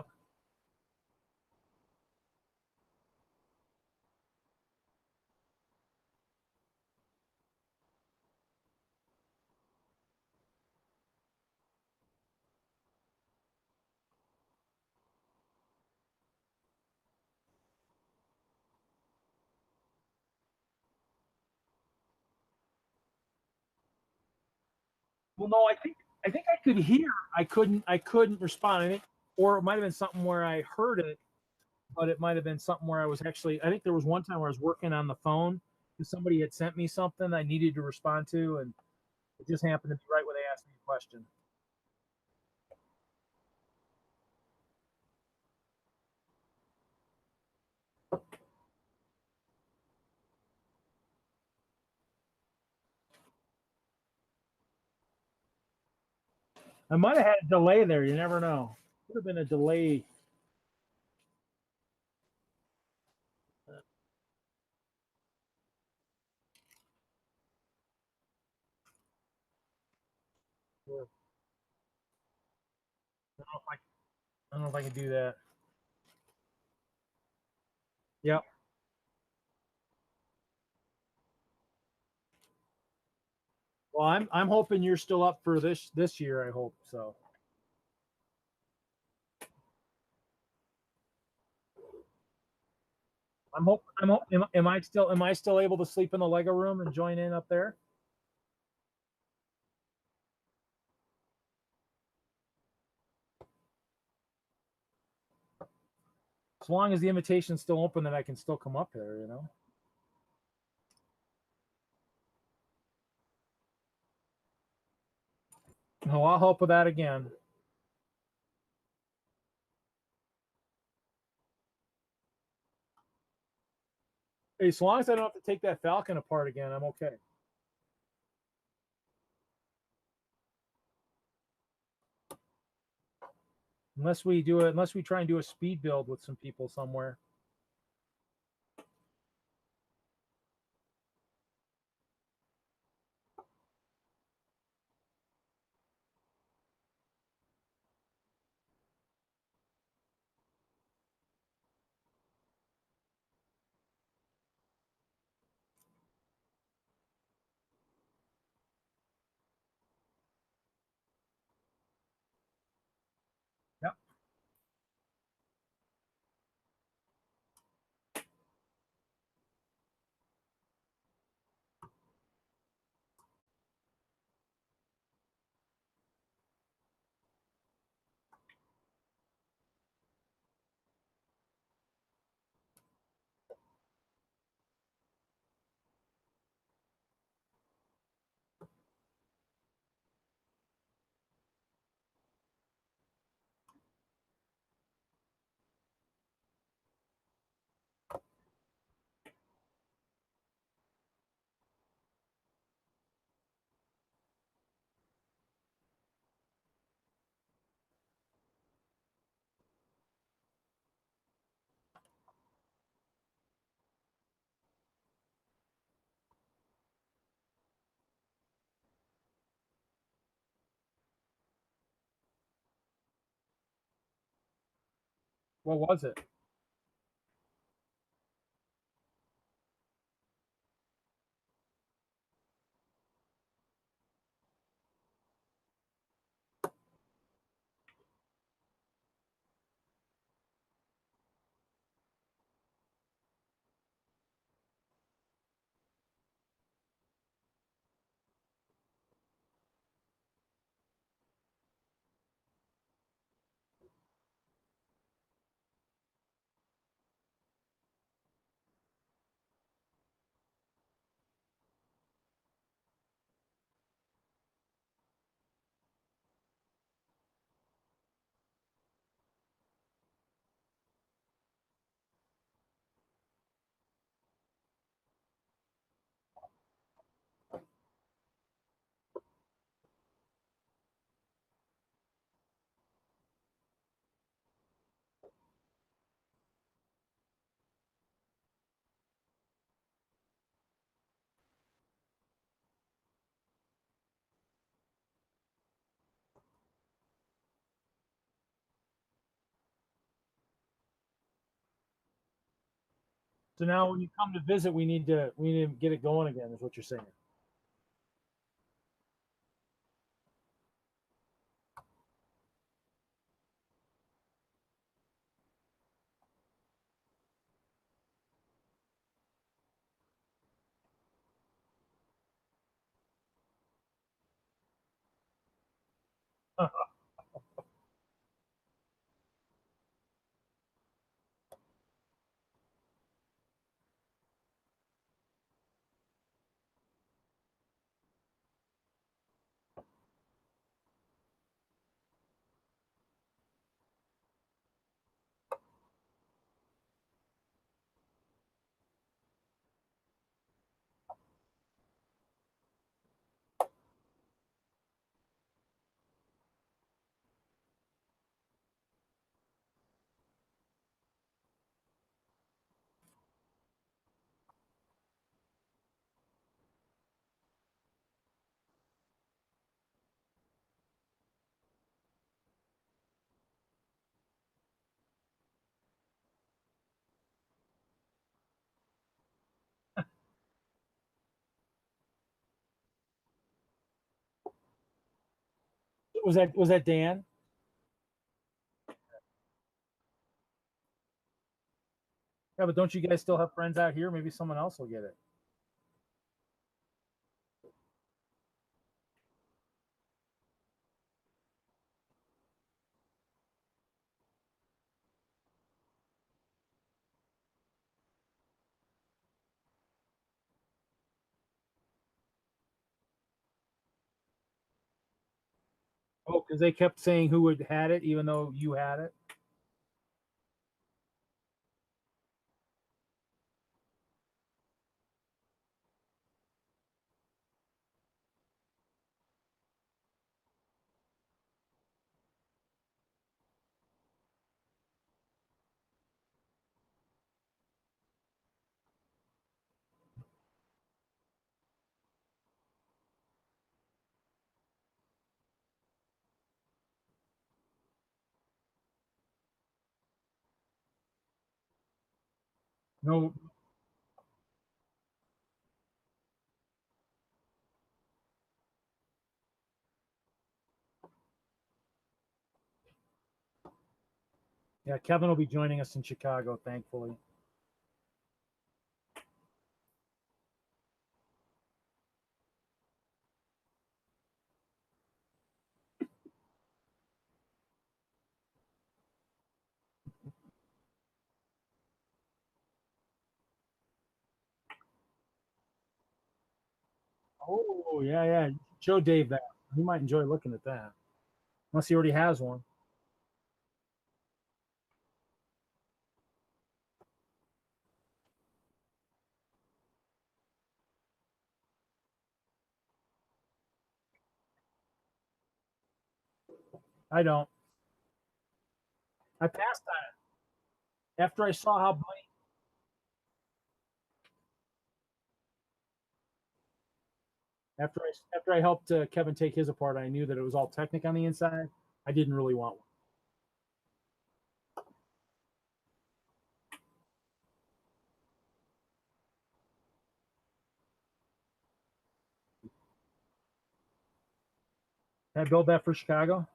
A: Well, no, I think I could hear. I couldn't respond. I think, or it might have been something where I heard it, but it might have been something where I was actually. I think there was one time where I was working on the phone because somebody had sent me something I needed to respond to, and it just happened to be right when they asked me a question. I might have had a delay there. You never know. Could have been a delay. I don't know if I can do that. Yep. Well, I'm hoping you're still up for this year. I hope so. Am I still able to sleep in the Lego room and join in up there? As long as the invitation's still open, then I can still come up there. No, I'll help with that again. Hey, as long as I don't have to take that Falcon apart again, I'm okay. Unless we try and do a speed build with some people somewhere. Yep. What was it? So now when you come to visit, we need to get it going again, is what you're saying. Was that Dan? Yeah, but don't you guys still have friends out here? Maybe someone else will get it. Oh, because they kept saying who had it, even though you had it. No, yeah, Kevin will be joining us in Chicago, thankfully. Oh, yeah, yeah. Show Dave that. He might enjoy looking at that, unless he already has one. I don't. I passed on it after I saw how Bunny. After I helped Kevin take his apart, I knew that it was all Technic on the inside. I didn't really want one. Can I build that for Chicago?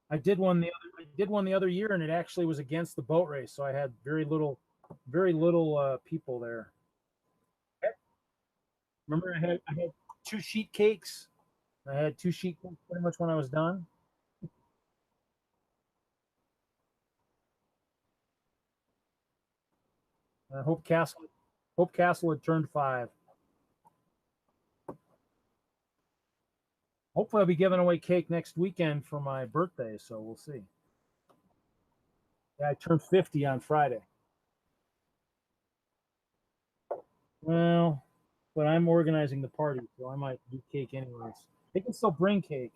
A: I did one the other year, and it actually was against the boat race, so I had very little people there. Remember, I had two sheet cakes. I had two sheet cakes pretty much when I was done. Hope Castle had turned 5. Hopefully, I'll be giving away cake next weekend for my birthday, so we'll see. Yeah, I turned 50 on Friday. Well, but I'm organizing the party, so I might do cake anyways. They can still bring cake.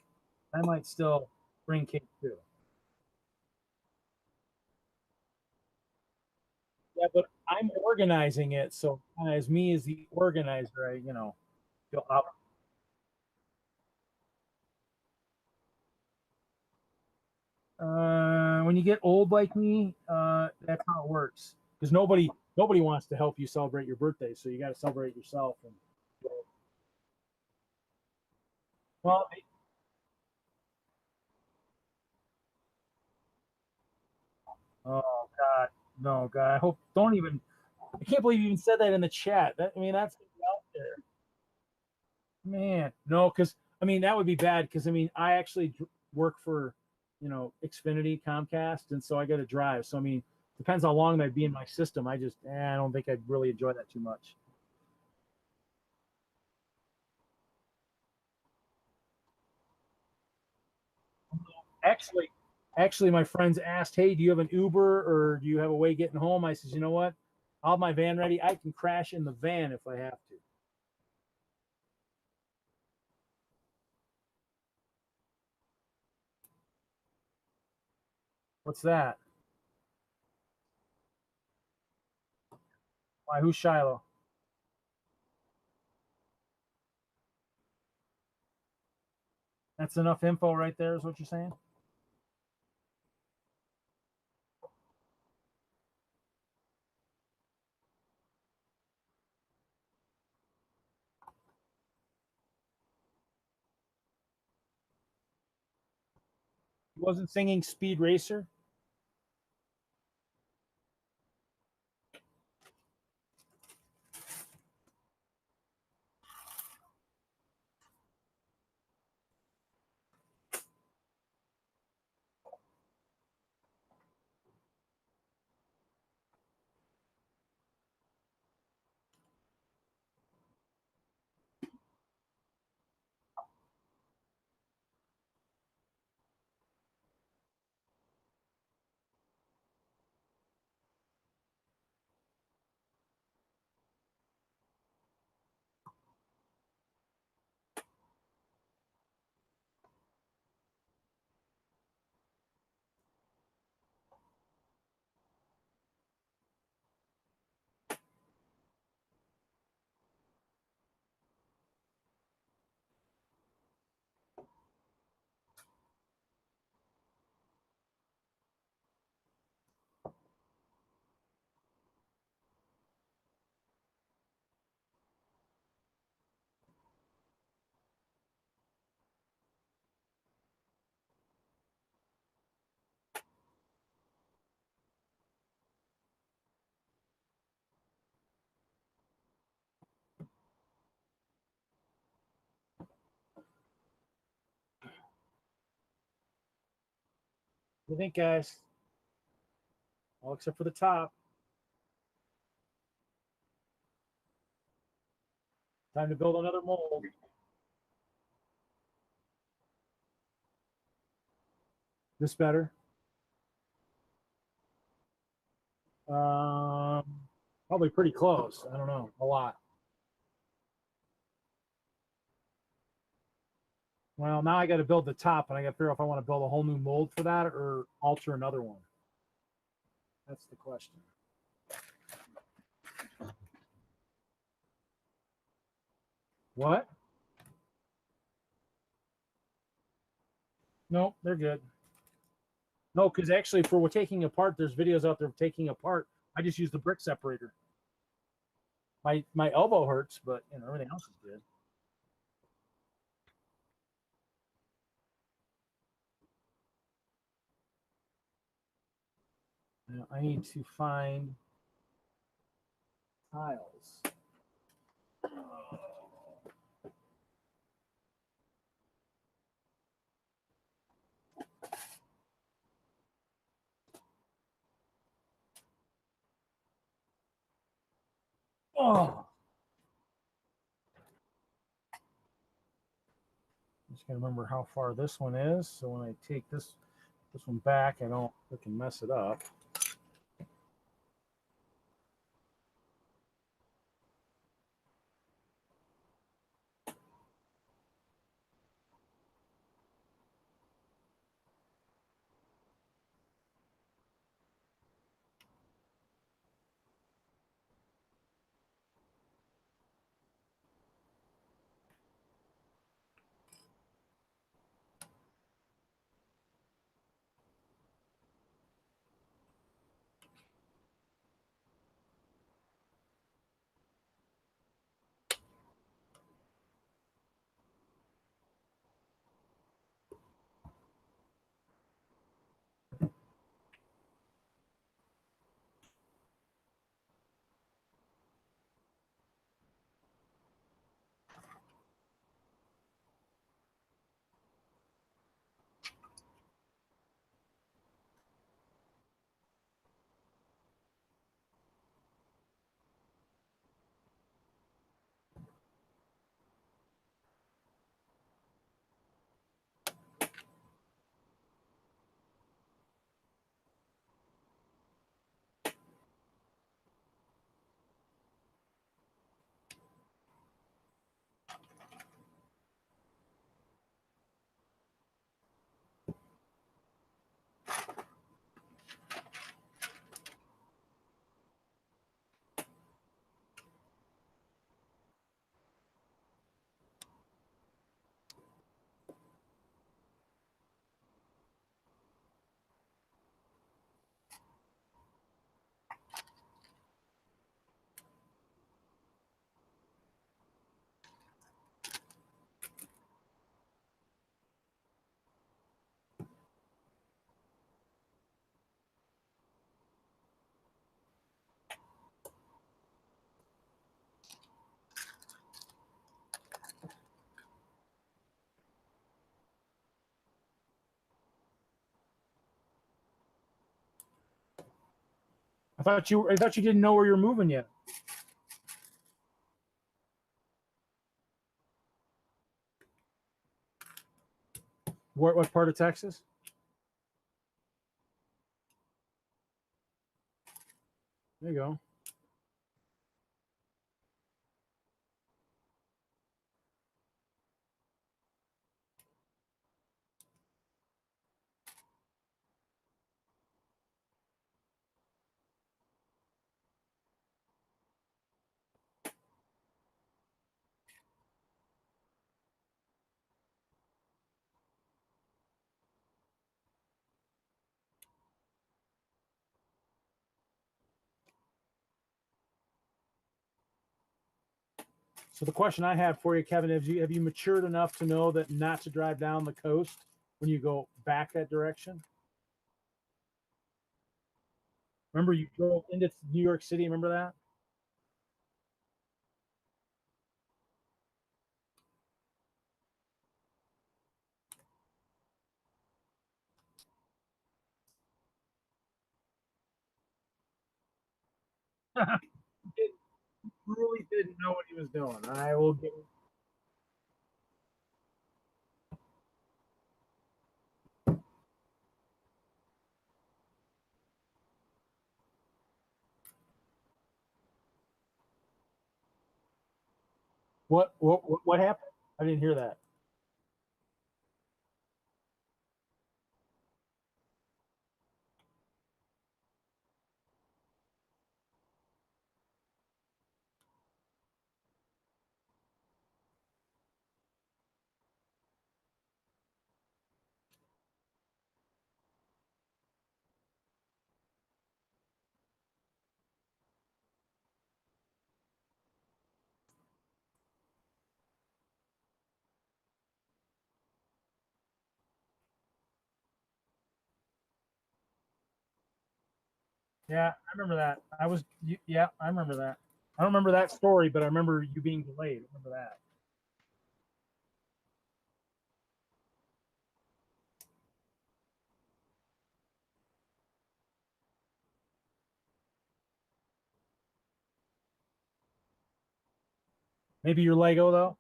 A: I might still bring cake too. Yeah, but I'm organizing it, so as me as the organizer, feel up. When you get old like me, that's how it works. Because nobody wants to help you celebrate your birthday, so you got to celebrate yourself. And well, oh God, no, God, I hope don't even. I can't believe you even said that in the chat. That's out there, man. No, because that would be bad. Because I actually work for, Xfinity, Comcast, and so I got to drive. So depends how long they'd be in my system. I don't think I'd really enjoy that too much. Actually, actually, my friends asked, "Hey, do you have an Uber or do you have a way getting home?" I says, "You know what? I'll have my van ready. I can crash in the van if I have to." What's that? Why? Who's Shiloh? That's enough info right there, is what you're saying? He wasn't singing Speed Racer. What do you think, guys? All except for the top. Time to build another mold. This better. Um, Probably pretty close. I don't know. A lot. Well, now I got to build the top, and I got to figure out if I want to build a whole new mold for that or alter another one. That's the question. What? No, they're good. No, because actually, for we're taking apart, there's videos out there of taking apart. I just use the brick separator. My elbow hurts, but everything else is good. Now, I need to find tiles. Oh, I'm just gonna remember how far this one is, so when I take this one back, I don't freaking mess it up. I thought you didn't know where you're moving yet. What part of Texas? There you go. So the question I have for you, Kevin, have you matured enough to know that not to drive down the coast when you go back that direction? Remember you drove into New York City, remember that? He really didn't know what he was doing. I will give what happened? I didn't hear that. Yeah, I remember that. Yeah, I remember that. I don't remember that story, but I remember you being delayed. I remember that. Maybe your Lego though.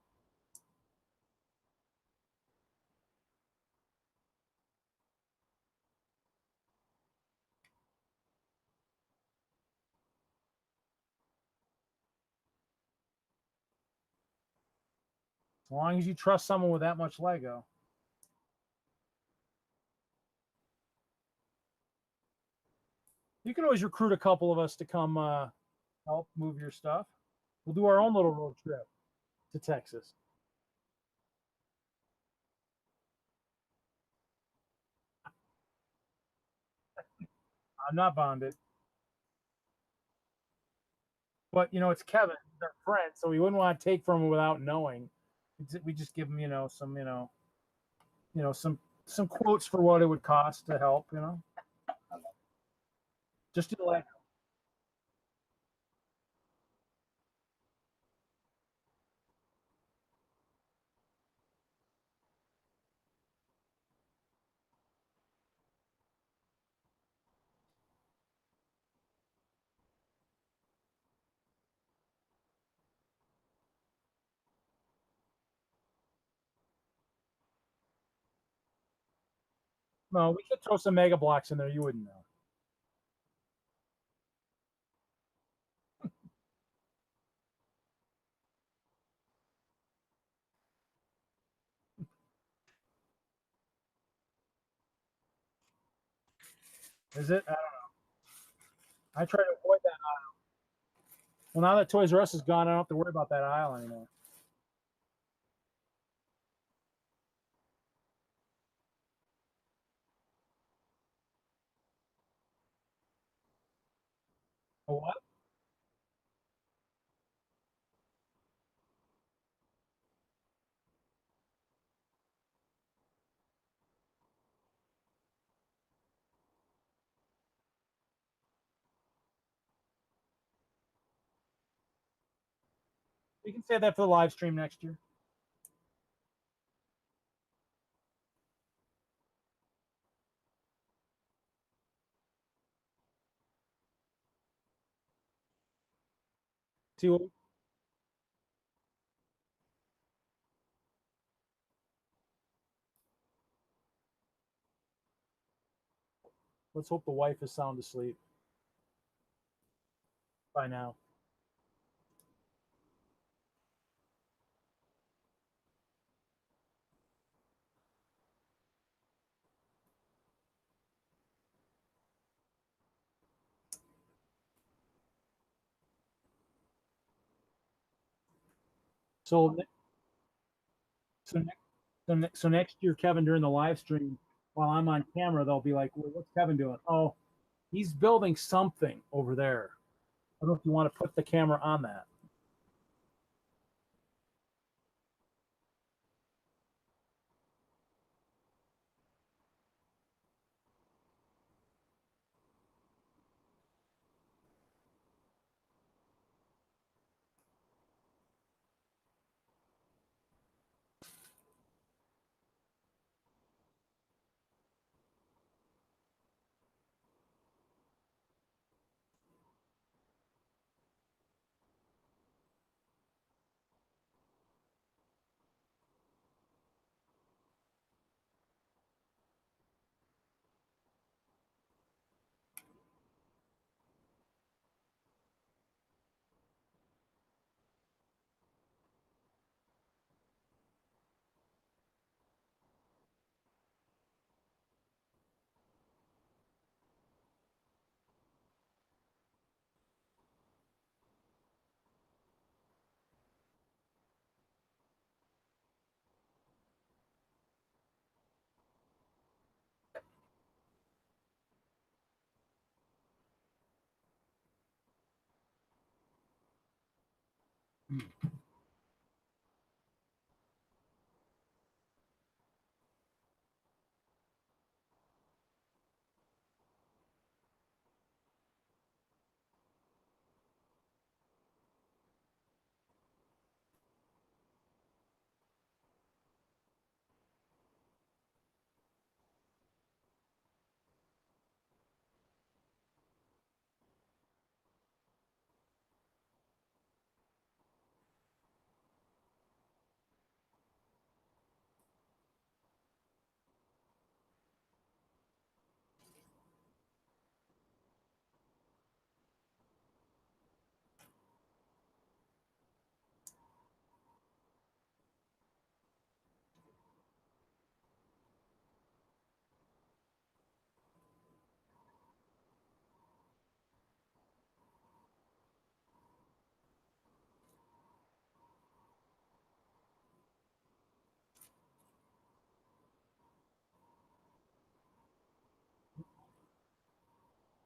A: As long as you trust someone with that much Lego. You can always recruit a couple of us to come help move your stuff. We'll do our own little road trip to Texas. I'm not bonded, but it's Kevin, our friend, so we wouldn't want to take from him without knowing. We just give him, some, some quotes for what it would cost to help. Just do like, no, we could throw some Mega Blocks in there. You wouldn't know. Is it? I try to avoid that. Well, now that Toys R Us is gone, I don't have to worry about that aisle anymore. A what? We can say that for the live stream next year. See what, let's hope the wife is sound asleep by now. So, so, so next year, Kevin, during the live stream, while I'm on camera, they'll be like, well, "What's Kevin doing?" Oh, he's building something over there. I don't know if you want to put the camera on that.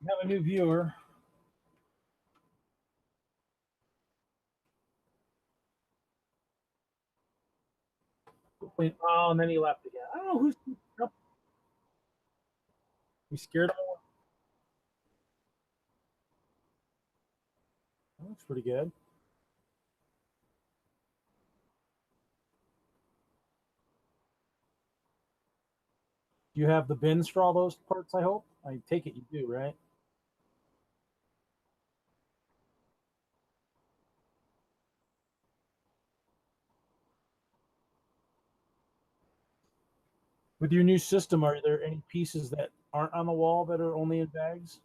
A: We have a new viewer. Oh, and then he left again. I don't know who's. You scared him? That looks pretty good. Do you have the bins for all those parts, I hope? I take it you do, right? With your new system, are there any pieces that aren't on the wall that are only in bags?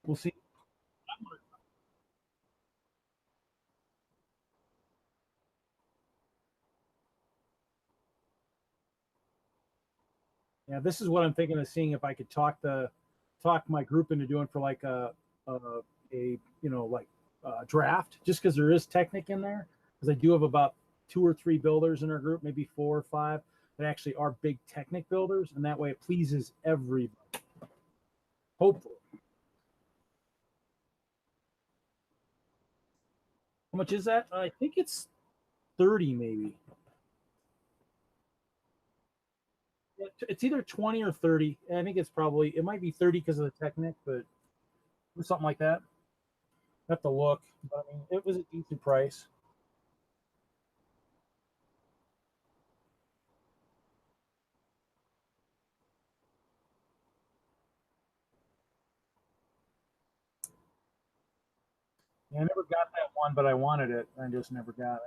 A: We'll see. Yeah, this is what I'm thinking of seeing if I could talk my group into doing for like a like a draft, just because there is Technic in there. Because I do have about 2 or 3 builders in our group, maybe 4 or 5 that actually are big Technic builders, and that way it pleases everybody. Hopefully. How much is that? I think it's 30, maybe. It's either 20 or 30. I think it might be 30 because of the Technic, but something like that. I have to look, but I mean, it was a decent price. Yeah, I never got that one, but I wanted it. I just never got it.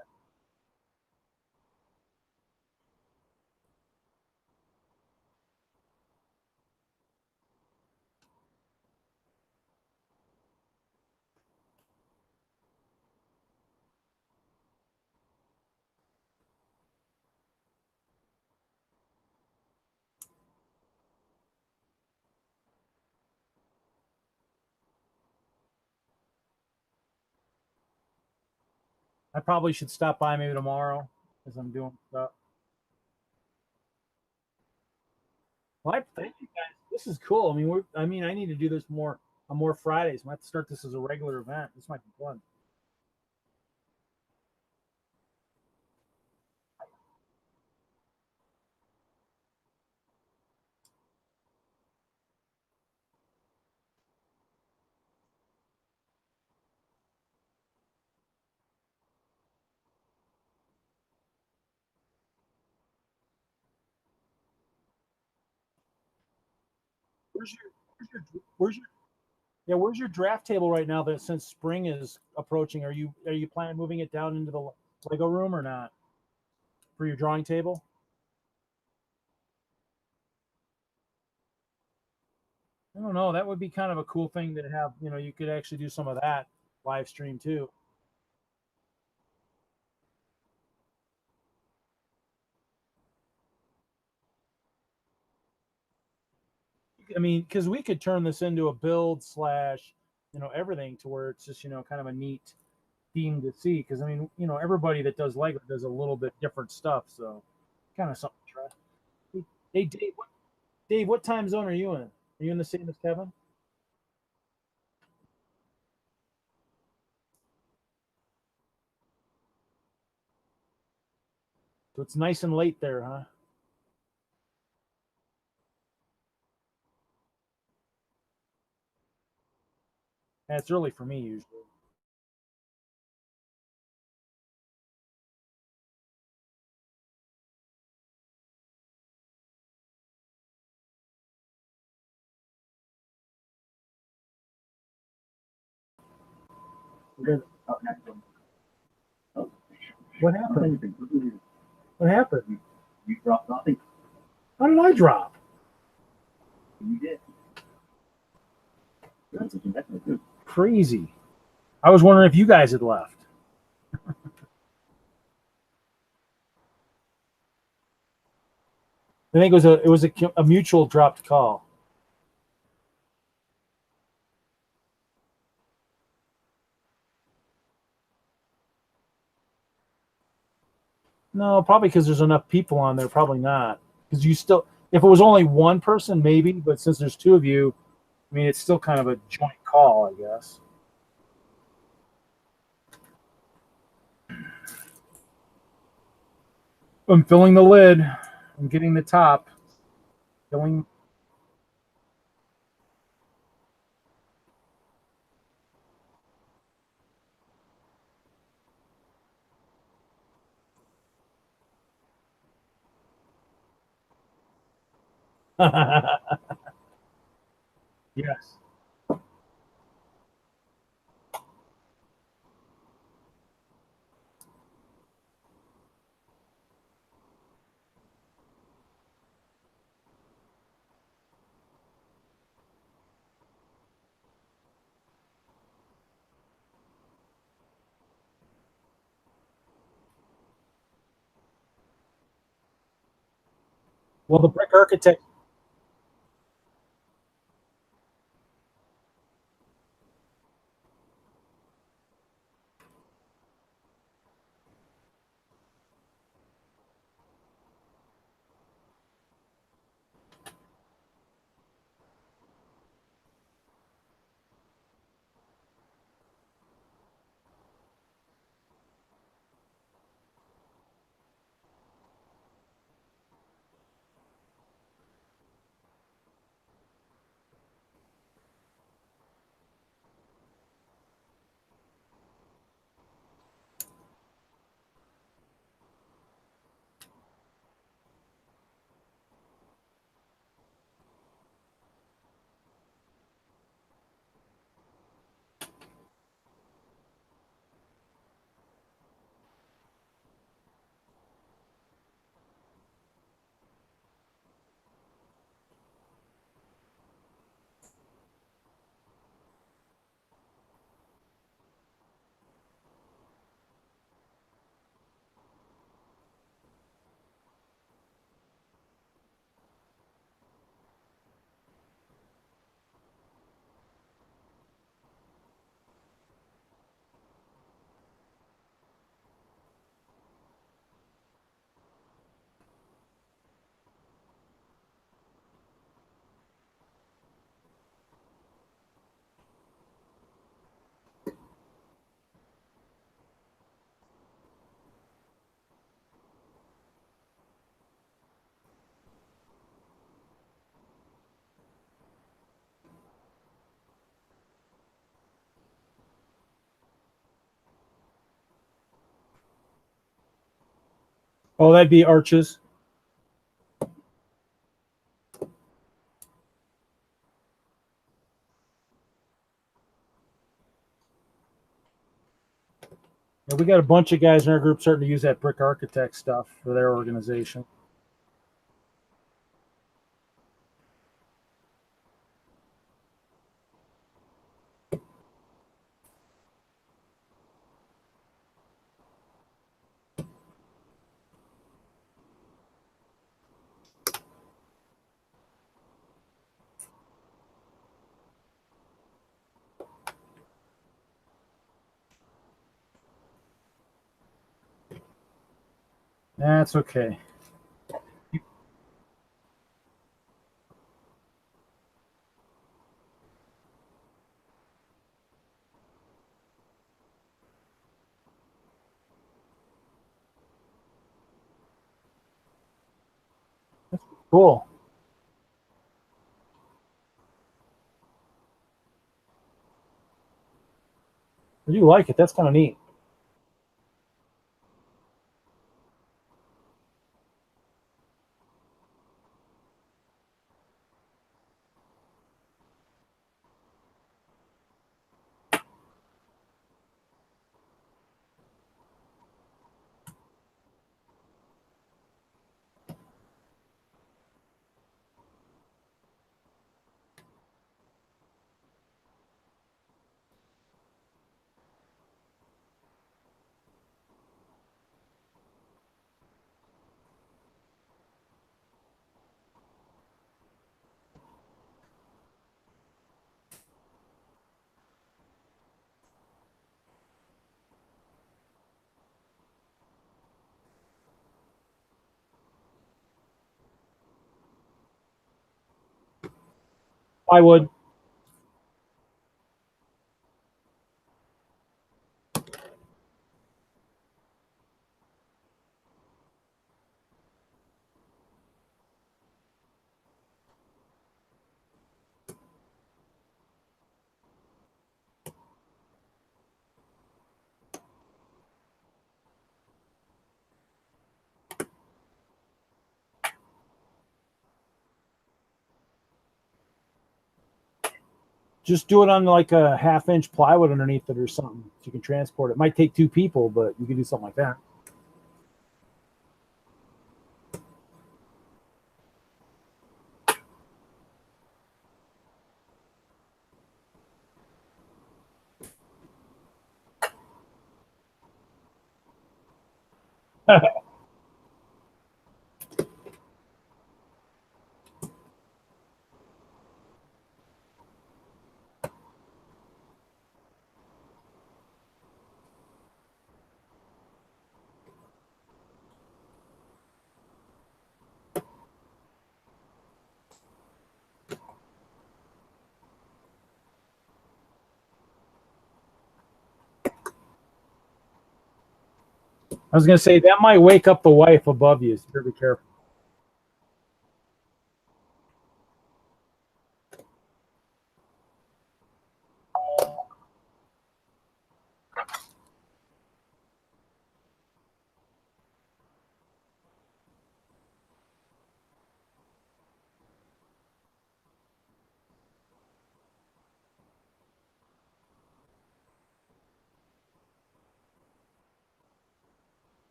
A: I probably should stop by maybe tomorrow as I'm doing stuff. Well, thank you guys. This is cool. I need to do this more on more Fridays. I might have to start this as a regular event. This might be fun. Where's your where's your draft table right now? That since spring is approaching, are you planning on moving it down into the Lego room or not for your drawing table? I don't know. That would be kind of a cool thing to have. You could actually do some of that live stream too. I mean, because we could turn this into a build slash, everything to where it's just, kind of a neat theme to see. Because everybody that does Lego does a little bit different stuff, so kind of something to try. Hey, Dave, what time zone are you in? Are you in the same as Kevin? So it's nice and late there, huh? And it's early for me usually.
B: Oh, next one. Oh,
A: What happened? What happened?
B: you dropped nothing.
A: How did I drop?
B: You did. That's what you meant to do.
A: Crazy. I was wondering if you guys had left. I think it was a mutual dropped call. No, probably because there's enough people on there. Probably not. Because you still, if it was only one person, maybe. But since there's two of you, I mean, it's still kind of a joint call, I guess. I'm filling the lid. I'm getting the top. Filling. Yes. Well, the brick architect. Oh, that'd be arches. Yeah, we got a bunch of guys in our group starting to use that brick architect stuff for their organization. That's okay. Cool. I do like it. That's kind of neat. Plywood. Just do it on like a 1/2 inch plywood underneath it or something, so you can transport it. Might take 2 people, but you can do something like that. I was gonna say that might wake up the wife above you, so you better be careful.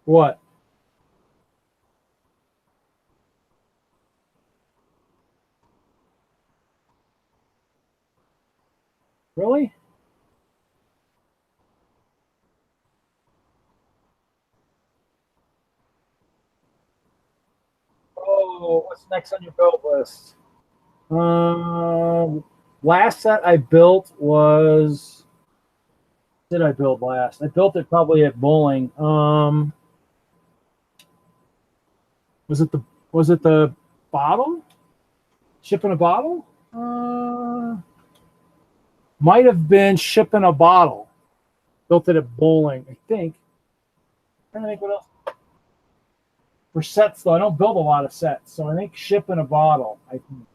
A: What? Really? Oh, what's next on your build list? Last set I built was. What did I build last? I built it probably at bowling. Was it the bottle? Ship in a bottle? Might have been ship in a bottle. Built it at bowling, I think. I'm trying to think what else. For sets though, I don't build a lot of sets, so I think ship in a bottle. I think.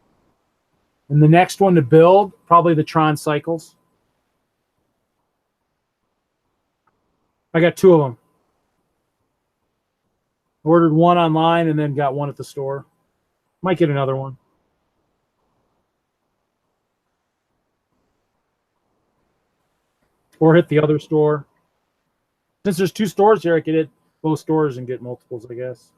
A: And the next one to build, probably the Tron Cycles. I got 2 of them. Ordered one online and then got one at the store. Might get another one. Or hit the other store. Since there's 2 stores here, I could hit both stores and get multiples, I guess.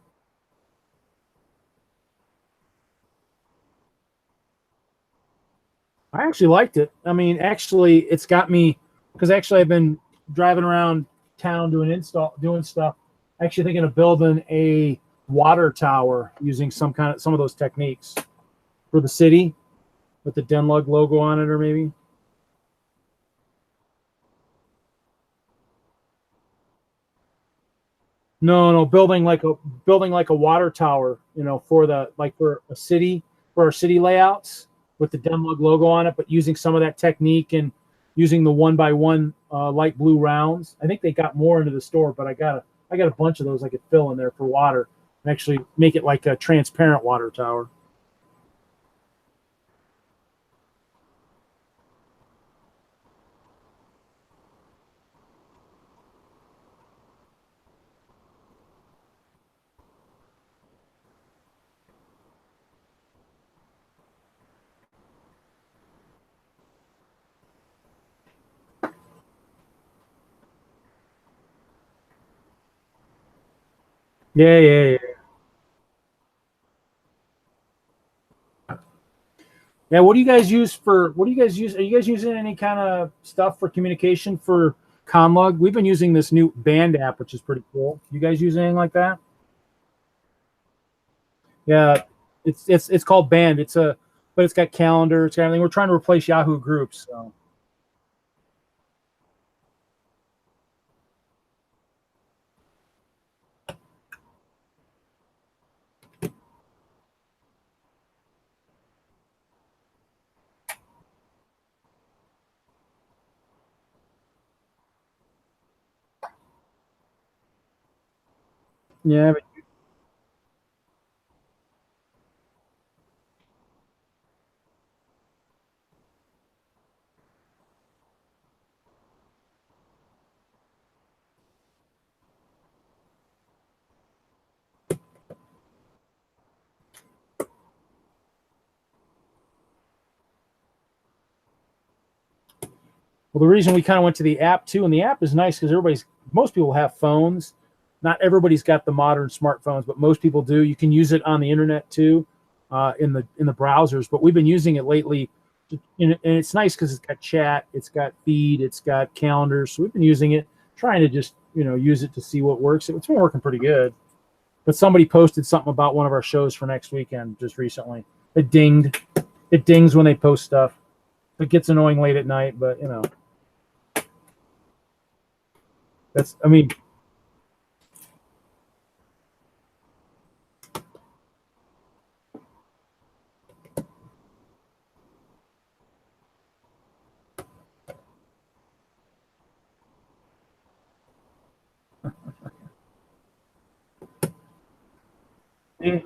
A: I actually liked it. I mean, actually, it's got me because actually I've been driving around town doing stuff. Actually, thinking of building a water tower using some of those techniques for the city with the Denlug logo on it, or maybe. No, no, building like a water tower, for a city for our city layouts with the Denlug logo on it, but using some of that technique and using the 1x1 light blue rounds. I think they got more into the store, but I got a bunch of those I could fill in there for water and actually make it like a transparent water tower. Yeah, yeah, yeah. Yeah, what do you guys use for? What do you guys use? Are you guys using any kind of stuff for communication for Conlog? We've been using this new Band app, which is pretty cool. You guys use anything like that? Yeah, it's called Band. But it's got calendar. It's got everything. We're trying to replace Yahoo Groups. So Yeah, but well, the reason we kind of went to the app too, and the app is nice because most people have phones. Not everybody's got the modern smartphones, but most people do. You can use it on the internet too, in the browsers. But we've been using it lately, and it's nice because it's got chat, it's got feed, it's got calendars. So we've been using it, trying to just use it to see what works. It's been working pretty good. But somebody posted something about one of our shows for next weekend just recently. It dinged. It dings when they post stuff. It gets annoying late at night, but that's, I mean, eh,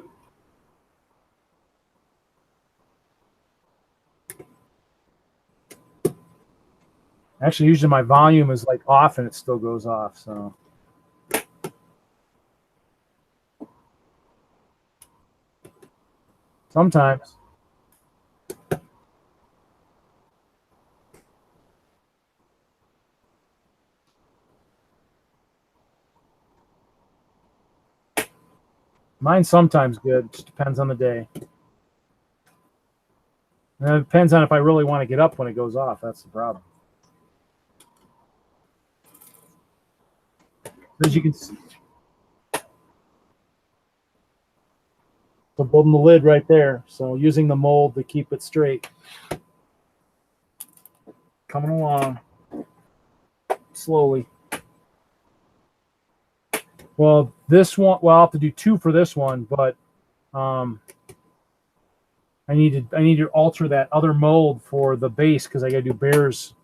A: actually, usually my volume is like off and it still goes off. So sometimes. Mine's sometimes good. It just depends on the day. And it depends on if I really want to get up when it goes off. That's the problem. As you can see, so building the lid right there. So using the mold to keep it straight. Coming along slowly. Well, this one, well, I'll have to do two for this one, but I need to alter that other mold for the base because I got to do bears.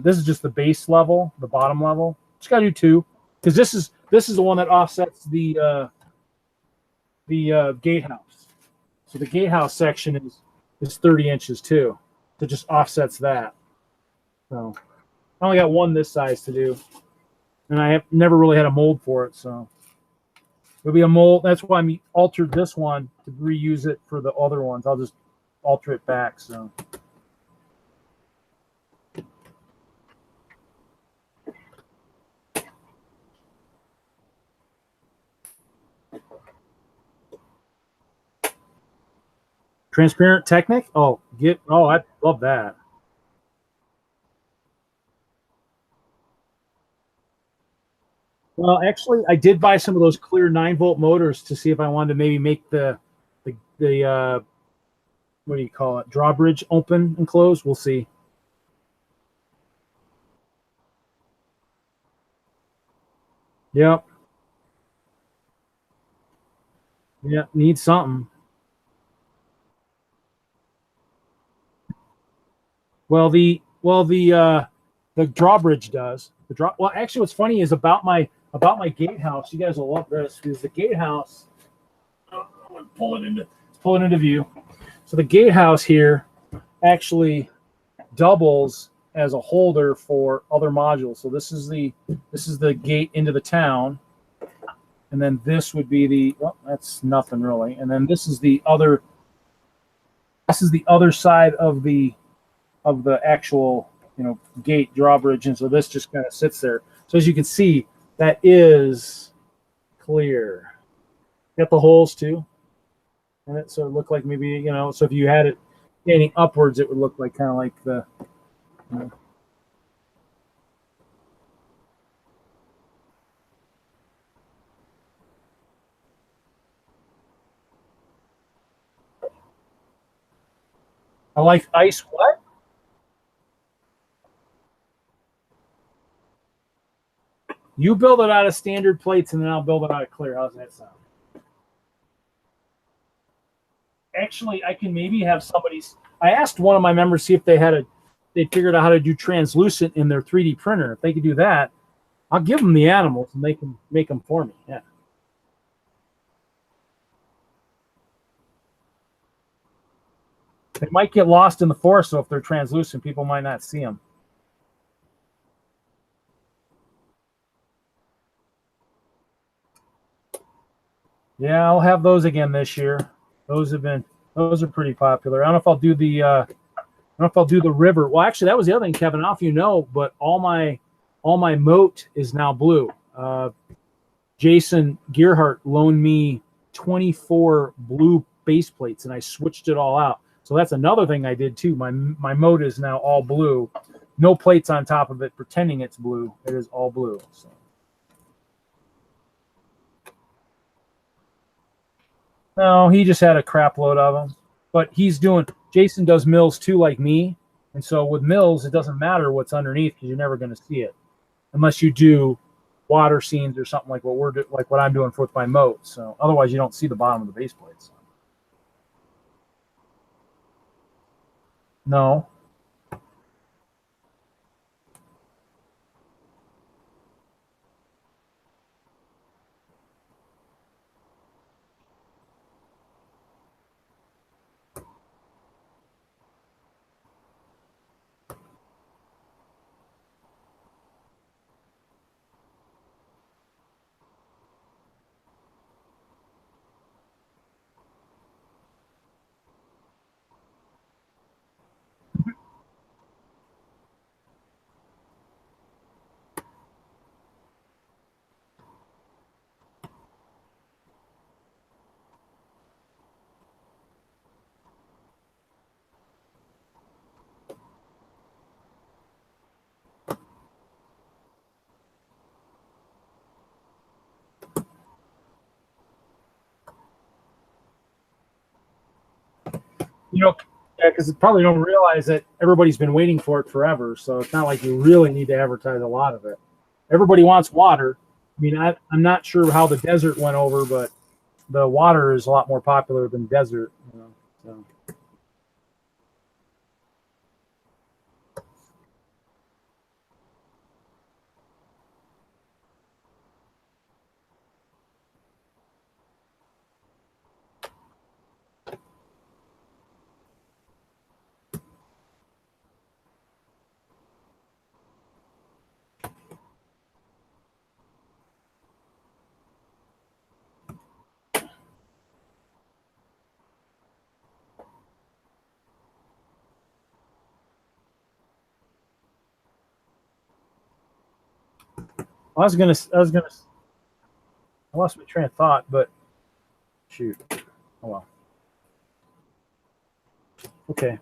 A: This is just the base level, the bottom level. Just got to do two because this is the one that offsets the gatehouse. So the gatehouse section is 30 inches too. So it just offsets that. So I only got one this size to do, and I have never really had a mold for it. So it'll be a mold. That's why I altered this one to reuse it for the other ones. I'll just alter it back. So transparent Technic. Oh, I love that. Well, actually, I did buy some of those clear 9-volt motors to see if I wanted to maybe make the what do you call it, drawbridge open and close. We'll see. Yep. Yeah, need something. The drawbridge does. Well, actually, what's funny is about my gatehouse. You guys will love this because the gatehouse. I'm gonna pull it into view. So the gatehouse here actually doubles as a holder for other modules. So this is the gate into the town, and then this would be that's nothing really. And then this is the other. This is the other side of the actual gate drawbridge, and so this just kind of sits there. So as you can see, that is clear. Got the holes too, and it so it looked like maybe so if you had it standing upwards, it would look like kind of like the. You know, I like ice. What? You build it out of standard plates, and then I'll build it out of clear. How's that sound? Actually, I can maybe have somebody's. I asked one of my members see if they figured out how to do translucent in their 3D printer. If they could do that, I'll give them the animals and they can make them for me. Yeah. They might get lost in the forest, so if they're translucent, people might not see them. Yeah, I'll have those again this year. Those are pretty popular. I don't know if I'll do the river. Well, actually, that was the other thing, Kevin. I don't know if you know, but all my moat is now blue. Jason Gearhart loaned me 24 blue base plates, and I switched it all out. So that's another thing I did too. My moat is now all blue, no plates on top of it, pretending it's blue. It is all blue. So. No, he just had a crap load of them. But Jason does mills too, like me. And so with mills, it doesn't matter what's underneath because you're never going to see it unless you do water scenes or something like what I'm doing with my moat. So otherwise, you don't see the bottom of the base plates. No. Yeah, because probably don't realize that everybody's been waiting for it forever. So it's not like you really need to advertise a lot of it. Everybody wants water. I mean, I'm not sure how the desert went over, but the water is a lot more popular than desert. So. I lost my train of thought, but shoot. Oh well. Okay.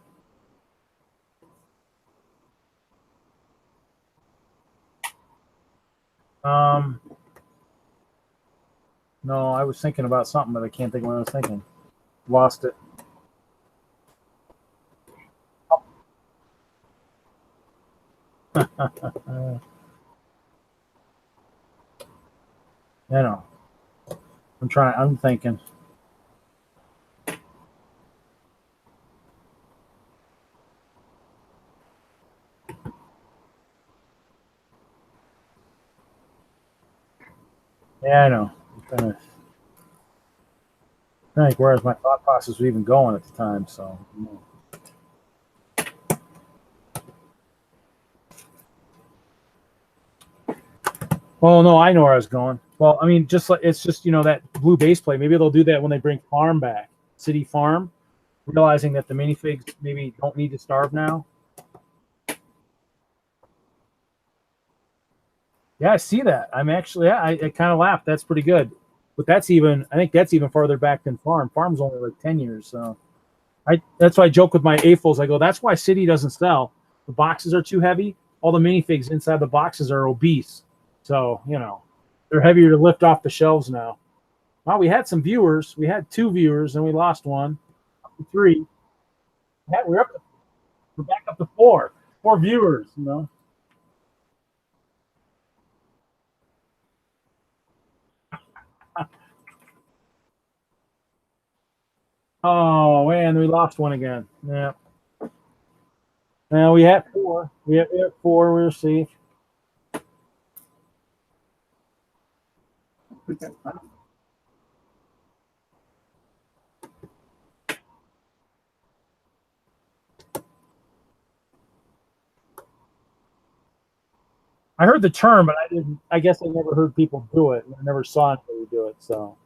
A: No, I was thinking about something, but I can't think of what I was thinking. Lost it. I know. I'm thinking. Yeah, I know. I'm trying to think where my thought process was even going at the time. So. Oh no, I know where I was going. Well, I mean, it's just that blue base plate. Maybe they'll do that when they bring Farm back, City Farm, realizing that the minifigs maybe don't need to starve now. Yeah, I see that. I'm actually, yeah, I kind of laughed. That's pretty good. But I think that's even farther back than Farm. Farm's only like 10 years. So that's why I joke with my AFOs. I go, that's why City doesn't sell. The boxes are too heavy. All the minifigs inside the boxes are obese. So, they're heavier to lift off the shelves now. Well, we had some viewers. We had 2 viewers and we lost one. 3. We're back up to 4. 4 viewers, Oh, man, we lost one again. Yeah. Now we had 4. We had 4. We were safe. I heard the term, but I didn't. I guess I never heard people do it. I never saw anybody do it. So,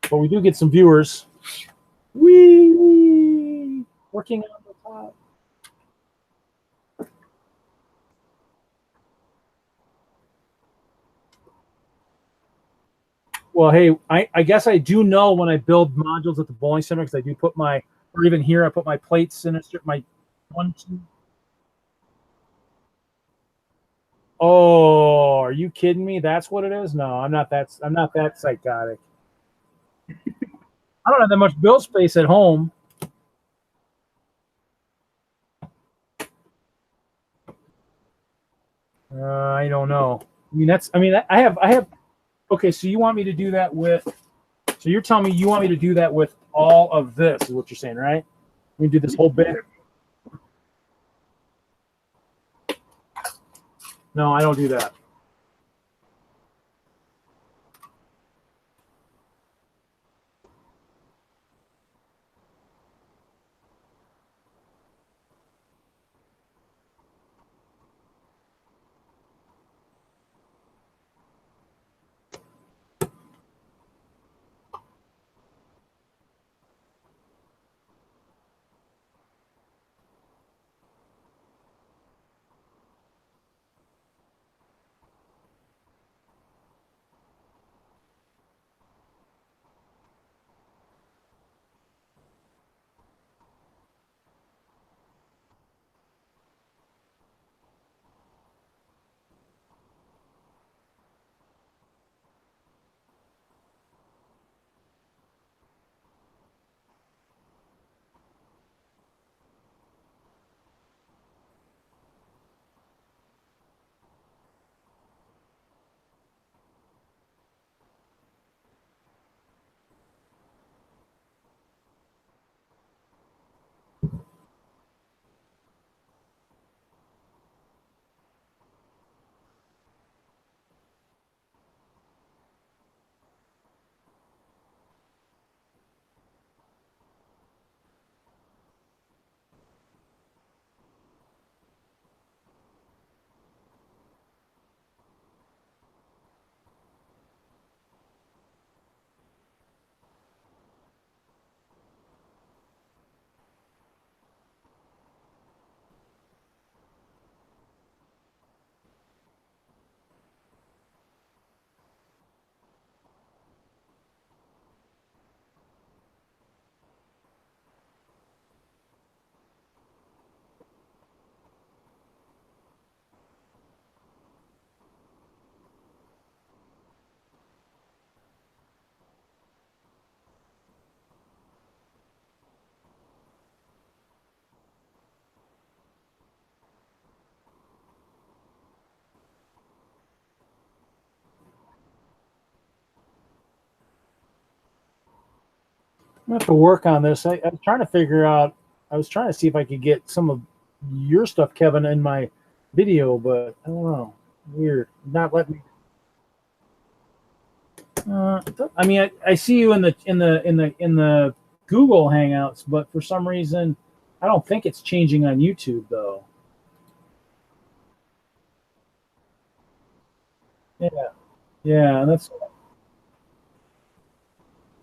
A: but we do get some viewers. Wee working on the top. Well, hey, I guess I do know when I build modules at the bowling center because I do put my, or even here, I put my plates in my 1, 2. Oh, are you kidding me? That's what it is? No, I'm not that psychotic. I don't have that much build space at home. I don't know. I have. Okay, so you want me to do that with? So you're telling me you want me to do that with all of this? Is what you're saying, right? We do this whole bit. No, I don't do that. I'm gonna have to work on this. I'm trying to figure out. I was trying to see if I could get some of your stuff, Kevin, in my video, but I don't know. Weird. Not letting me. I mean, I see you in the Google Hangouts, but for some reason, I don't think it's changing on YouTube though. Yeah, yeah, that's.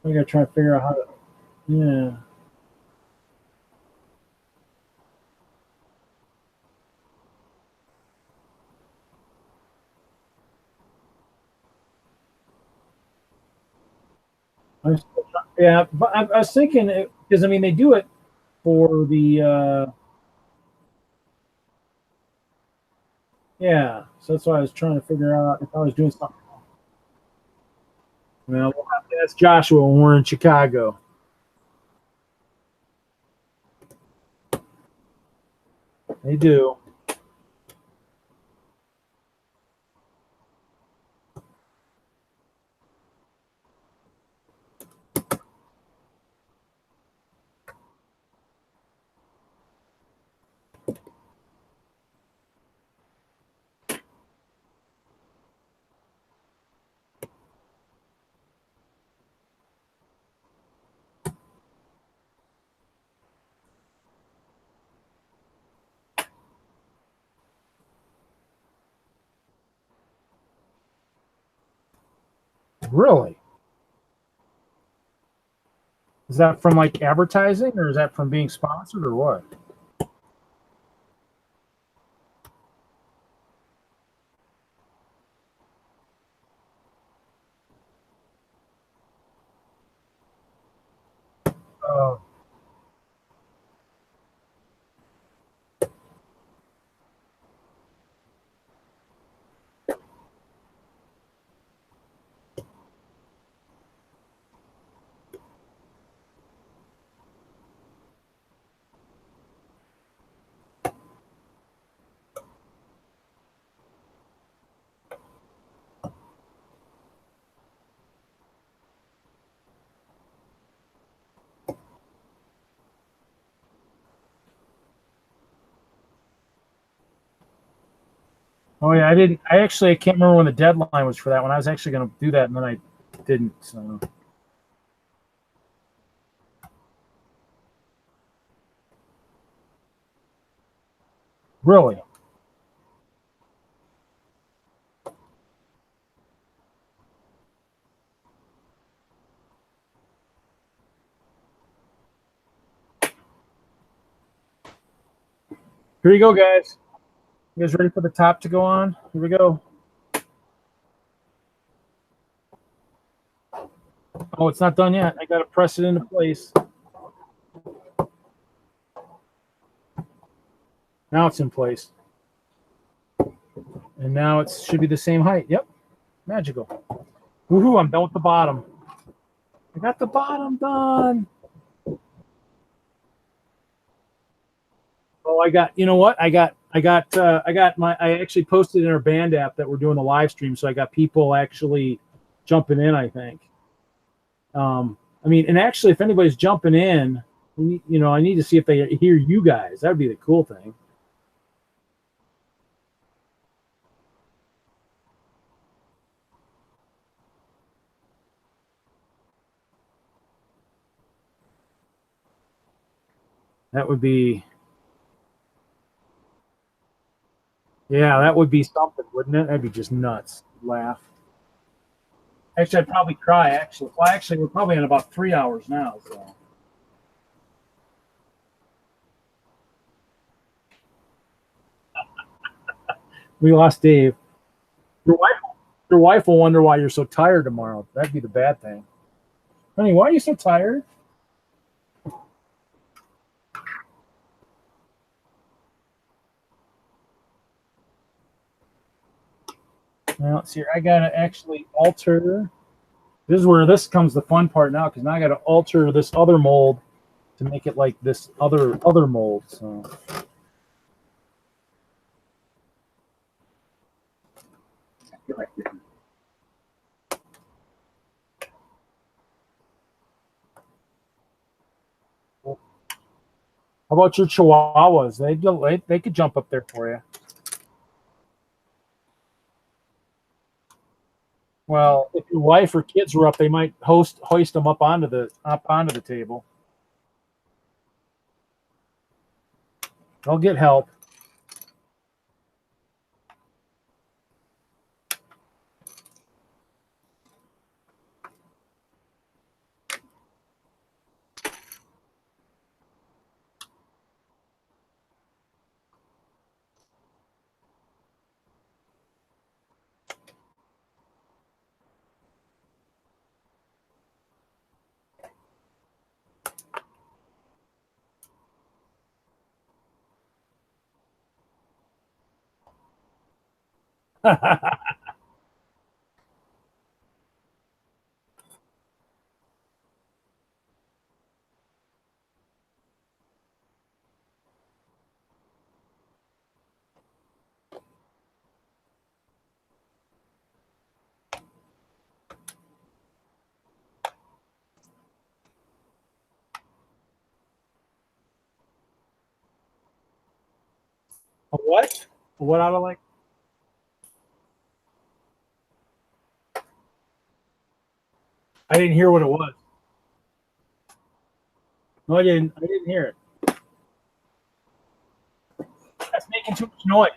A: I gotta try to figure out how to. Yeah. Yeah, but I was thinking because I mean they do it for the yeah, so that's why I was trying to figure out if I was doing something. Well, we'll have to ask Joshua when we're in Chicago. They do. Really? Is that from like advertising, or is that from being sponsored, or what? Oh, oh yeah, I didn't. I can't remember when the deadline was for that one. I was actually going to do that, and then I didn't. So really, here you go, guys. You guys ready for the top to go on? Here we go. Oh, it's not done yet. I got to press it into place. Now it's in place, and now it should be the same height. Yep, magical. Woohoo! I'm done with the bottom. I got the bottom done. Oh, I got. You know what? I actually posted in our band app that we're doing the live stream, so I got people actually jumping in. I think. I mean, and actually, if anybody's jumping in, I need to see if they hear you guys. That'd be the cool thing. That would be, yeah, that would be something, wouldn't it? That'd be just nuts. Laugh. Actually, I'd probably cry. Actually, we're probably in about 3 hours now. So we lost Dave. Your wife, your wife will wonder why you're so tired tomorrow. That'd be the bad thing. Honey, why are you so tired? Well, let's see here. I gotta actually alter. This is where this comes the fun part now, because now I gotta alter this other mold to make it like this other mold. So
B: I feel like this is
A: how about your chihuahuas? They could jump up there for you. Well, if your wife or kids were up, they might hoist them up onto the table. They'll get help. A what? A what out of like? I didn't hear what it was. No, I didn't. I didn't hear it. That's making too much noise.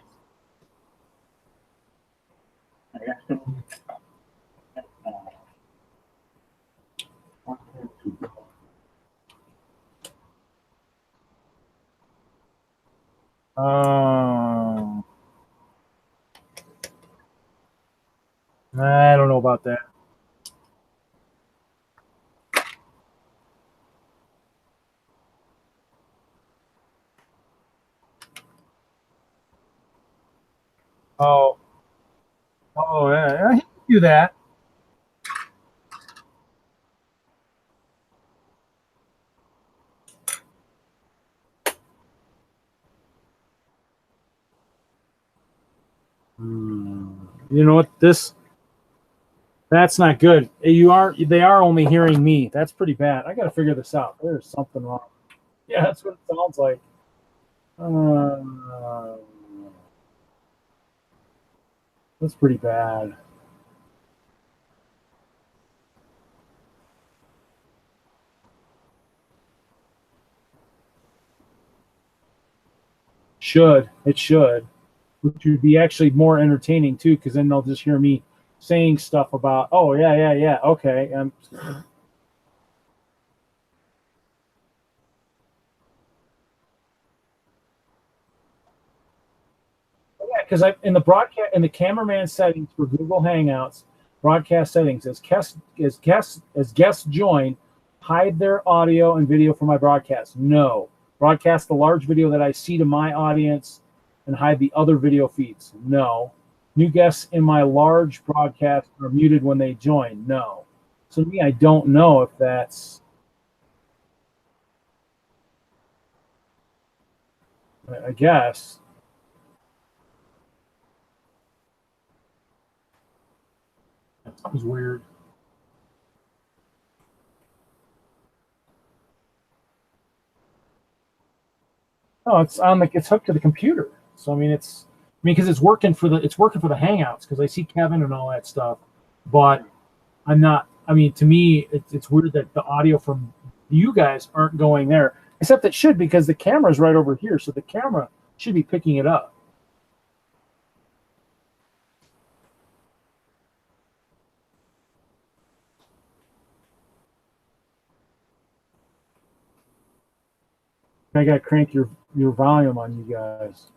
B: I got some,
A: Um, I don't know about that. Oh, oh yeah, he can do that. You know what? That's not good. They are only hearing me. That's pretty bad. I got to figure this out. There's something wrong. Yeah, that's what it sounds like. Uh, that's pretty bad. It should, which would be actually more entertaining too, because then they'll just hear me saying stuff about, oh yeah, yeah, yeah, okay, yeah, because I in the broadcast in the cameraman settings for Google Hangouts broadcast settings as guests join, hide their audio and video from my broadcast. No, broadcast the large video that I see to my audience and hide the other video feeds. No, new guests in my large broadcast are muted when they join. No, so me, I don't know if that's. I guess that was weird. No, it's hooked to the computer. So I mean, because it's working for the Hangouts because I see Kevin and all that stuff, but I'm not. I mean, to me, it's weird that the audio from you guys aren't going there, except it should because the camera's right over here, so the camera should be picking it up. I got to crank your volume on you guys.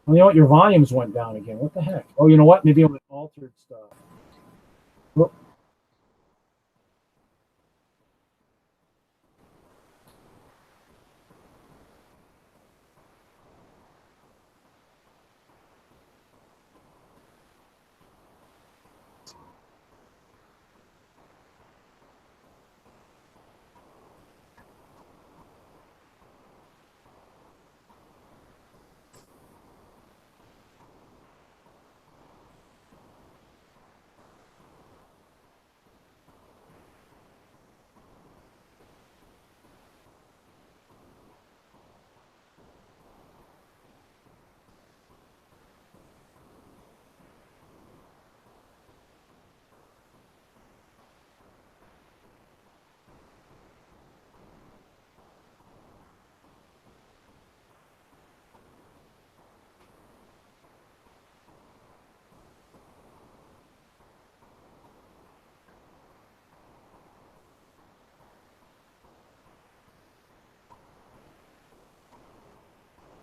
A: Well, you know what? Your volumes went down again. What the heck? Oh, you know what? Maybe I'm altered stuff. Well,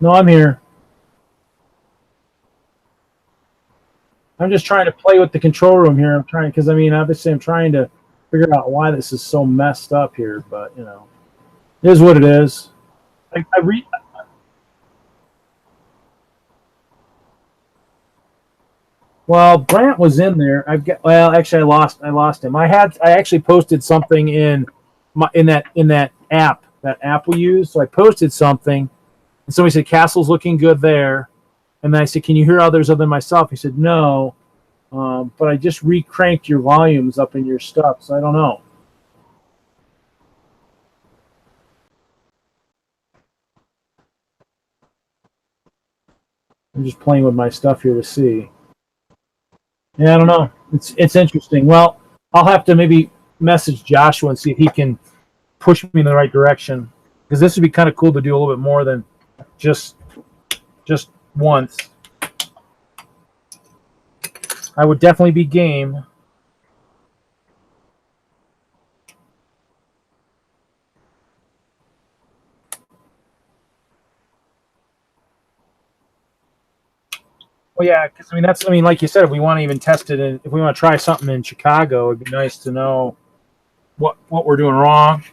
A: no, I'm here. I'm just trying to play with the control room here. I'm trying because I mean, obviously, I'm trying to figure out why this is so messed up here. But it is what it is. I read. Well, Brant was in there. Well, actually, I lost him. I actually posted something in that app we use. So I posted something, and somebody said Castle's looking good there, and then I said, can you hear others other than myself? He said no, but I just recranked your volumes up in your stuff, so I don't know. I'm just playing with my stuff here to see. Yeah, I don't know. It's interesting. Well, I'll have to maybe message Joshua and see if he can push me in the right direction because this would be kind of cool to do a little bit more than just just once. I would definitely be game. Well, yeah, because like you said, if we want to even test it, and if we want to try something in Chicago, it'd be nice to know what we're doing wrong.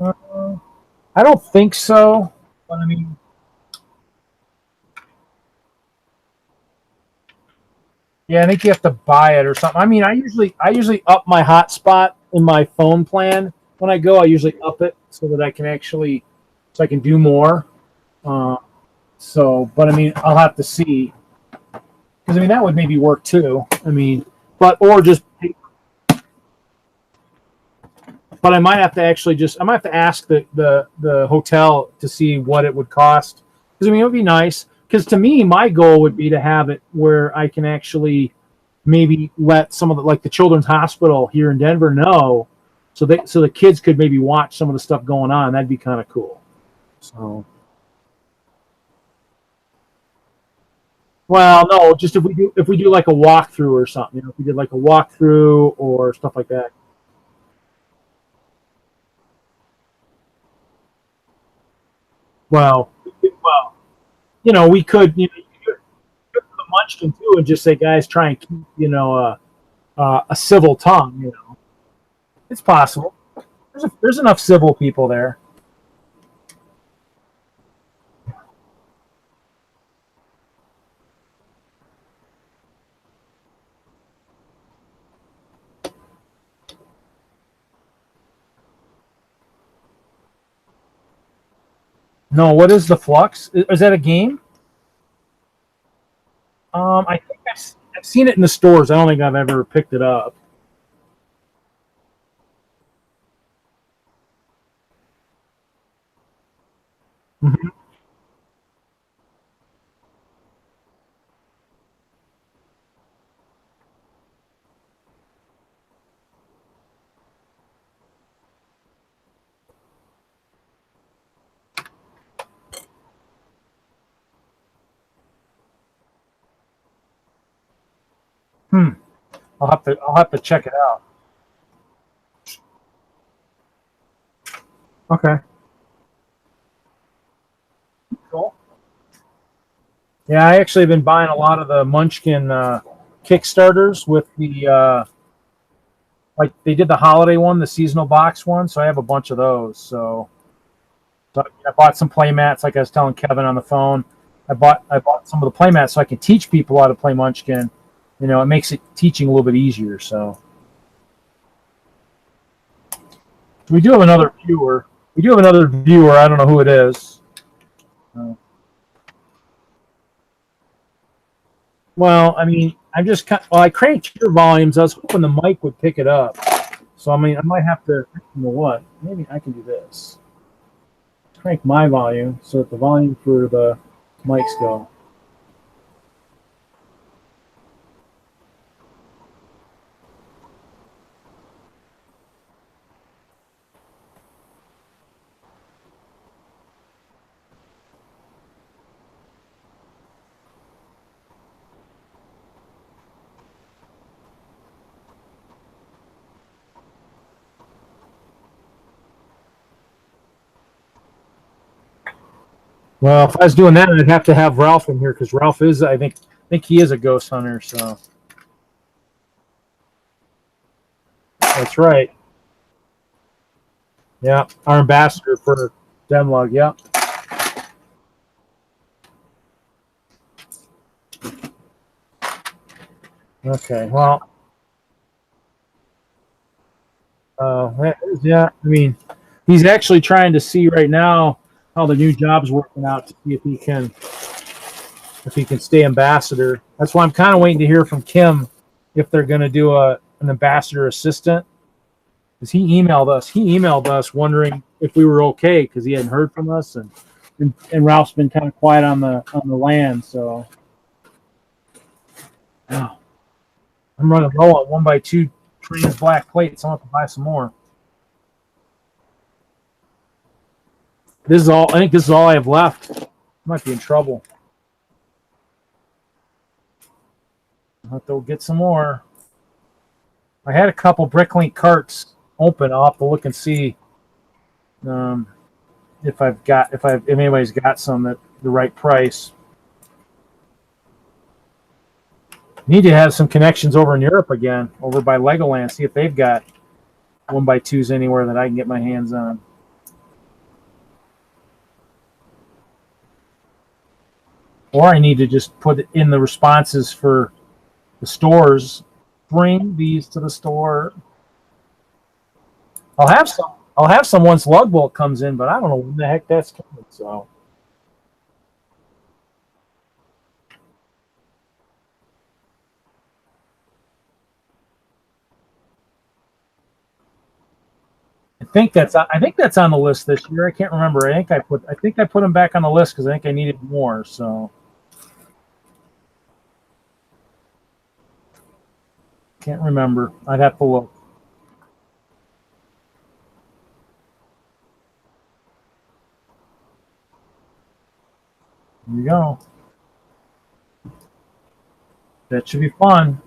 A: I don't think so, but I mean, yeah, I think you have to buy it or something. I mean, I usually up my hotspot in my phone plan when I go. I usually up it so that I can do more. Uh, but I mean, I'll have to see because I mean that would maybe work too. I mean, or just, but I might have to I might have to ask the hotel to see what it would cost. Because I mean, it would be nice. Because to me, my goal would be to have it where I can actually maybe let some of the Children's Hospital here in Denver know, so the kids could maybe watch some of the stuff going on. That'd be kind of cool. So, well, no, just if we do like a walkthrough or something, if we did like a walkthrough or stuff like that. Well, well, we could, you could go to the Munchkin too and just say, guys, try and keep, a civil tongue. It's possible. There's enough civil people there. No, what is the Flux? Is that a game? I think I've seen it in the stores. I don't think I've ever picked it up. Mhm. Hmm. I'll have to check it out. Okay. Cool. Yeah, I actually have been buying a lot of the Munchkin Kickstarters with like they did the holiday one, the seasonal box one. So I have a bunch of those. So I bought some play mats, like I was telling Kevin on the phone. I bought some of the play mats so I can teach people how to play Munchkin. It makes it teaching a little bit easier. So we do have another viewer. We do have another viewer. I don't know who it is. Uh, well, I mean, I cranked your volumes. I was hoping the mic would pick it up. So I mean, I might have to. You know what? Maybe I can do this. Crank my volume so that the volume for the mics go. Well, if I was doing that, I'd have to have Ralph in here because Ralph is, I think he is a ghost hunter. So that's right. Yeah, our ambassador for Denlog. Yeah. Okay. Well, yeah. I mean, he's actually trying to see right now how the new job's working out to see if he can stay ambassador. That's why I'm kind of waiting to hear from Kim if they're going to do an ambassador assistant. Because he emailed us wondering if we were okay because he hadn't heard from us, and Ralph's been kind of quiet on the land. So, wow, I'm running low on 1x2 trans black plates. I'll have to buy some more. This is all. I think this is all I have left. I might be in trouble. I'll have to go get some more. I had a couple Bricklink carts open. I'll have to look and see if anybody's got some at the right price. Need to have some connections over in Europe again, over by Legoland. See if they've got 1x2s anywhere that I can get my hands on. Or I need to just put it in the responses for the stores. Bring these to the store. I'll have some once Lugbolt comes in, but I don't know when the heck that's coming. So I think that's on the list this year. I can't remember. I think I put them back on the list because I think I needed more. So can't remember. I'd have to look. There you go. That should be fun.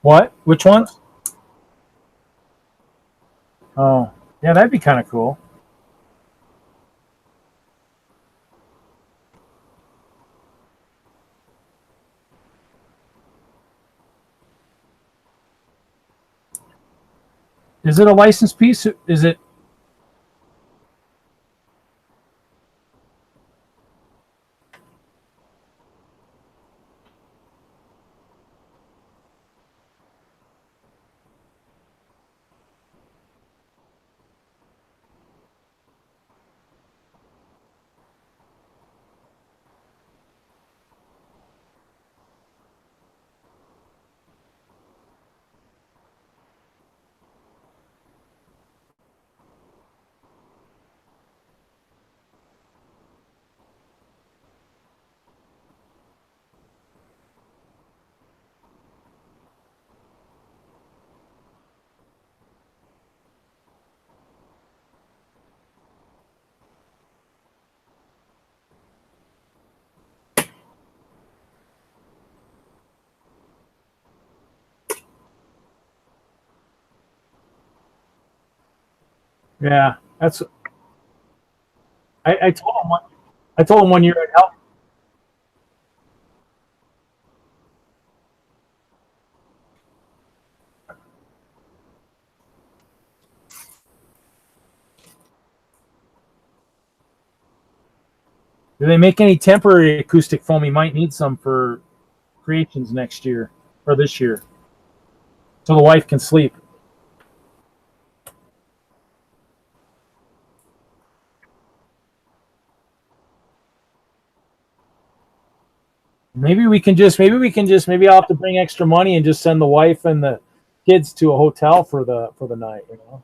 A: What? Which ones? Oh, yeah, that'd be kind of cool. Is it a licensed piece? Is it? Yeah, that's. I told him. I told him 1 year I'd help. Do they make any temporary acoustic foam? He might need some for creations next year or this year, so the wife can sleep. Maybe I'll have to bring extra money and just send the wife and the kids to a hotel for the night. You know.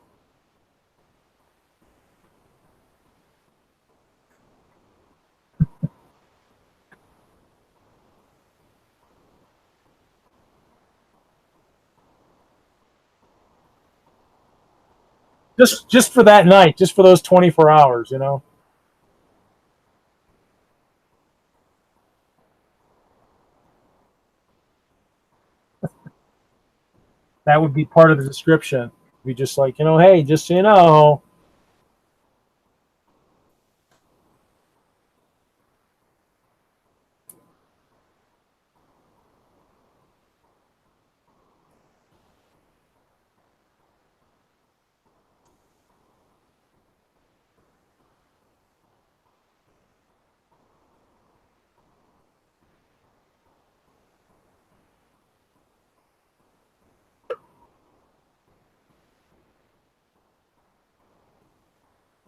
A: Just for that night, just for those 24 hours, you know. That would be part of the description. Be just like, hey, just so you know.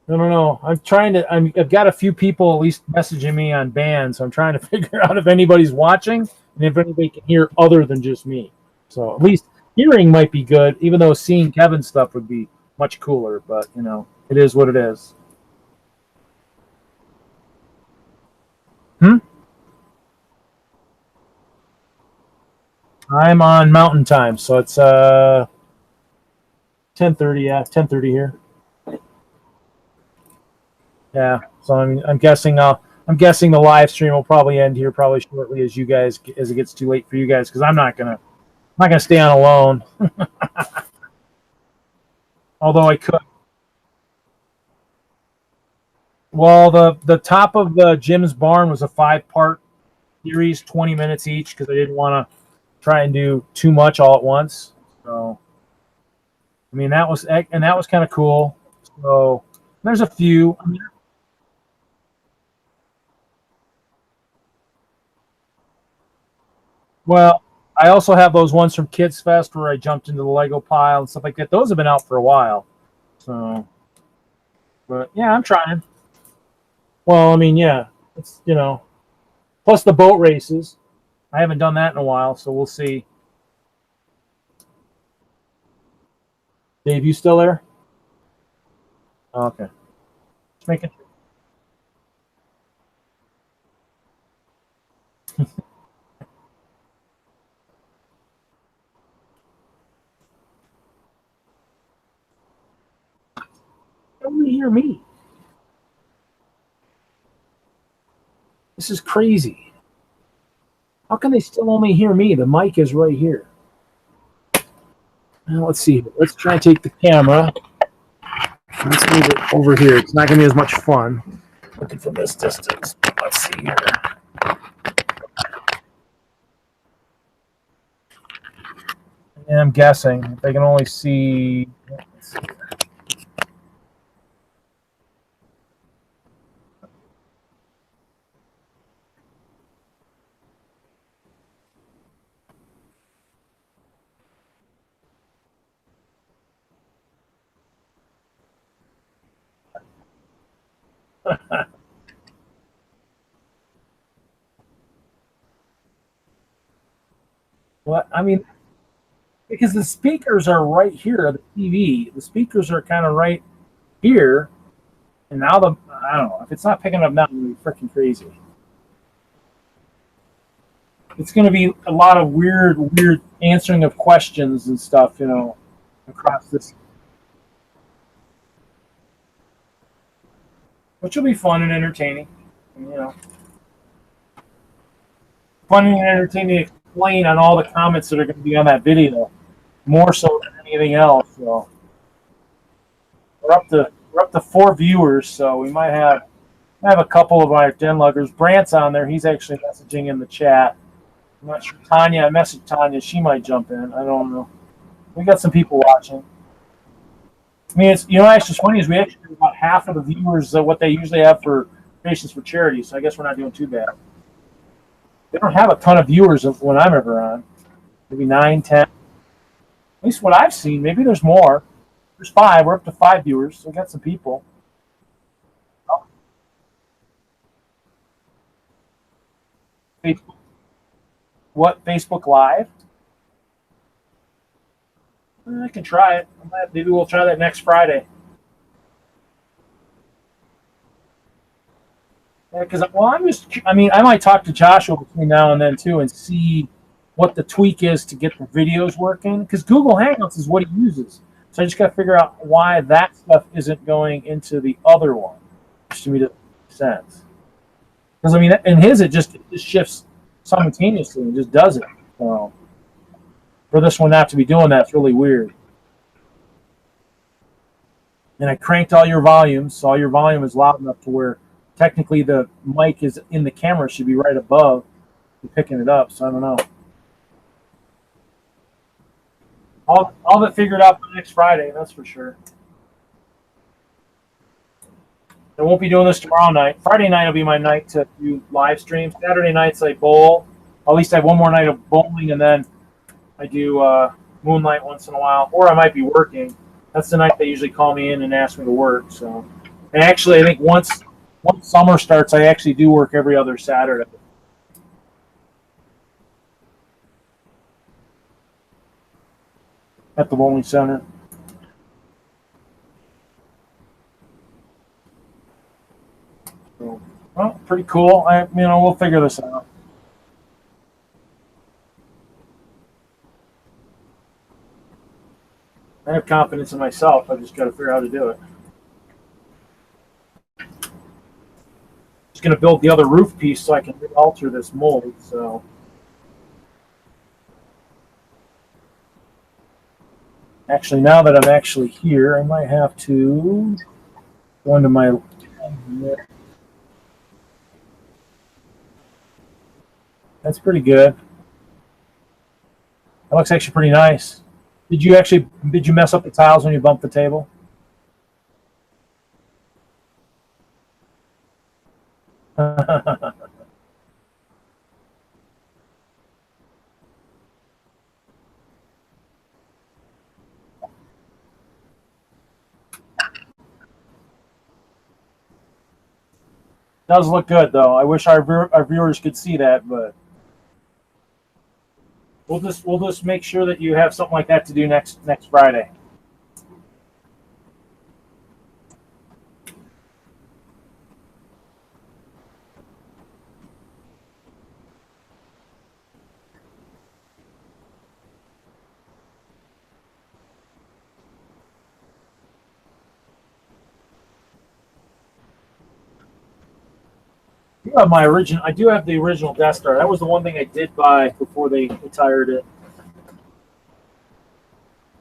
A: No. I've got a few people at least messaging me on bands. So I'm trying to figure out if anybody's watching and if anybody can hear other than just me. So at least hearing might be good, even though seeing Kevin's stuff would be much cooler. But it is what it is. Hmm? I'm on Mountain Time, so it's 10:30. Yeah, 10:30 here. Yeah, so I'm guessing I'm guessing the live stream will probably end here probably shortly as it gets too late for you guys, because I'm not gonna stay on alone. Although I could. Well, the top of the Jim's Barn was a 5-part series, 20 minutes each, because I didn't want to try and do too much all at once. So, I mean, that was kind of cool. So there's a few. Well, I also have those ones from Kids Fest where I jumped into the Lego pile and stuff like that. Those have been out for a while. So, but yeah, I'm trying. Well, I mean, yeah, it's plus the boat races. I haven't done that in a while, so we'll see. Dave, you still there? Oh, okay. Just making sure. Only hear me. This is crazy. How can they still only hear me? The mic is right here. Now, let's see. Let's try and take the camera. Let's move it over here. It's not going to be as much fun looking from this distance. Let's see here. And I'm guessing if they can only see. Let's see here. Well, I mean, because the speakers are right here, the TV. The speakers are kind of right here, and now I don't know if it's not picking up now. It's gonna be freaking crazy. It's going to be a lot of weird answering of questions and stuff, across this, which will be fun and entertaining. Fun and entertaining to explain on all the comments that are going to be on that video, more so than anything else. So we're up to 4 viewers, so we might have a couple of our den luggers. Brant's on there. He's actually messaging in the chat. I'm not sure. Tanya, I messaged Tanya. She might jump in. I don't know. We got some people watching. I mean, it's actually funny is we actually have about half of the viewers what they usually have for Patients for Charity. So I guess we're not doing too bad. They don't have a ton of viewers when I'm ever on. Maybe 9, 10. At least what I've seen. Maybe there's more. There's 5. We're up to 5 viewers. So we got some people. Facebook. What, Facebook Live? I can try it. Maybe we'll try that next Friday. Yeah, because I might talk to Joshua between now and then too, and see what the tweak is to get the videos working. Because Google Hangouts is what he uses, so I just got to figure out why that stuff isn't going into the other one, which to me doesn't make sense. Because I mean, in his it just shifts simultaneously and just does it. So for this one not to be doing that's really weird. And I cranked all your volumes, so all your volume is loud enough to where technically the mic is in the camera should be right above you picking it up. So I don't know. I'll get figured out by next Friday, that's for sure. I won't be doing this tomorrow night. Friday night will be my night to do live streams. Saturday nights I bowl. At least I have one more night of bowling, and then I do Moonlight once in a while, or I might be working. That's the night they usually call me in and ask me to work. So, and actually, I think once summer starts, I actually do work every other Saturday. At the bowling center. So, well, pretty cool. We'll figure this out. I have confidence in myself. I just got to figure out how to do it. just going to build the other roof piece so I can alter this mold. So actually, now that I'm actually here, I might have to go into my. That's pretty good. That looks actually pretty nice. Did you mess up the tiles when you bumped the table? Does look good though. I wish our viewers could see that, but we'll just make sure that you have something like that to do next Friday. I do have the original Death Star. That was the one thing I did buy before they retired it.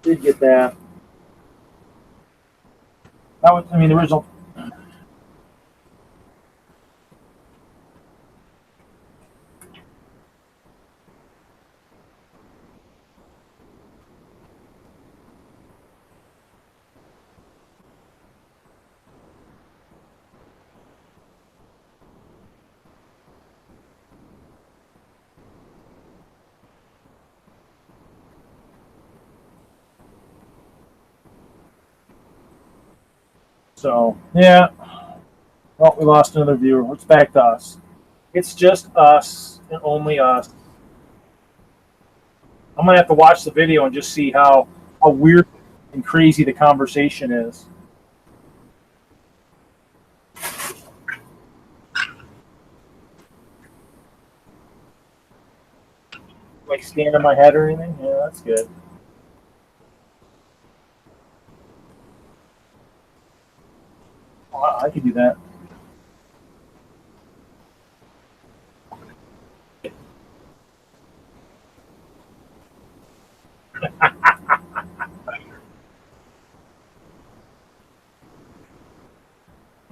A: Did get that. That was, I mean, the original. So yeah. Well, we lost another viewer. It's back to us. It's just us and only us. I'm gonna have to watch the video and just see how weird and crazy the conversation is. Like stand on my head or anything? Yeah, that's good. Oh, I could do that.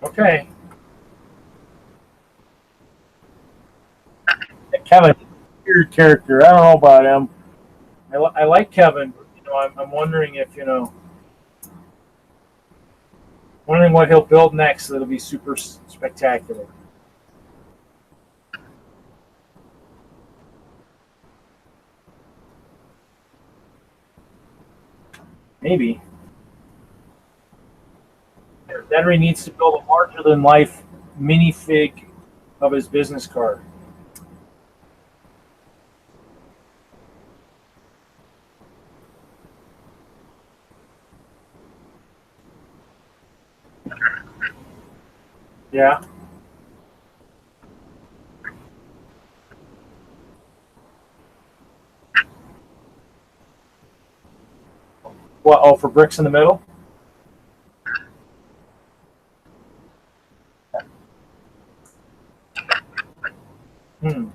A: Okay. Kevin, weird character. I don't know about him. I like Kevin. I'm wondering if wondering what he'll build next. That'll be super spectacular. Maybe. Henry needs to build a larger than life minifig of his business card. Yeah. What? Oh, for bricks in the middle? Hmm.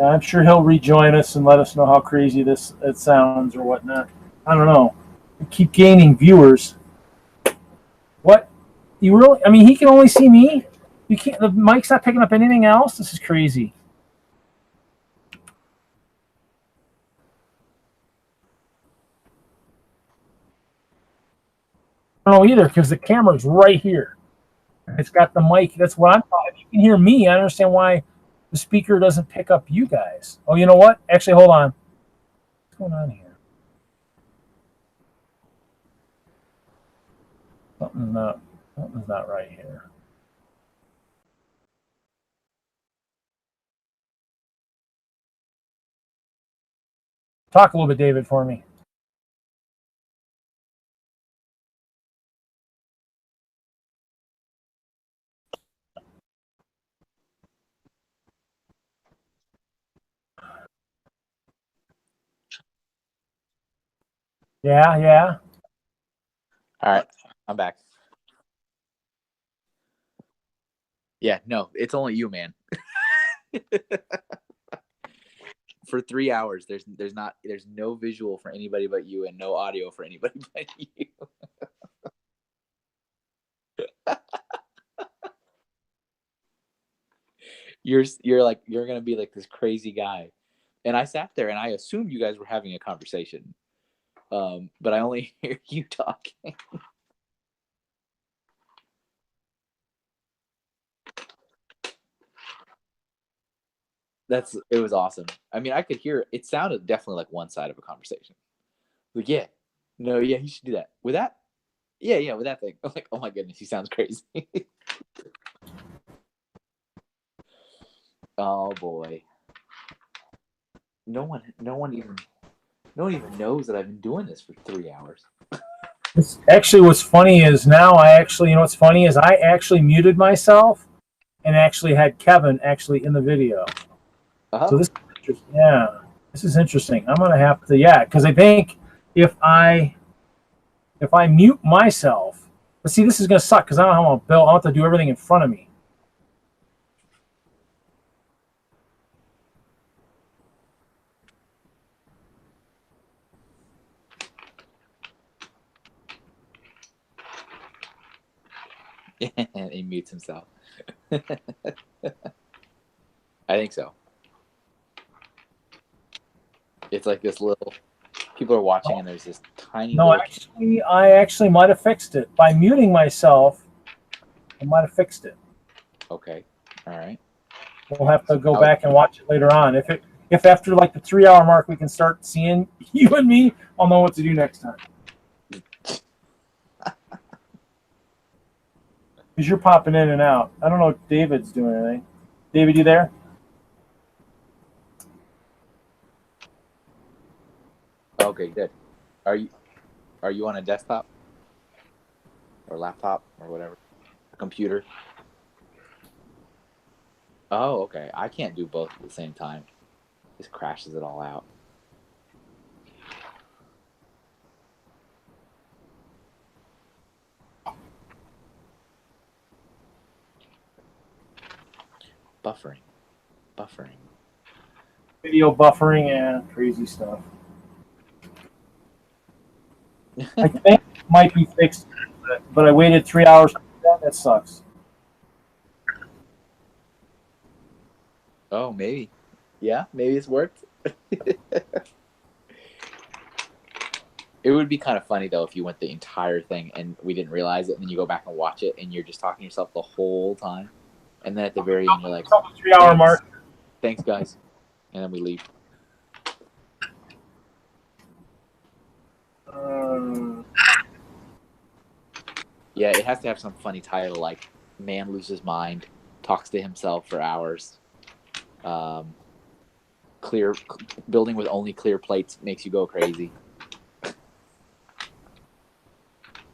A: I'm sure he'll rejoin us and let us know how crazy it sounds or whatnot. I don't know. We keep gaining viewers. What? You really? I mean, he can only see me. You can't. The mic's not picking up anything else. This is crazy. I don't know either because the camera's right here. It's got the mic. That's what I'm. If you can hear me, I understand why the speaker doesn't pick up you guys. Oh, you know what? Actually, hold on. What's going on here? Something's not right here. Talk a little bit, David, for me. Yeah, yeah.
C: All right, I'm back. Yeah, no, it's only you, man. For 3 hours, there's no visual for anybody but you and no audio for anybody but you. You're gonna be like this crazy guy. And I sat there and I assumed you guys were having a conversation. But I only hear you talking. It was awesome. I mean, I could hear it sounded definitely like one side of a conversation. Like, yeah, no, yeah, you should do that. With that? Yeah, with that thing. I'm like, oh my goodness, he sounds crazy. Oh boy. No one even knows that I've been doing this for 3 hours.
A: Actually, what's funny is now what's funny is I actually muted myself and actually had Kevin actually in the video.
C: Uh-huh.
A: So this is interesting. I'm gonna have to, because I think if I mute myself, but see, this is gonna suck because I don't know how I'm gonna build. I'll have to do everything in front of me.
C: And he mutes himself. I think so. It's like this little. People are watching, and there's this tiny.
A: No, actually, I actually might have fixed it by muting myself. I might have fixed it.
C: Okay, all right.
A: We'll have to go back and watch it later on. If after like the 3 hour mark we can start seeing you and me, I'll know what to do next time. Because you're popping in and out. I don't know if David's doing anything. David, you there?
C: Okay, good. Are you on a desktop or laptop or whatever? A computer? Oh, okay. I can't do both at the same time. It just crashes it all out. Buffering.
A: Video buffering and crazy stuff. I think it might be fixed, but I waited 3 hours. That sucks.
C: Oh, maybe. Yeah, maybe it's worked. It would be kind of funny though if you went the entire thing and we didn't realize it, and then you go back and watch it and you're just talking to yourself the whole time, and then at the very end you're like,
A: 3 hour mark.
C: Thanks, guys, and then we leave. Yeah, it has to have some funny title like "Man Loses Mind, Talks to Himself for Hours." Building with only clear plates makes you go crazy.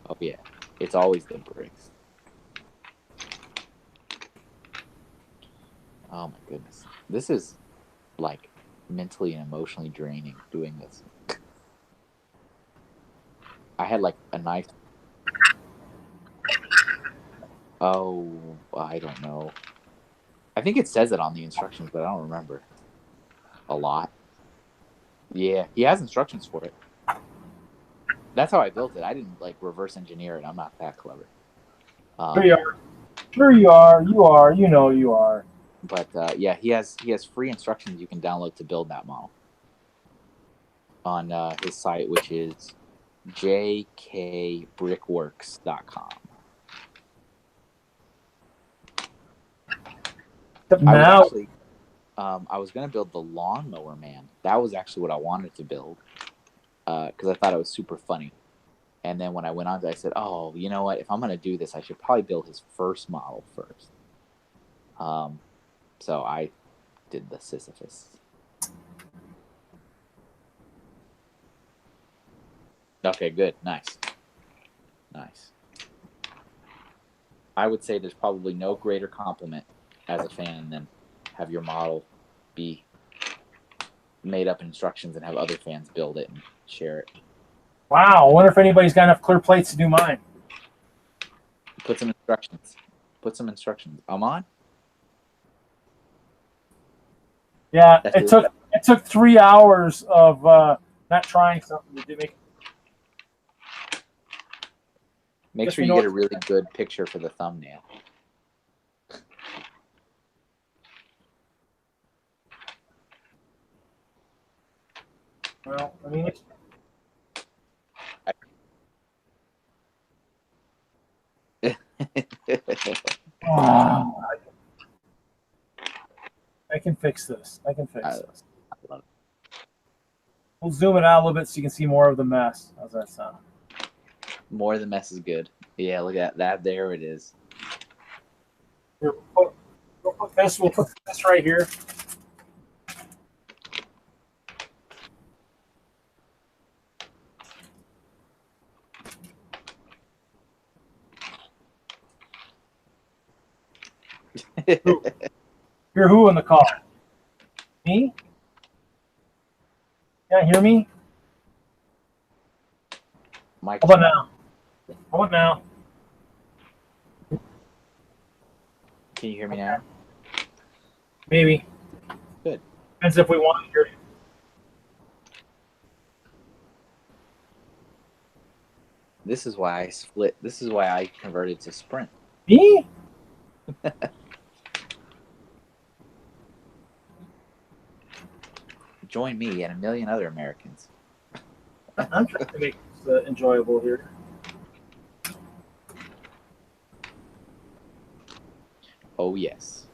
C: Oh yeah, it's always the bricks. Oh my goodness, this is like mentally and emotionally draining doing this. I had like a nice. Oh, I don't know. I think it says it on the instructions, but I don't remember. A lot. Yeah, he has instructions for it. That's how I built it. I didn't like reverse engineer it. I'm not that clever.
A: Sure you are. Sure you are. You are. You know you are.
C: But yeah, he has free instructions you can download to build that model on his site, which is jkbrickworks.com.
A: Now,
C: I was going to build the Lawnmower Man. That was actually what I wanted to build because I thought it was super funny. And then when I went on to it, I said, oh, you know what? If I'm going to do this, I should probably build his first model first. So I did the Sisyphus. Okay, good. Nice. I would say there's probably no greater compliment as a fan than have your model be made up instructions and have other fans build it and share it.
A: Wow, I wonder if anybody's got enough clear plates to do mine.
C: Put some instructions. I'm on?
A: Yeah,
C: That's
A: it took 3 hours of not trying something to make.
C: Make
A: Guess
C: sure
A: we
C: you
A: know
C: get a really good picture for the thumbnail.
A: Well, I mean, oh, I can fix this. I can fix this.
C: I love
A: We'll zoom it out a little bit so you can see more of the mess. How's that sound?
C: it. More of the mess is good. Yeah, look at that. There it is.
A: Here, we'll put this. We'll put this right here. Hear who in the call? Me? Yeah, hear me?
C: Mike,
A: How about now? How about now?
C: can you hear me now?
A: Maybe.
C: Good.
A: Depends if we want to hear you.
C: This is why I split. This is why I converted to Sprint.
A: Me?
C: Join me and a million other Americans.
A: I'm trying to make this enjoyable here.
C: Oh yes.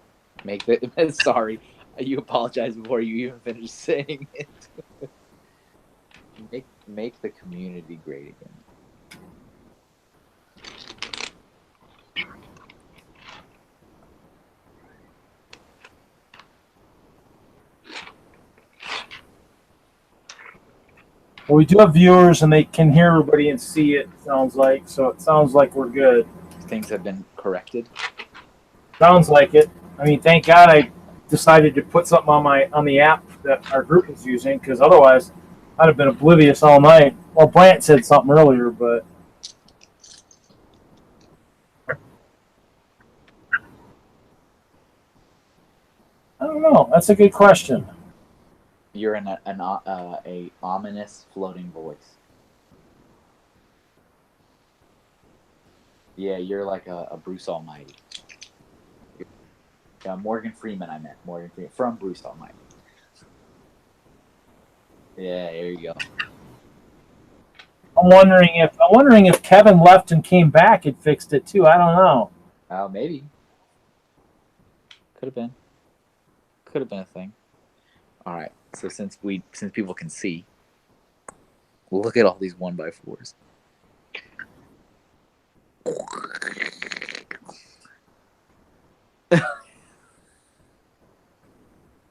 C: Make the sorry. You apologize before you even finish saying it. make the community great again.
A: Well, we do have viewers and they can hear everybody and see it, sounds like. So it sounds like we're good.
C: Things have been corrected.
A: Sounds like it. I mean, thank God I decided to put something on the app that our group is using, because otherwise I'd have been oblivious all night. Well, Brant said something earlier, but I don't know. That's a good question.
C: You're in a ominous floating voice. Yeah, you're like a Bruce Almighty. Yeah, Morgan Freeman. I meant Morgan Freeman from Bruce Almighty. Yeah, there you go.
A: I'm wondering if Kevin left and came back and fixed it too. I don't know.
C: Oh, maybe. Could have been. Could have been a thing. All right. So since people can see, look at all these 1x4s.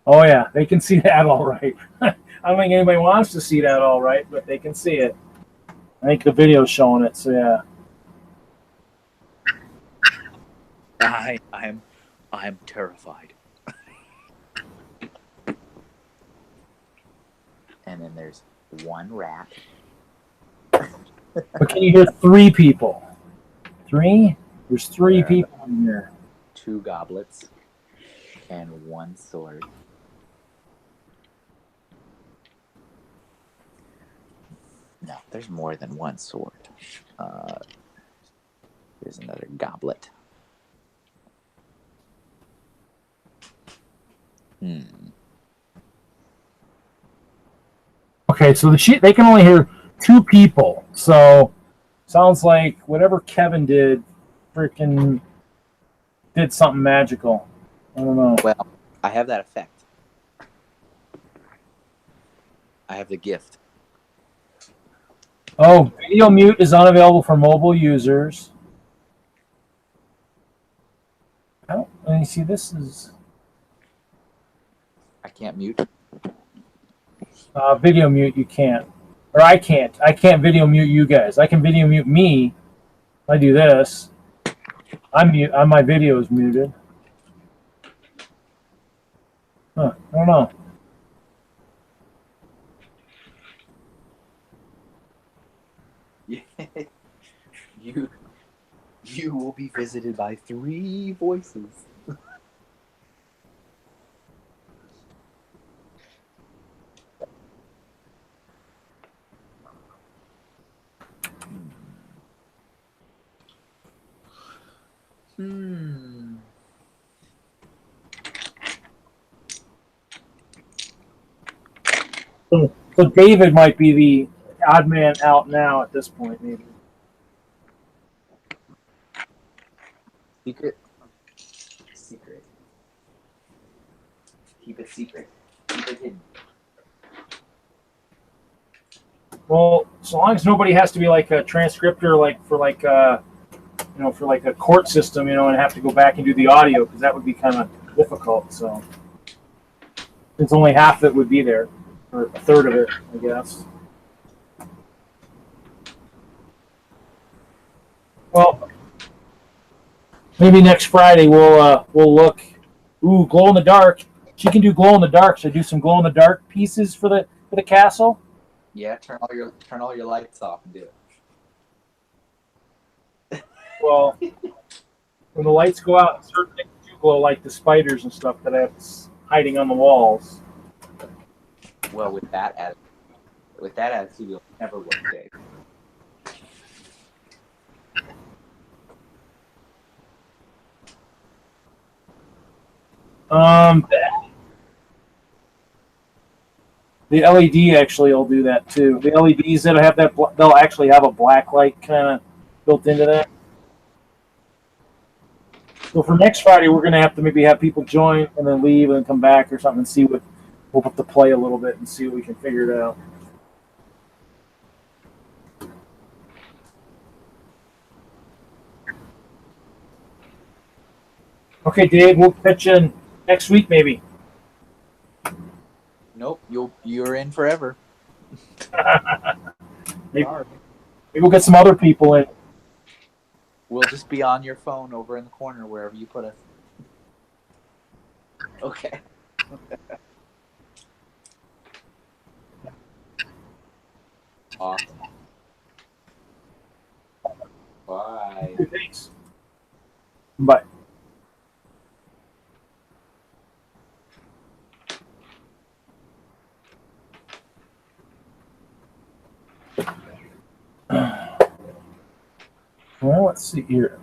A: Oh yeah, they can see that all right. I don't think anybody wants to see that all right, but they can see it. I think the video's showing it, so yeah.
C: I'm terrified. And then there's one rat.
A: But can you hear 3 people? 3? There's 3 people in here.
C: 2 goblets and 1 sword. No, there's more than 1 sword. There's another goblet.
A: Okay, so they can only hear 2 people. So sounds like whatever Kevin did, freaking did something magical. I don't know.
C: Well, I have that effect. I have the gift.
A: Oh, video mute is unavailable for mobile users. Let me see. This is
C: I can't mute.
A: video mute. You can't, or I can't. I can't video mute you guys. I can video mute me. I do this. My video is muted. Huh, I don't know.
C: You will be visited by 3 voices. Hmm.
A: So David might be the odd man out now at this point, maybe.
C: Secret. Keep it secret. Keep it hidden.
A: Well, so long as nobody has to be like a transcriptor, like for like for like a court system, and have to go back and do the audio, because that would be kind of difficult. So since only half of it would be there, or a third of it, I guess. Well, maybe next Friday we'll look. Ooh, glow in the dark. She can do glow in the dark. Should I do some glow in the dark pieces for the castle?
C: Yeah, turn all your lights off and do it.
A: Well, when the lights go out, certain things do glow, like the spiders and stuff that I have hiding on the walls.
C: Well, with that attitude, you'll never work, Dave.
A: The LED actually will do that too. The LEDs that have that, they'll actually have a black light kind of built into that. So for next Friday, we're going to have to maybe have people join and then leave and then come back or something and see what we'll have to play a little bit and see what we can figure it out. Okay, Dave, we'll pitch in next week maybe.
C: Nope, you're in forever.
A: Maybe we'll get some other people in.
C: We'll just be on your phone over in the corner wherever you put us. Okay. Awesome. Bye.
A: Thanks. Bye. Well, let's see here.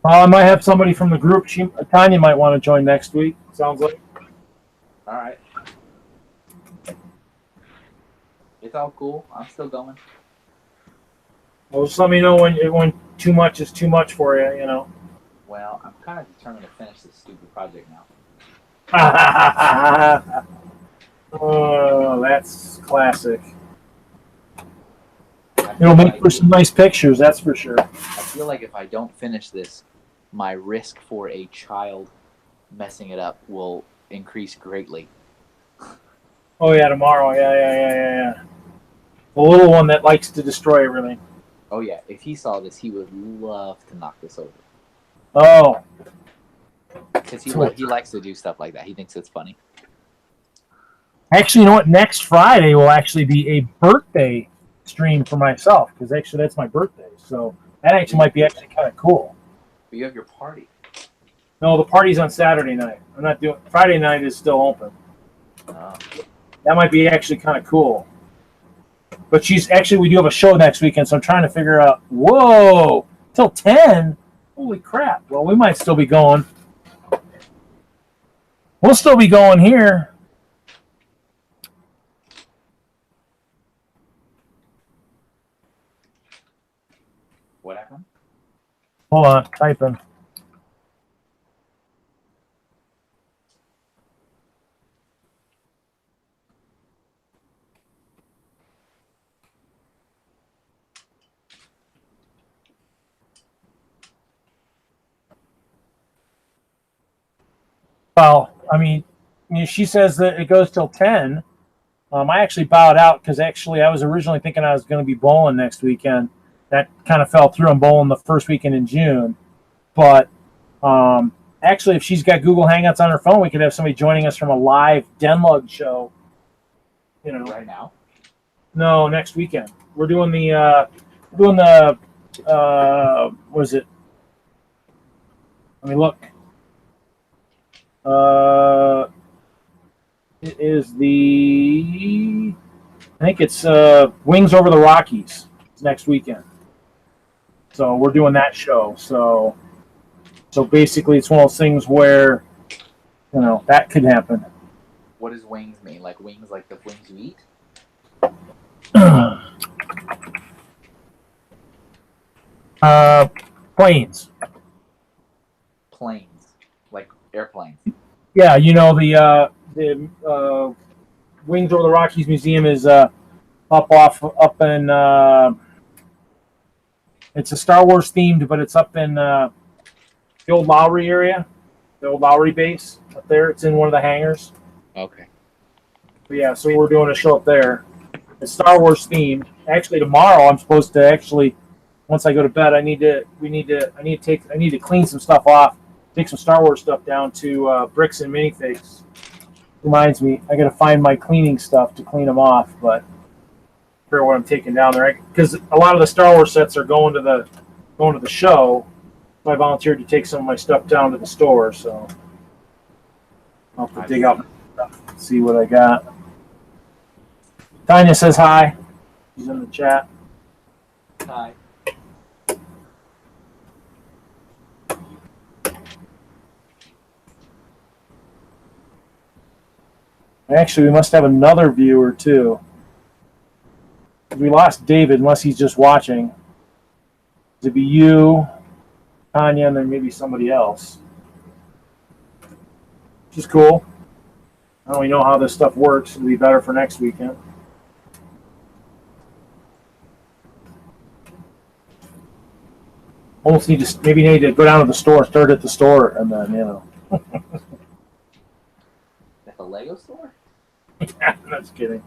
A: I might have somebody from the group. Tanya might want to join next week. Sounds like.
C: All right. It's all cool. I'm still going.
A: Well, just let me know when too much is too much for you.
C: Well, I'm kind of determined to finish this stupid project now.
A: Oh, that's classic. It'll make for some nice pictures, that's for sure.
C: I feel like if I don't finish this, my risk for a child messing it up will increase greatly.
A: Oh yeah, tomorrow. Yeah. The little one that likes to destroy everything.
C: Oh yeah, if he saw this, he would love to knock this over.
A: Oh.
C: Because he likes to do stuff like that. He thinks it's funny.
A: Actually, you know what? Next Friday will actually be a birthday stream for myself, because actually that's my birthday. So that actually might be actually kind of cool.
C: But you have your party.
A: No, the party's on Saturday night. I'm not doing Friday night is still open.
C: Oh.
A: That might be actually kind of cool. But we do have a show next weekend, so I'm trying to figure out. Whoa, till 10? Holy crap! Well, we might still be going. We'll still be going here.
C: What happened?
A: Hold on, typing. Well, I mean, she says that it goes till 10. I actually bowed out because actually I was originally thinking I was going to be bowling next weekend. That kind of fell through. I'm bowling the first weekend in June. But actually, if she's got Google Hangouts on her phone, we could have somebody joining us from a live Denlug show.
C: Right now?
A: No, next weekend. We're doing the what is it? Let me look. It is the I think it's Wings Over the Rockies next weekend. So we're doing that show. So basically, it's one of those things where, that could happen.
C: What does wings mean? Like wings, like the wings you eat?
A: Planes.
C: Planes, like airplanes.
A: Yeah, the Wings Over the Rockies Museum is up in. It's a Star Wars themed, but it's up in the old Lowry area, the old Lowry base up there. It's in one of the hangars.
C: Okay.
A: But yeah, so we're doing a show up there. It's Star Wars themed. Actually, tomorrow I'm supposed to once I go to bed, I need to clean some stuff off, take some Star Wars stuff down to Bricks and Minifigs. Reminds me, I got to find my cleaning stuff to clean them off, but I forget what I'm taking down there because a lot of the Star Wars sets are going to the show. So I volunteered to take some of my stuff down to the store, so I'll have to dig out my stuff and see what I got. Tanya says hi. She's in the chat.
C: Hi.
A: Actually, we must have another viewer too. We lost David, unless he's just watching. It'd be you, Tanya, and then maybe somebody else. Which is cool. I don't really know how this stuff works. It'll be better for next weekend. Almost need to go down to the store, start at the store, and then
C: At the Lego store?
A: That's kidding.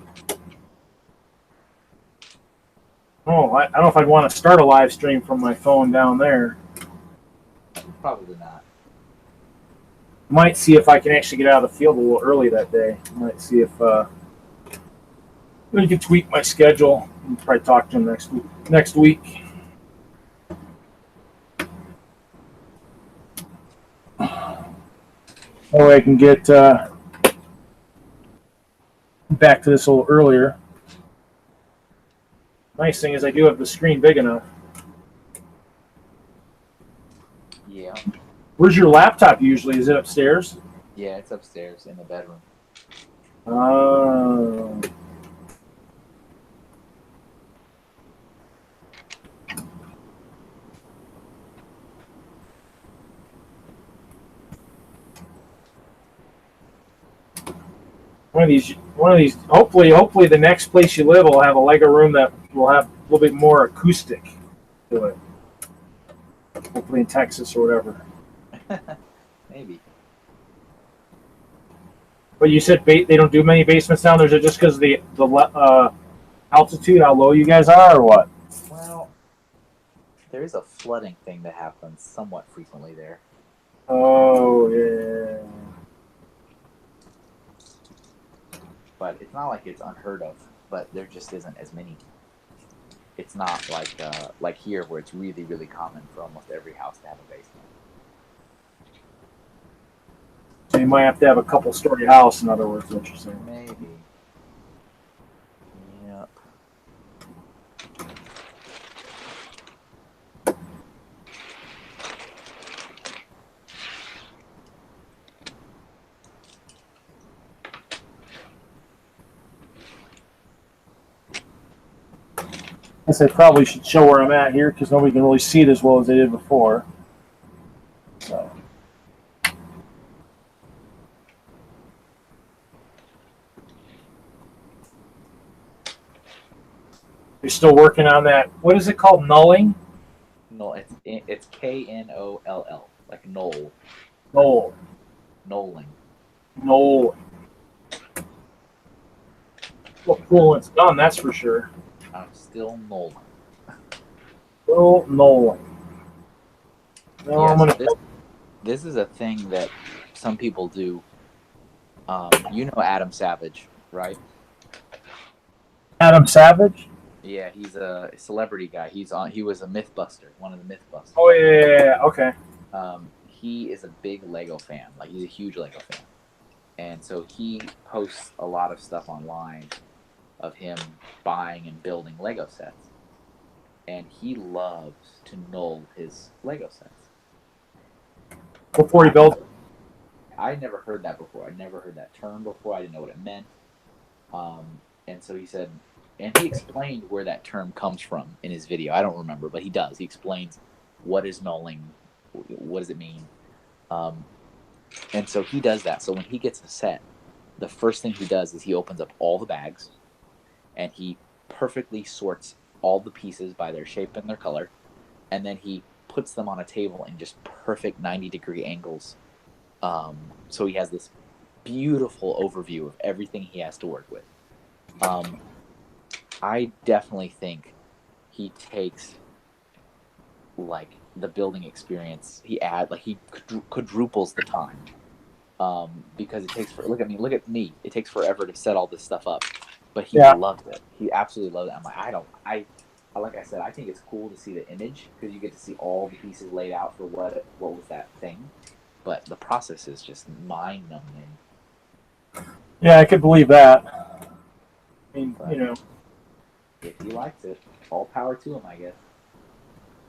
A: Oh, I don't know if I'd want to start a live stream from my phone down there.
C: Probably not.
A: Might see if I can actually get out of the field a little early that day. Might see if we can tweak my schedule. I'll probably talk to him next week. Or I can get back to this a little earlier. Nice thing is I do have the screen big enough.
C: Yeah.
A: Where's your laptop usually? Is it upstairs?
C: Yeah, it's upstairs in the bedroom.
A: Oh. One of these. Hopefully, the next place you live will have a Lego room that will have a little bit more acoustic to it. Hopefully, in Texas or whatever.
C: Maybe.
A: But you said they don't do many basements down there. Is it just because of the altitude, how low you guys are, or what?
C: Well, there is a flooding thing that happens somewhat frequently there.
A: Oh yeah.
C: But it's not like it's unheard of. But there just isn't as many. It's not like here where it's really, really common for almost every house to have a basement.
A: So you might have to have a couple-story house, in other words, what you're saying.
C: Maybe. Yep.
A: I guess I probably should show where I'm at here because nobody can really see it as well as they did before. So. You're still working on that. What is it called? Nulling?
C: No, it's Knoll, like Knoll.
A: Knoll.
C: Knolling.
A: Knoll. Well, cool when it's done, that's for sure.
C: I'm still Knolling.
A: Still Knolling. No,
C: Yes,
A: I'm gonna.
C: this is a thing that some people do. You know Adam Savage, right?
A: Adam Savage?
C: Yeah, he's a celebrity guy. He was a Mythbuster, one of the Mythbusters.
A: Oh yeah. Okay.
C: He is a big Lego fan. Like, he's a huge Lego fan. And so he posts a lot of stuff online of him buying and building Lego sets, and he loves to null his Lego sets.
A: Before he built it.
C: I never heard that before. I never heard that term before. I didn't know what it meant. And so he said, and he explained where that term comes from in his video. I don't remember, but he does. He explains what is nulling, what does it mean. And so he does that. So when he gets a set, the first thing he does is he opens up all the bags and he perfectly sorts all the pieces by their shape and their color. And then he puts them on a table in just perfect 90-degree angles. So he has this beautiful overview of everything he has to work with. I definitely think he takes like the building experience. He quadruples the time because it takes look at me. It takes forever to set all this stuff up, but he loves it. He absolutely loves it. I'm like, like I said, I think it's cool to see the image because you get to see all the pieces laid out for what was that thing. But the process is just mind-numbing.
A: Yeah, I could believe that. I mean,
C: but, if he likes it, all power to him, I guess.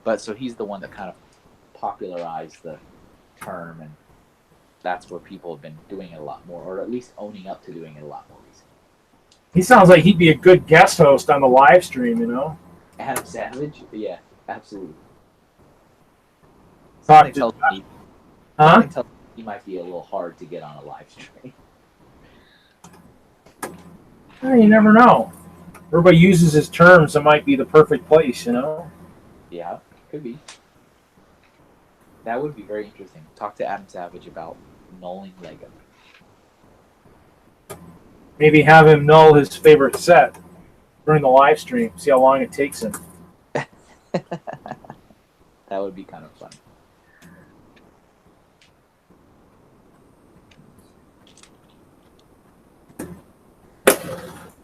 C: But so he's the one that kind of popularized the term, and that's where people have been doing it a lot more, or at least owning up to doing it a lot more recently.
A: He sounds like he'd be a good guest host on the live stream,
C: Adam Savage? Yeah, absolutely.
A: Something
C: tells me he might be a little hard to get on a live stream.
A: You never know. Everybody uses his terms. It might be the perfect place,
C: Yeah, could be. That would be very interesting. Talk to Adam Savage about nulling Lego.
A: Maybe have him null his favorite set during the live stream. See how long it takes him.
C: That would be kind of fun.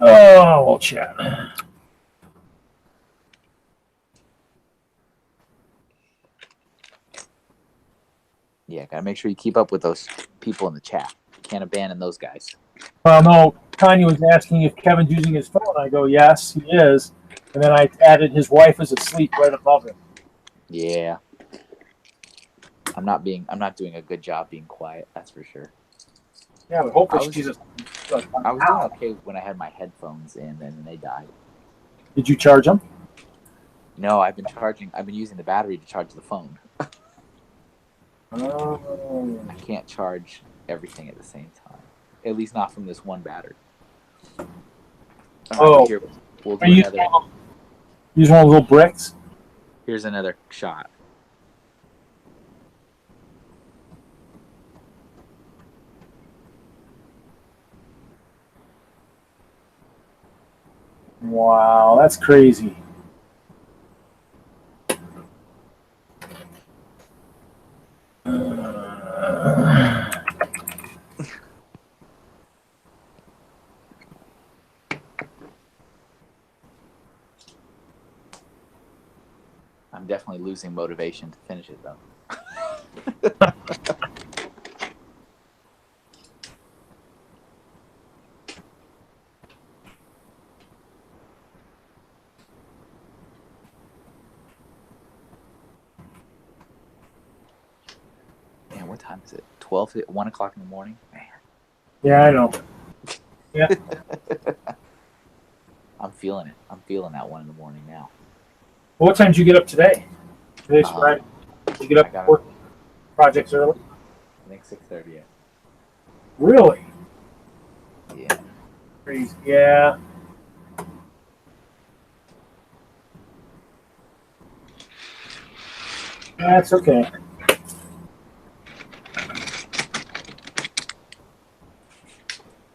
A: Oh, we'll chat.
C: Yeah, gotta make sure you keep up with those people in the chat. Can't abandon those guys.
A: Well, no, Tanya was asking if Kevin's using his phone. I go, yes, he is. And then I added his wife is asleep right above him.
C: Yeah. I'm not doing a good job being quiet, that's for sure.
A: Yeah, but hopefully she's asleep.
C: I was doing okay when I had my headphones in, and then they died.
A: Did you charge them?
C: No, I've been using the battery to charge the phone.
A: Oh.
C: I can't charge everything at the same time. At least not from this one battery.
A: Oh.
C: Here, we'll do
A: use one of those little bricks?
C: Here's another shot.
A: Wow, that's crazy.
C: I'm definitely losing motivation to finish it, though. Man, what time is it? 1 o'clock in the morning? Man.
A: Yeah, I know. Yeah.
C: I'm feeling it. I'm feeling that 1 in the morning now.
A: Well, what time did you get up today? Today's Friday. Did you get up before projects early?
C: I think 6:30. Yeah.
A: Really?
C: Yeah.
A: Crazy. Yeah. That's okay.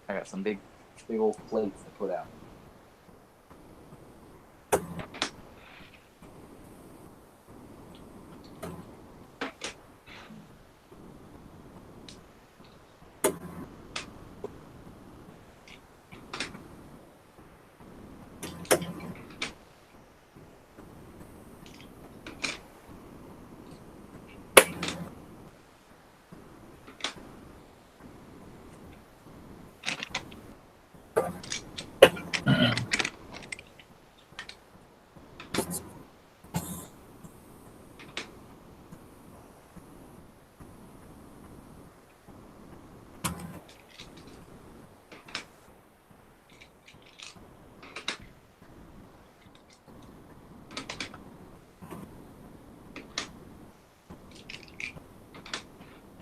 C: I got some big old plates to put out.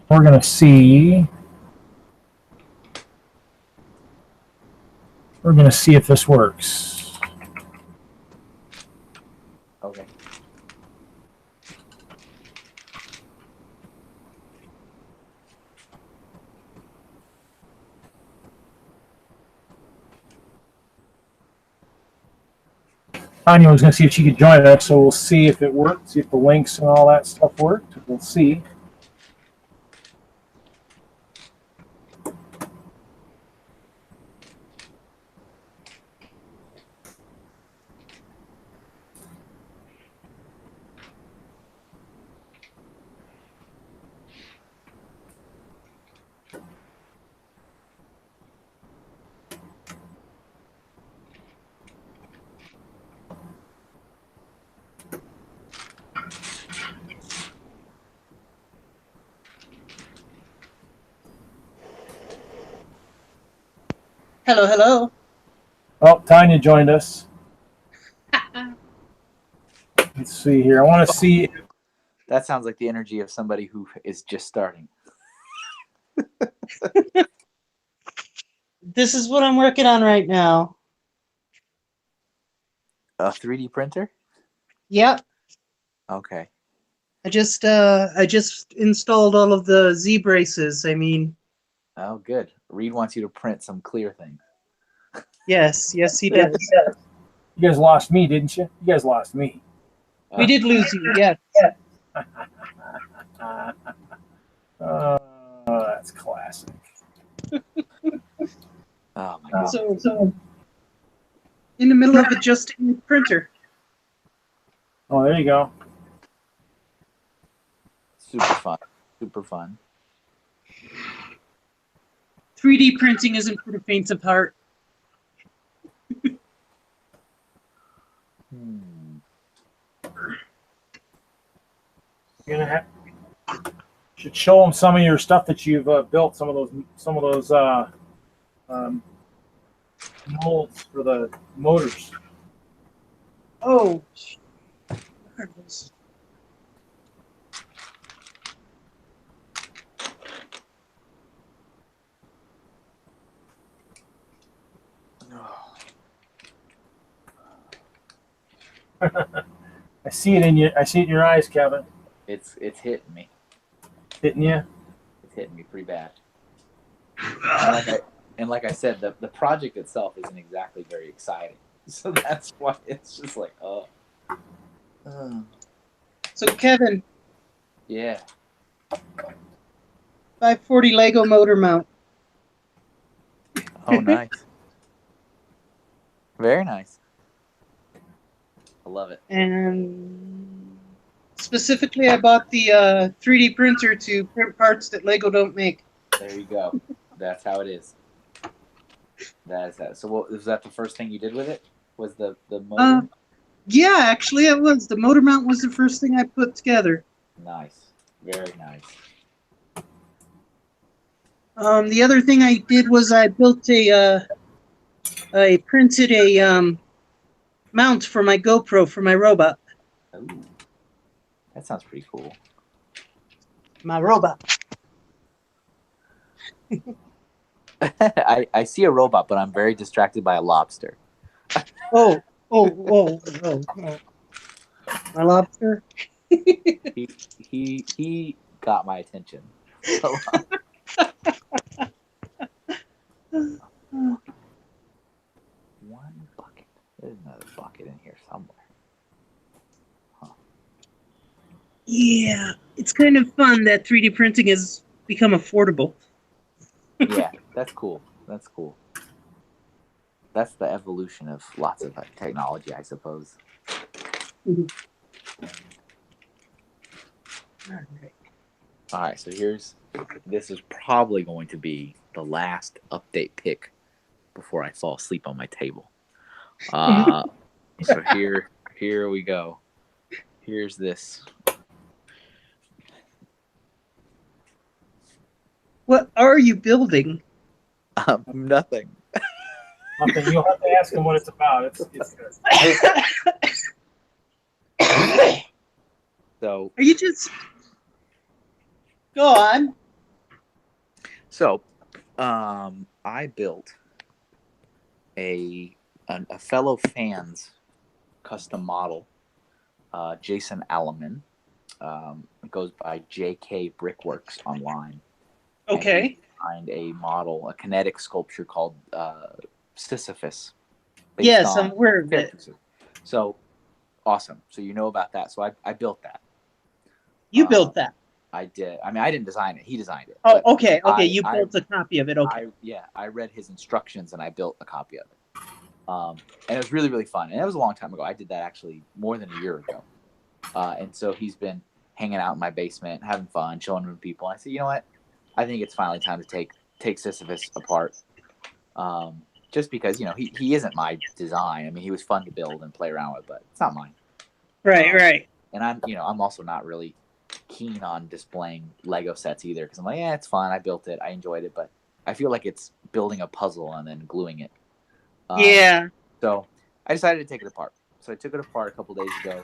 A: We're gonna see. We're gonna see if this works.
C: Okay.
A: Tanya was gonna see if she could join us, so we'll see if it worked, see if the links and all that stuff worked. We'll see.
D: Hello, hello.
A: Oh, Tanya joined us. Let's see here. I want to see.
C: That sounds like the energy of somebody who is just starting.
D: This is what I'm working on right now.
C: A 3D printer?
D: Yep.
C: Okay.
D: I just installed all of the Z braces. I mean,
C: Oh, good. Reed wants you to print some clear things.
D: yes, he does.
A: You guys lost me, didn't you? You guys lost me.
D: We did lose you, yes.
A: That's classic.
C: Oh my god.
D: So in the middle of adjusting the printer.
A: Oh, there you go.
C: Super fun. Super fun.
D: 3D printing isn't for the faint of heart.
A: You're gonna should show them some of your stuff that you've built. Some of those molds for the motors.
D: Oh.
A: I see it in you. I see it in your eyes, Kevin.
C: It's hitting me.
A: Hitting you.
C: It's hitting me pretty bad. And like I said, the project itself isn't exactly very exciting. So that's why it's just like, oh.
D: So Kevin,
C: Yeah.
D: 540 Lego motor mount.
C: Oh, nice. Very nice. I love it.
D: And specifically, I bought the 3D printer to print parts that Lego don't make.
C: There you go. That's how it is. That is that. So, what was that? The first thing you did with it was the motor.
D: Yeah, actually, it was. The motor mount was the first thing I put together.
C: Nice. Very nice.
D: The other thing I did was I built I printed a mount for my GoPro for my robot.
C: Ooh. That sounds pretty cool.
D: My robot.
C: I see a robot, but I'm very distracted by a lobster.
D: Oh. My lobster.
C: He got my attention. One bucket. There's another bucket in here somewhere. Huh.
D: Yeah, it's kind of fun that 3D printing has become affordable.
C: Yeah, that's cool. That's cool. That's the evolution of lots of technology, I suppose.
D: Mhm. All right.
C: All right, so this is probably going to be the last update pick before I fall asleep on my table. So here we go. Here's this.
D: What are you building?
C: Nothing.
A: Nothing. You'll have to ask him what it's about. It's good.
C: So
D: Are you just... Go on.
C: So, I built a fellow fan's custom model, Jason Alleman. It goes by JK Brickworks online.
D: Okay.
C: And he designed a model, a kinetic sculpture called Sisyphus.
D: Yes, I'm aware of it.
C: So awesome. So you know about that. So I built that.
D: You built that.
C: I did. I mean, I didn't design it. He designed it.
D: Oh, okay. Okay, you built a copy of it. Okay.
C: I read his instructions and I built a copy of it. And it was really, really fun. And it was a long time ago. I did that actually more than a year ago. And so he's been hanging out in my basement, having fun, showing it to people. And I said, you know what? I think it's finally time to take Sisyphus apart. Just because, you know, he isn't my design. I mean, he was fun to build and play around with, but it's not mine.
D: Right.
C: And I'm also not really keen on displaying Lego sets either, because I'm like, yeah, it's fun. I built it. I enjoyed it, but I feel like it's building a puzzle and then gluing it.
D: Yeah.
C: So I decided to take it apart. So I took it apart a couple days ago,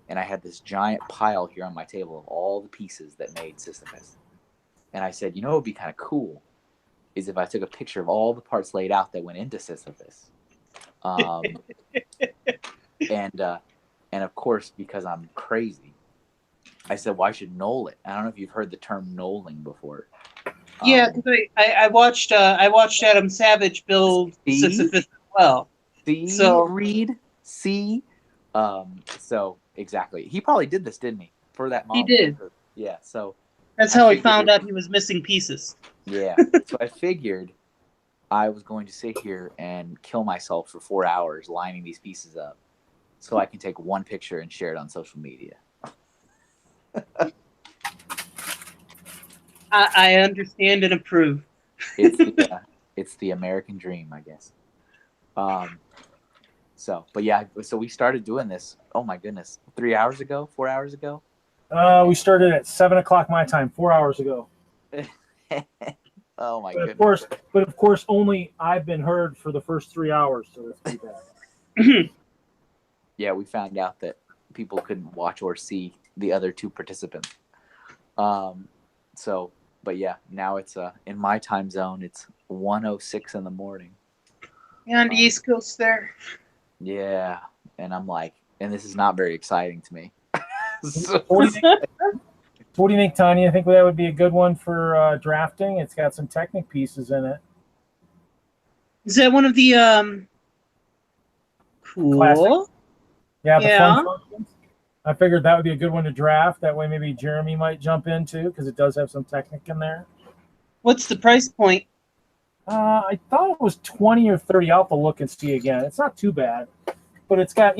C: and I had this giant pile here on my table of all the pieces that made Sisyphus. And I said, you know what would be kind of cool is if I took a picture of all the parts laid out that went into Sisyphus. And of course, because I'm crazy, I said, well, I should knoll it. I don't know if you've heard the term knolling before.
D: Yeah, because I watched Adam Savage build Sisyphus as well.
C: Read. So exactly. He probably did this, didn't he? For that model.
D: He did.
C: Yeah, so
D: that's how I found out he was missing pieces.
C: Yeah. So I figured I was going to sit here and kill myself for 4 hours lining these pieces up so I can take one picture and share it on social media.
D: I understand and approve.
C: It's the American dream, I guess. So we started doing this. Oh my goodness, 4 hours ago.
A: We started at 7:00 my time, 4 hours ago.
C: Oh my goodness.
A: Of course, only I've been heard for the first 3 hours, so that's pretty bad.
C: Yeah, we found out that people couldn't watch or see the other two participants. But yeah, now it's in my time zone. It's 1:06 in the morning.
D: Yeah, on the East Coast there.
C: Yeah, and I'm like, and this is not very exciting to me.
A: What do you think, Tanya? I think that would be a good one for drafting. It's got some Technic pieces in it.
D: Is that one of the cool?
A: Classic. Yeah, the fun functions. I figured that would be a good one to draft. That way maybe Jeremy might jump into, because it does have some Technic in there.
D: What's the price point?
A: I thought it was 20 or 30. I'll have to look and see again. It's not too bad, but it's got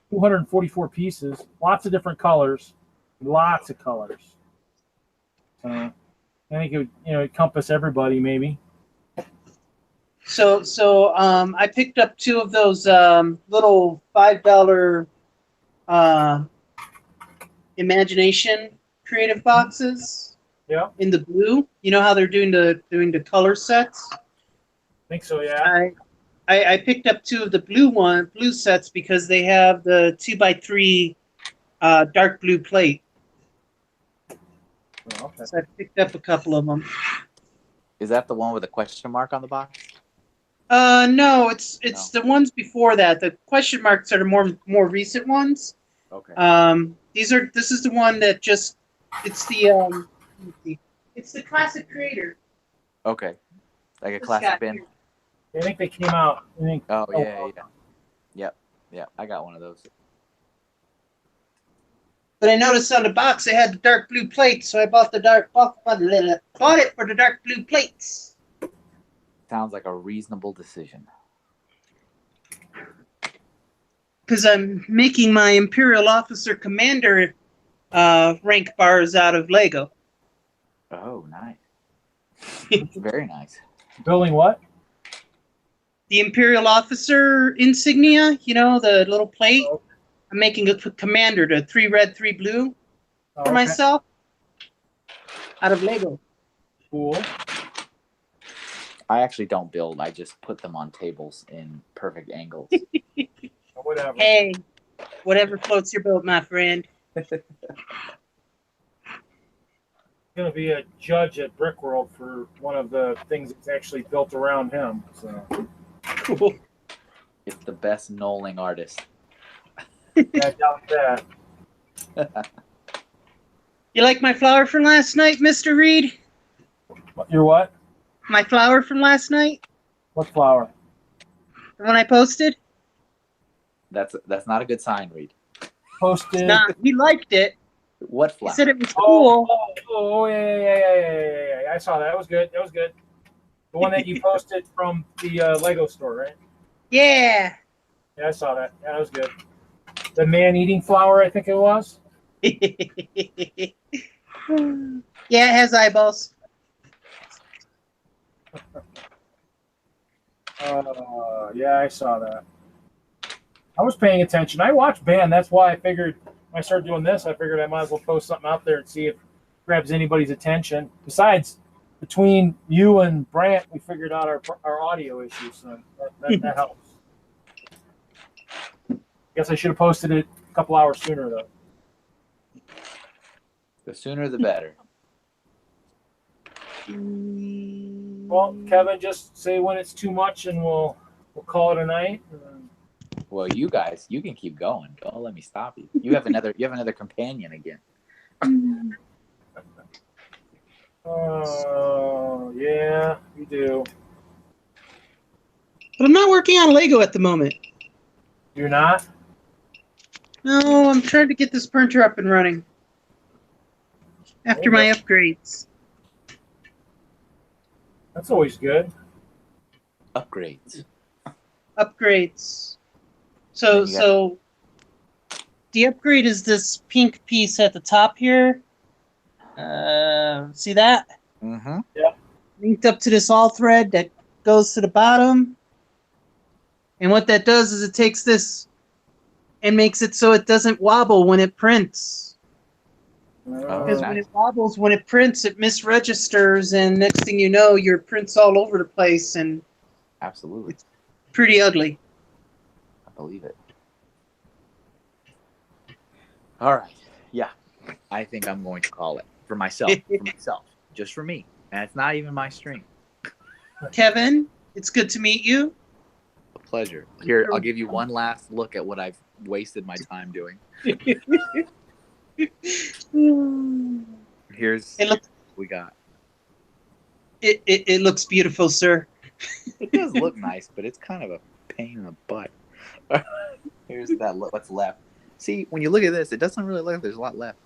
A: 244 pieces, lots of different colors, lots of colors. I think it would encompass everybody maybe.
D: So I picked up two of those little $5 Imagination creative boxes.
A: Yeah.
D: In the blue, you know how they're doing the color sets.
A: I think so. Yeah.
D: I picked up two of the blue sets because they have the 2x3 dark blue plate.
A: Oh, okay.
D: So I picked up a couple of them.
C: Is that the one with a question mark on the box?
D: No, it's the ones before that. The question marks are the more recent ones.
C: Okay.
D: This is the one that just it's the classic creator.
C: Okay. Like a classic bin.
A: I think they came out.
C: Yeah. I got one of those.
D: But I noticed on the box they had the dark blue plate, so I bought it for the dark blue plates.
C: Sounds like a reasonable decision.
D: Because I'm making my Imperial Officer Commander rank bars out of Lego.
C: Oh, nice. Very nice.
A: Building what?
D: The Imperial Officer insignia, the little plate.
A: Oh.
D: I'm making a commander, the 3 red, 3 blue, for myself out of Lego.
A: Cool.
C: I actually don't build. I just put them on tables in perfect angles.
A: Whatever.
D: Hey, whatever floats your boat, my friend.
A: going to be a judge at Brickworld for one of the things that's actually built around him. So
D: Cool.
C: It's the best knolling artist.
A: I doubt that.
D: You like my flower from last night, Mr. Reed?
A: You're what?
D: My flower from last night?
A: What flower?
D: The one I posted?
C: That's not a good sign, Reed.
A: Posted.
D: Nah, he liked it.
C: What
D: He
C: flower?
D: said it was cool.
A: Yeah. I saw that. That was good. That was good. The one that you posted from the Lego store, right?
D: Yeah.
A: Yeah, I saw that. Yeah, that was good. The man-eating flower, I think it was.
D: Yeah, it has eyeballs.
A: Yeah, I saw that. I was paying attention. I watched band. That's why I figured when I started doing this, I figured I might as well post something out there and see if it grabs anybody's attention. Besides, between you and Brant, we figured out our audio issues, so that helps. Guess I should have posted it a couple hours sooner, though.
C: The sooner the better.
A: Well, Kevin, just say when it's too much, and we'll call it a night.
C: Well, you guys, you can keep going. Don't let me stop you. You have another companion again.
A: Oh, yeah, you do.
D: But I'm not working on Lego at the moment.
A: You're not?
D: No, I'm trying to get this printer up and running. After my upgrades.
A: That's always good.
C: Upgrades.
D: Upgrades. So the upgrade is this pink piece at the top here. See that?
C: Mm-hmm.
D: Linked up to this all thread that goes to the bottom. And what that does is it takes this and makes it so it doesn't wobble when it prints. Because when it wobbles, when it prints, it misregisters, and next thing you know, your print's all over the place and
C: Absolutely.
D: pretty ugly.
C: I believe it. All right. Yeah. I think I'm going to call it for myself. Just for me. And it's not even my stream.
D: Kevin, it's good to meet you.
C: A pleasure. Here, I'll give you one last look at what I've wasted my time doing. Here's
D: It looks
C: what we got.
D: it looks beautiful, sir.
C: It does look nice, but it's kind of a pain in the butt. Here's that what's left. See, when you look at this, it doesn't really look like there's a lot left.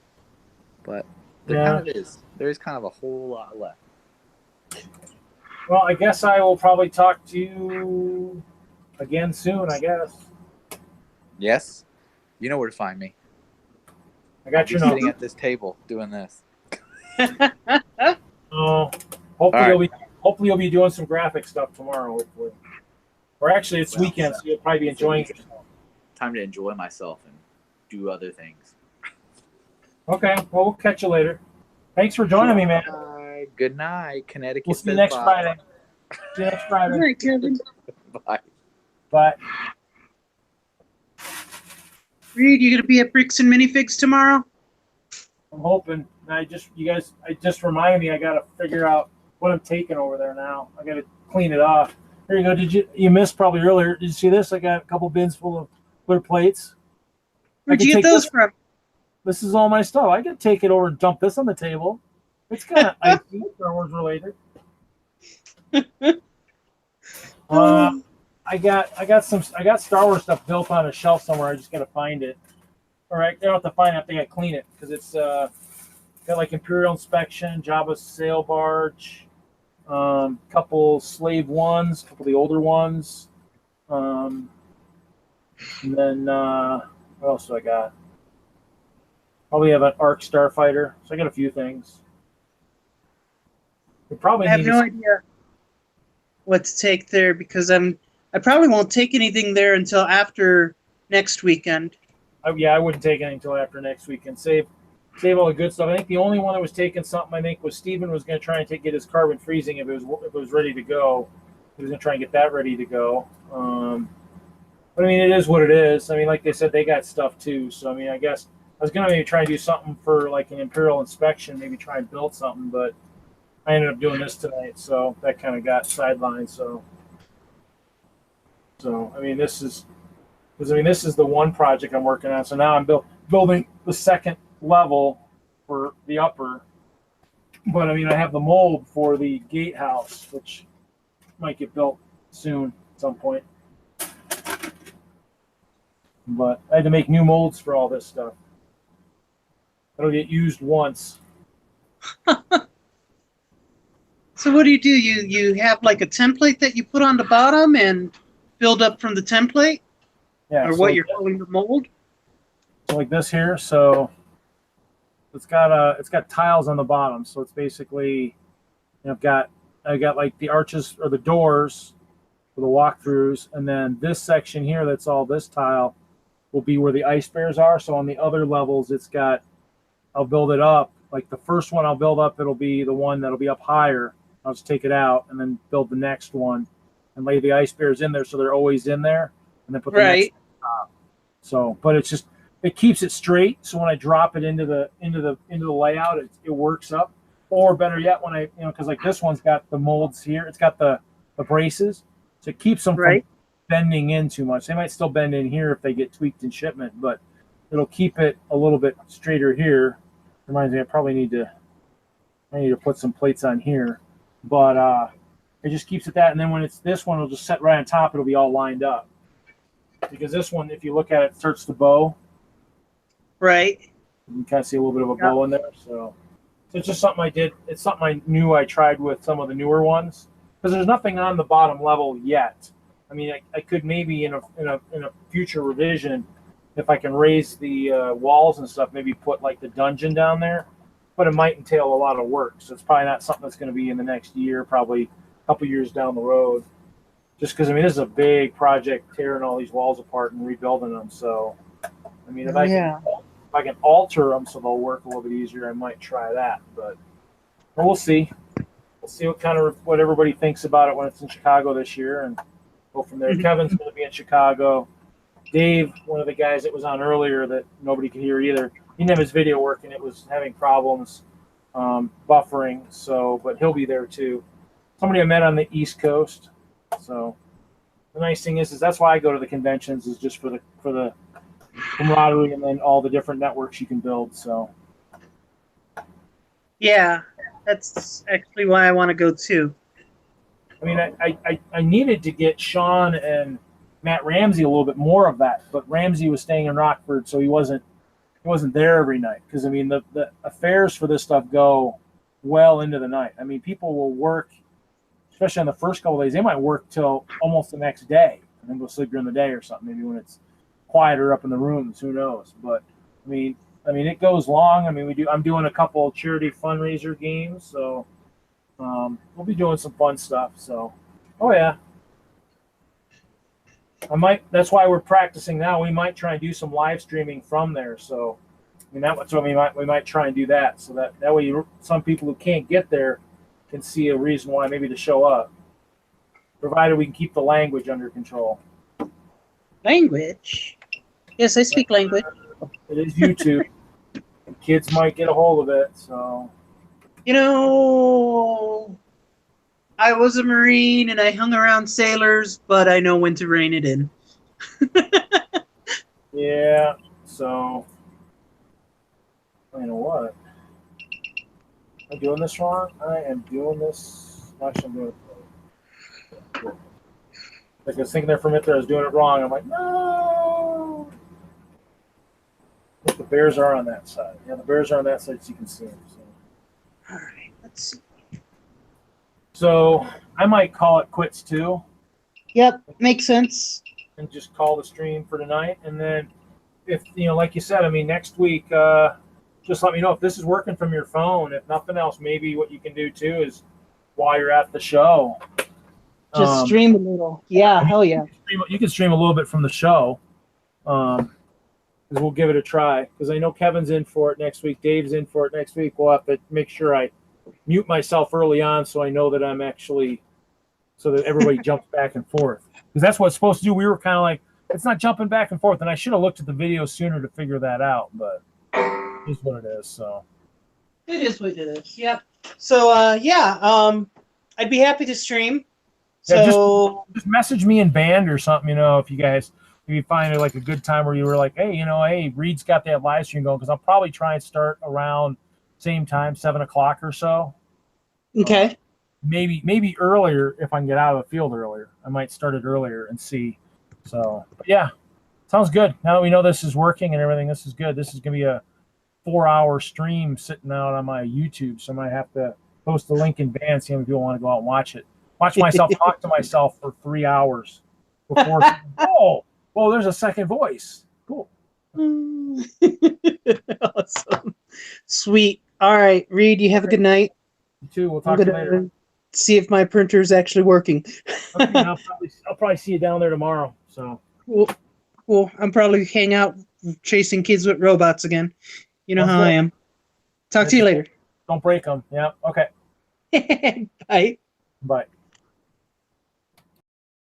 C: But there kind of is. There is kind of a whole lot left.
A: Well, I guess I will probably talk to you again soon, I guess.
C: Yes? You know where to find me.
A: I got your
C: You're sitting
A: number.
C: at this table doing this.
A: Hopefully
C: right.
A: you'll be doing some graphic stuff tomorrow, hopefully. Or actually, it's weekend, so you'll probably be enjoying yourself.
C: Time to enjoy myself and do other things.
A: Okay, well, we'll catch you later. Thanks for joining me, man.
C: Good night, Connecticut.
A: We'll see you
C: says
A: next
C: bye.
A: Friday. See you next Friday.
D: All right, Kevin.
C: Bye.
A: Bye.
D: Reed, you gonna be at Bricks and Minifigs tomorrow?
A: I'm hoping. It just reminded me I got to figure out what I'm taking over there now. I got to clean it off. Here you go. You missed probably earlier. Did you see this? I got a couple bins full of clear plates.
D: Where'd you get those from?
A: This is all my stuff. I could take it over and dump this on the table. It's kind of icy, Star Wars related. I got Star Wars stuff built on a shelf somewhere. I just got to find it. All right, I don't have to find it. I think I clean it because it's got like Imperial Inspection, Jabba's sail barge, couple Slave ones, couple of the older ones, and then what else do I got? Probably have an Arc Starfighter. So I got a few things. We probably
D: I have
A: need
D: no idea what to take there because I probably won't take anything there until after next weekend.
A: I wouldn't take anything until after next weekend. Save all the good stuff. I think the only one that was taking something, I think, was Steven was going to try and get his carbon freezing if it was ready to go. He was going to try and get that ready to go. But I mean, it is what it is. I mean, like they said, they got stuff too. So I mean, I guess I was gonna maybe try and do something for like an Imperial inspection, maybe try and build something, but I ended up doing this tonight, so that kind of got sidelined. So I mean, this is the one project I'm working on. So now I'm building the second level for the upper. But I mean, I have the mold for the gatehouse, which might get built soon at some point. But I had to make new molds for all this stuff. It'll get used once.
D: So what do? You have like a template that you put on the bottom and build up from the template,
A: Yeah.
D: or
A: so
D: what
A: like
D: you're calling the mold?
A: So like this here. So it's got tiles on the bottom. So it's basically, I've got like the arches or the doors for the walkthroughs, and then this section here that's all this tile will be where the ice bears are. So on the other levels, I'll build it up. Like the first one I'll build up, it'll be the one that'll be up higher. I'll just take it out and then build the next one and lay the ice bears in there so they're always in there, and then put the next one on top. So, but it keeps it straight. So when I drop it into the layout, it works up. Or better yet, when because like this one's got the molds here, it's got the braces, so it keeps them from bending in too much. They might still bend in here if they get tweaked in shipment, but it'll keep it a little bit straighter here. Reminds me, I need to put some plates on here, but it just keeps it that. And then when it's this one, it'll just set right on top. It'll be all lined up, because this one, if you look at it, starts to bow.
D: Right.
A: You can kind of see a little bit of a bow in there. So it's just something I did. It's something I knew I tried with some of the newer ones, because there's nothing on the bottom level yet. I mean, I could maybe in a future revision, if I can raise the walls and stuff, maybe put like the dungeon down there, but it might entail a lot of work. So it's probably not something that's going to be in the next year, probably a couple years down the road. Just because, I mean, this is a big project, tearing all these walls apart and rebuilding them. So, I mean, if I can alter them so they'll work a little bit easier, I might try that. But we'll see. We'll see what everybody thinks about it when it's in Chicago this year, and go from there. Kevin's going to be in Chicago. Dave, one of the guys that was on earlier that nobody could hear either, he didn't have his video working. It was having problems buffering. So, but he'll be there too. Somebody I met on the East Coast. So the nice thing is that's why I go to the conventions, is just for the camaraderie and then all the different networks you can build. So
D: yeah, that's actually why I want to go too.
A: I mean, I needed to get Sean and Matt Ramsey a little bit more of that, but Ramsey was staying in Rockford, so he wasn't there every night. Because I mean, the affairs for this stuff go well into the night. I mean, people will work, especially on the first couple of days. They might work till almost the next day and then go sleep during the day or something. Maybe when it's quieter up in the rooms, who knows? But I mean, it goes long. I mean, I'm doing a couple of charity fundraiser games, so we'll be doing some fun stuff. So, oh yeah. That's why we're practicing now. We might try and do some live streaming from there. So, I mean, that's what we might try and do that. So that way, some people who can't get there can see a reason why maybe to show up, provided we can keep the language under control.
D: Language? Yes, I speak language.
A: It is YouTube. Kids might get a hold of it. So,
D: I was a Marine and I hung around sailors, but I know when to rein it in.
A: yeah. So, you know what? Am I doing this wrong? I am doing this. Actually, I'm doing it wrong. Like I was thinking there for a minute, I was doing it wrong. I'm like, no. Look, the bears are on that side. Yeah, the bears are on that side, so you can see them. So.
D: All right, let's see.
A: So I might call it quits too.
D: Yep, makes sense.
A: And just call the stream for tonight. And then if, like you said, I mean, next week, just let me know if this is working from your phone. If nothing else, maybe what you can do too is while you're at the show.
D: Just stream a little. Yeah, hell yeah.
A: You can stream a little bit from the show. Because we'll give it a try. Because I know Kevin's in for it next week. Dave's in for it next week. We'll have to make sure I mute myself early on so I know that I'm actually, so that everybody jumps back and forth. Because that's what it's supposed to do. We were kind of like, it's not jumping back and forth. And I should have looked at the video sooner to figure that out. But Is what it is. So
D: It is what it is. Yep. So I'd be happy to stream.
A: Yeah,
D: So
A: just message me in band or something. If you guys, if you find it like a good time where you were like, hey, Reed's got that live stream going, because I'll probably try and start around same time, 7:00 or so.
D: okay.
A: Maybe earlier if I can get out of the field earlier. I might start it earlier and see. So, but yeah, sounds good. Now that we know this is working and everything, this is good. This is gonna be a 4-hour stream sitting out on my YouTube, so I might have to post the link in band, see how many people want to go out and watch it. Watch myself talk to myself for 3 hours before. Oh, there's a second voice. Cool.
D: Awesome. Sweet. All right, Reed, you have a good night.
A: You too. We'll
D: I'm
A: talk to you
D: gonna
A: later.
D: see if my printer is actually working.
A: Okay, I'll probably see you down there tomorrow. So
D: Cool. I'm probably hang out chasing kids with robots again. You know
A: Sounds
D: how I
A: good.
D: am. Talk to you later.
A: don't break them. Yeah. Okay.
D: Bye.
A: Bye.